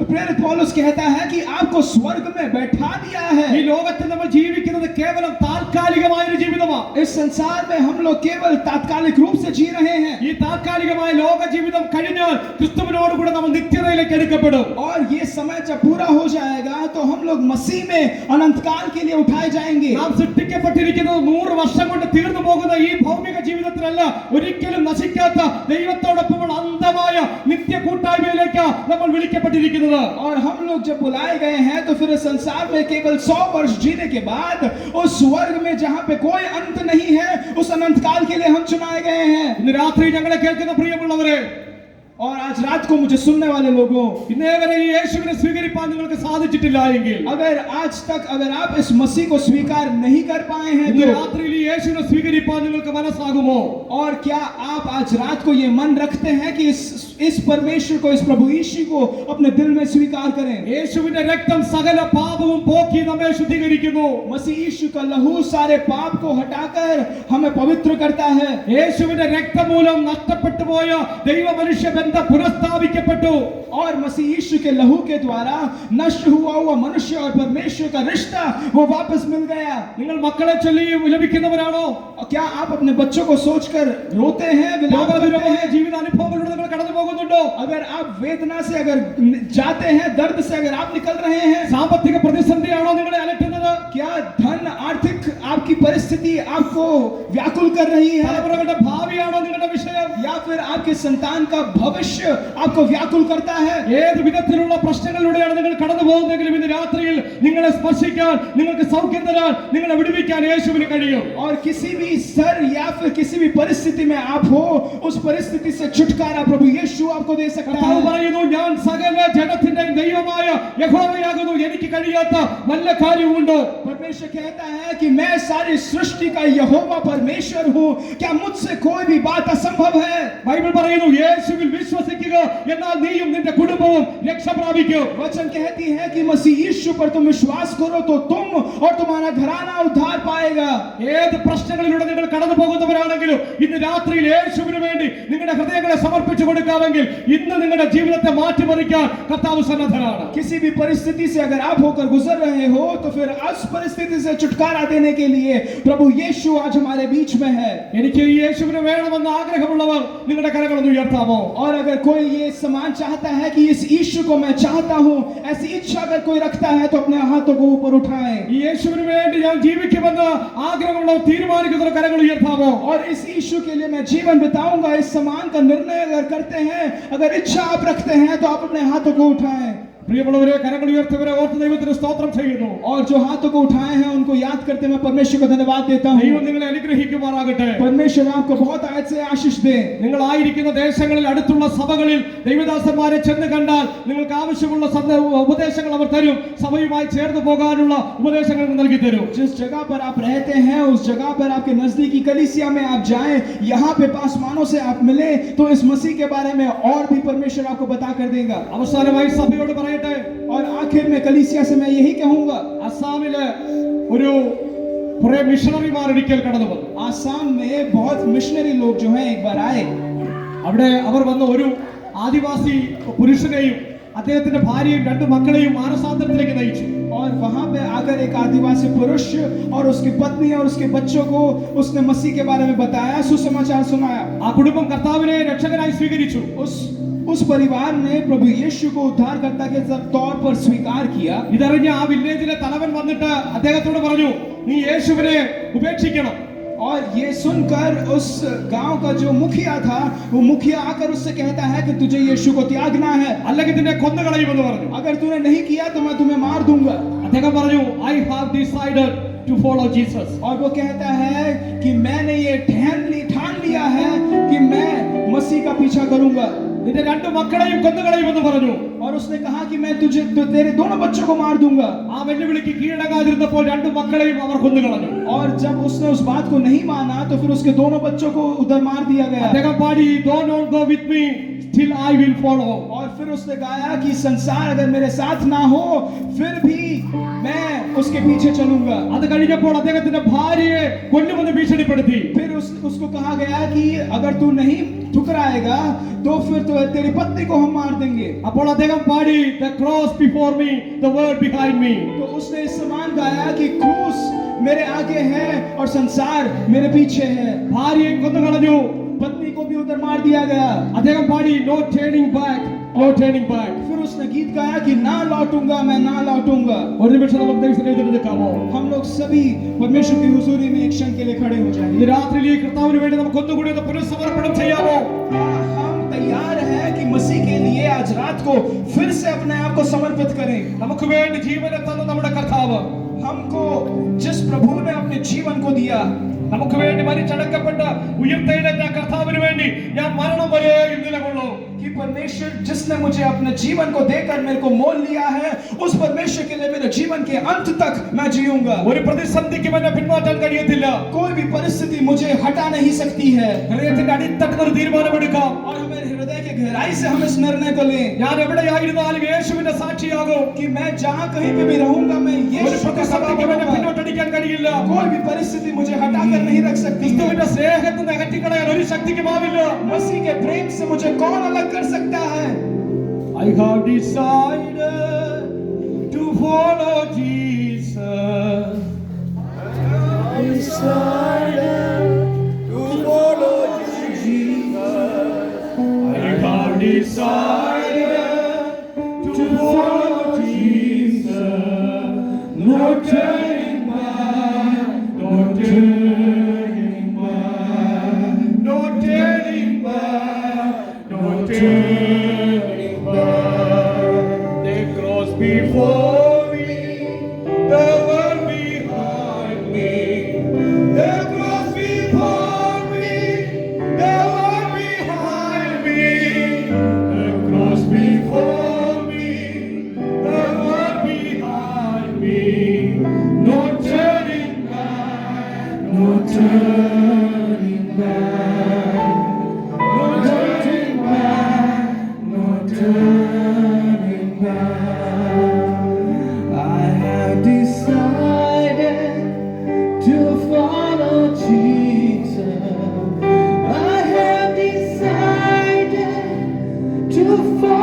प्रेरित पौलुस कहता है कि आपको स्वर्ग में बैठा दिया है। ഈ ലോകത്തിൽ നമ്മൾ ജീവിക്കുന്നത് കേവലം താൽക്കാലികമായ ഒരു ജീവിതമാണ്. इस संसार में हम लोग केवल तात्कालिक रूप से जी रहे हैं। ഈ താൽക്കാലികമായ ലോക ജീവിതം കഴിഞ്ഞാൽ ക്രിസ്തുവിനോട് കൂടെ നമ്മൾ നിത്യതയിലേക്ക് എടുക്കപ്പെടും. और ये समय जब पूरा हो जाएगा तो हम लोग मसीह में अनंत काल के लिए उठाए जाएंगे। നാം സൃഷ്ടിക്കപ്പെട്ടിരിക്കുന്നത് 100 വർഷം കൊണ്ട് തീർന്നു പോകുന്ന ഈ ഭൗമിക ജീവിതത്തിലല്ല, ഒരിക്കലും നശിക്കാത്ത ദൈവത്തോടൊപ്പമുള്ള അന്തമായ നിത്യ കൂട്ടായ്മയിലേക്ക് നമ്മൾ വിളിക്കപ്പെട്ടിരിക്കുന്നത്. और हम लोग जब बुलाए गए हैं तो फिर इस संसार में केवल 100 वर्ष जीने के बाद उस स्वर्ग में जहां पे कोई अंत नहीं है, उस अनंत काल के लिए हम चुनाए गए हैं। ഇന്ന് രാത്രി ഞങ്ങളെ കേൾക്കുന്ന പ്രിയമുള്ളവരെ, और आज रात को मुझे सुनने वाले लोगों, ഇന്നേവരെ ഈ യേശുവിനെ സ്വീകരിക്കാൻ നിങ്ങൾക്ക് സാധിച്ചിട്ടില്ല എങ്കിൽ, अगर आज तक अगर आप इस मसीह को स्वीकार नहीं कर पाए हैं ഇന്ന് तो രാത്രിയിൽ ഈ യേശുവിനെ സ്വീകരിക്കാൻ നിങ്ങൾക്ക് മനസ്സാകുമോ? और क्या आप आज रात को ये मन रखते हैं कि इस परमेश्वर को, इस प्रभु यीशु को अपने दिल में स्वीकार करें? യേശുവിന്റെ രക്തം സകല പാപവും പോക്കി നമ്മെ ശുദ്ധീകരിക്കുന്നു. मसीह यीशु का लहू सारे पाप को हटाकर हमें पवित्र करता है। യേശുവിന്റെ രക്തം മൂലം നഷ്ടപ്പെട്ടു പോയ ദൈവ മനുഷ്യ ബന്ധം പുനഃസ്ഥാപിക്കപ്പെട്ടു. और मसीह यीशु के लहू के द्वारा नष्ट हुआ मनुष्य और परमेश्वर का रिश्ता वो वापस मिल गया। നിങ്ങൾ മക്കളെ ചൊല്ലി വിലപിക്കുന്നവരാണോ? क्या आप अपने बच्चों को सोचकर रोते हैं, विलाप करते हैं? ജീവിത അനുഭവങ്ങളിലൂടെ നിങ്ങൾ കടന്നു പോകുന്നുണ്ടോ? अगर आप वेदना से अगर जाते हैं, दर्द से अगर आप निकल रहे हैं, സാമ്പത്തിക പ്രതിസന്ധിയാണോ നിങ്ങളെ അലട്ടുന്നത്? क्या धन आर्थिक आपकी परिस्थिति आपको व्याकुल कर रही है? തലമുറകളുടെ ഭാവിയാണോ നിങ്ങളുടെ വിഷയം? या फिर आपके संतान का भविष्य आपको व्याकुल करता है? ഏത് വിധത്തിലുള്ള പ്രശ്നങ്ങളിലൂടെയാണ് നിങ്ങൾ കടന്നു പോകുന്നതെങ്കിലും ഇന്ന് രാത്രിയിൽ നിങ്ങളെ സ്പർശിക്കാൻ, നിങ്ങൾക്ക് സൗഖ്യം തരാൻ, നിങ്ങളെ വിടുവിക്കാൻ യേശുവിന് കഴിയും. और किसी भी स्तर या फिर किसी भी परिस्थिति में आप हो, उस परिस्थिति से छुटकारा प्रभु यीशु आपको दे सकता കർത്താവ് है। പറയുന്നു, ഞാൻ സകല ജഗത്തിന്റെയും ദൈവമായ യഹോവയാകുന്നു, എനിക്ക് കഴിയാത്ത വല്ല കാര്യവുമുണ്ടോ? परमेश्वर कहता है कि मैं सारी सृष्टि का यहोवा परमेश्वर हूँ, क्या मुझसे कोई भी बात असंभव है? ബൈബിൾ പറയുന്നു, യേശുവിൽ വിശ്വസിക്കുക, എന്നാൽ നീയും നിന്റെ കുടുംബവും രക്ഷ പ്രാപിക്കും. वचन कहती है कि मसीह यीशु पर तुम विश्वास करो तो तुम और तुम्हारा घराना उद्धार पाएगा। ഏത് പ്രശ്നങ്ങളിലൂടെ നിങ്ങൾ കടന്നു പോകുന്നവരാണെങ്കിലും ഇന്ന് രാത്രിയിൽ യേശുവിന് വേണ്ടി നിങ്ങളുടെ ഹൃദയങ്ങളെ സമർപ്പിച്ചു കൊടുക്കാമെങ്കിൽ ഇന്ന് നിങ്ങളുടെ ജീവിതത്തെ മാറ്റിമറിക്കാൻ കർത്താവ് സന്നദ്ധനാണ്. किसी भी परिस्थिति से अगर आप होकर गुजर रहे हो तो फिर उस परिस्थिति से छुटकारा देने के लिए प्रभु यीशु आज हमारे बीच में है। എനിക്ക് ഈ യേശുവിനെ വേണമെന്ന് ആഗ്രഹമുള്ളവർ നിങ്ങളുടെ കരങ്ങളൊന്ന് ഉയർത്താമോ? और अगर कोई ये समान चाहता है कि इस यीशु को मैं चाहता हूँ, ऐसी इच्छा अगर कोई रखता है तो अपने हाथों को ऊपर उठाएं। ഈ യേശുവിന് വേണ്ടി ഞാൻ ജീവിക്കുമെന്ന് ആഗ്രഹമുള്ളവർ തീരുമാനിക്കുന്ന കരങ്ങൾ ഉയർത്താമോ? और इस यीशु के लिए मैं जीवन बिताऊंगा, इस समान का निर्णय अगर करते हैं, अगर इच्छा आप रखते हैं तो आप अपने हाथों को उठाएं। പ്രിയമുള്ളവരെ, കരങ്ങൾ ഉയർത്തിയവരെ ഓർത്ത് ദൈവത്തിന് സ്തോത്രം ചെയ്യുന്നു. और जो हाथों को उठाए हैं उनको याद करते मैं परमेश्वर को धन्यवाद देता हूँ. ദൈവം നിങ്ങളെ അനുഗ്രഹിക്കുമാറാകട്ടെ. परमेश्वर आपको बहुत आयत से आशीष दे. നിങ്ങൾ ആയിരിക്കുന്ന ദേശങ്ങളിൽ അടുത്തുള്ള സഭകളിൽ ദൈവദാസന്മാരെ ചെന്ന് കണ്ടാൽ നിങ്ങൾക്ക് ആവശ്യമുള്ള ഉപദേശങ്ങൾ അവർ തരും. സഭയുമായി ചേർന്ന് പോകാനുള്ള ഉപദേശങ്ങൾ നൽകി തരും. जिस जगह पर आप रहते हैं उस जगह पर आपके नजदीकी कलीसिया में आप जाएं, यहाँ पे पासवानों से आप मिले तो इस मसीह के बारे में और भी परमेश्वर आपको बता कर देगा. അവസാനമായി സഭയോട് പറയട്ടെ, और आखिर में कलीसिया से मैं यही कहूंगा. അസാമിലെ ഒരു കുറെ മിഷണറിമാർ ഒരിക്കൽ കടന്നു വന്നു. आसाम में बहुत मिशनरी लोग जो हैं एक बार आए. അവിടെ അവർ വന്ന ഒരു ആദിവാസി പുരുഷനെയും അദ്ദേഹത്തിന്റെ ഭാര്യയും രണ്ട് മക്കളെയും മാനസാന്തരത്തിലേക്ക് നയിച്ചു. और वहां पे आकर एक आदिवासी पुरुष और उसकी पत्नी और उसके बच्चों को उसने मसीह के बारे में बताया, सुसमाचार सुनाया. ആ കുടുംബം കർത്താവിനെ രക്ഷകനായി സ്വീകരിച്ചു. उस परिवार ने प्रभु यीशु को उद्धारकर्ता के तौर पर स्वीकार किया. ഇതറിഞ്ഞ ആ വില്ലേജിലെ തലവൻ വന്നിട്ട് അദ്ദേഹത്തോട് പറഞ്ഞു, നീ യേശുവിനെ ഉപേക്ഷിക്കണം. और ये सुनकर उस गांव का जो मुखिया था, वो मुखिया आकर उससे कहता है कि तुझे यीशु को त्यागना है, അല്ലെങ്കിൽ നിന്നെ കൊന്നുകളയുമെന്ന് പറഞ്ഞു. अगर तूने नहीं किया तो मैं तुम्हें मार दूंगा. അദ്ദേഹം പറഞ്ഞു, I have decided to follow Jesus. और वो कहता है कि मैंने ये ठान लिया है कि मैं मसीह का पीछा करूंगा. നിന്റെ രണ്ട് മക്കളെയും കൊന്നുകളയുമെന്ന് പറഞ്ഞു. और उसने कहा कि मैं तेरे दोनों बच्चों को मार दूंगा. ആ വെല്ലുവിളിക്ക് കീഴടങ്ങാതിരുന്നപ്പോൾ രണ്ട് മക്കളെയും അവർ കൊന്നുകളഞ്ഞു. और जब उसने उस बात को नहीं माना तो फिर उसके दोनों बच्चों को उधर मार दिया गया. അദ്ദേഹം പാടി, don't go with me, still I will follow. और फिर उसने गाया कि संसार अगर मेरे साथ ना हो फिर भी मैं उसके पीछे चलूंगा. അത് കഴിഞ്ഞപ്പോൾ അദ്ദേഹത്തിന്റെ ഭാര്യയെ കൊല്ലുമെന്ന് ഭീഷണിപ്പെടുത്തി. फिर उसको कहा गया कि अगर तू नहीं ठुकराएगा तो फिर तो तेरी पत्नी को हम मार देंगे. അപ്പോൾ അദ്ദേഹം പാടി, the cross before me, the world behind me. तो उसने इस समान गाया कि क्रूस मेरे आगे है और संसार मेरे पीछे है. ഭാര്യയെ കൊന്നുകളഞ്ഞു. पत्नी को भी उधर मार दिया गया. അദ്ദേഹം പാടി, no turning back, no turning back. फिर उसने गीत गाया कि ना लौटूंगा, मैं ना लौटूंगा. ഒരു നിമിഷം നമുക്ക് ദൈവത്തിന്റെ എതിരെ നിൽക്കാമോ? हम लोग सभी परमेश्वर की हुजूरी में एक क्षण के लिए खड़े हो जाएंगे. ഇന്ന് രാത്രിയിൽ ഈ കർത്താവിന് വേണ്ടി നമുക്ക് ഒന്നുകൂടി ഒന്ന് പുനഃസമർപ്പണം ചെയ്യാമോ? हम तैयार हैं कि मसीह के लिए आज रात को फिर से अपने आप को समर्पित करें. നമുക്ക് വേണ്ടി ജീവനെ തന്ന നമ്മുടെ കർത്താവ്, हमको जिस प्रभु ने अपने जीवन को दिया, നമുക്ക് വേണ്ടി മരിച്ചടക്കപ്പെട്ട് ഉയർത്തെഴുന്നേറ്റ കർത്താവിന് വേണ്ടി ഞാൻ മരണം വരെയും നിലകൊള്ളും. कि परमेश्वर जिसने मुझे अपने जीवन को देकर मेरे को मोल लिया है, उस परमेश्वर के लिए मेरे जीवन के अंत तक मैं जीऊंगा. ഒരു പ്രതിസന്ധിക്കും എന്നെ പിന്മാറ്റാൻ കഴിയത്തില്ല. कोई भी परिस्थिति मुझे हटा नहीं सकती है. ഹൃദയത്തിന്റെ അടിത്തട്ടിൽ ഒരു തീരുമാനമെടുക്കാം. और हमें हृदय के गहराई से हम इस निर्णय को लें ഞാൻ എവിടെയായിരുന്നാലും യേശുവിന്റെ സാക്ഷിയാകും. कि मैं जहां कहीं पे भी रहूंगा मैं ഒരു यीशु का പ്രതിസന്ധിക്കും എന്നെ साक्षी പിന്നോട്ടടിക്കാൻ കഴിയില്ല. कोई भी परिस्थिति मुझे हटा कर नहीं रख सकती है. ക്രിസ്തുവിന്റെ സ്നേഹത്തിൽ നിന്ന് അകറ്റിക്കളയാൻ ഒരു ശക്തിക്കും ആവില്ല. मसीह के प्रेम से मुझे कौन अलग कर सकता है? I have decided to follow Jesus. I have decided to follow Jesus. I have decided to follow Jesus. No turning back, no turning back, no turning back, no turning back. The cross before me, the world behind me. The cross before me, the world behind me. The cross before me, the world behind me. No turning back, no turning back, no turning back, no turning back. I have decided to follow Jesus. I have decided to follow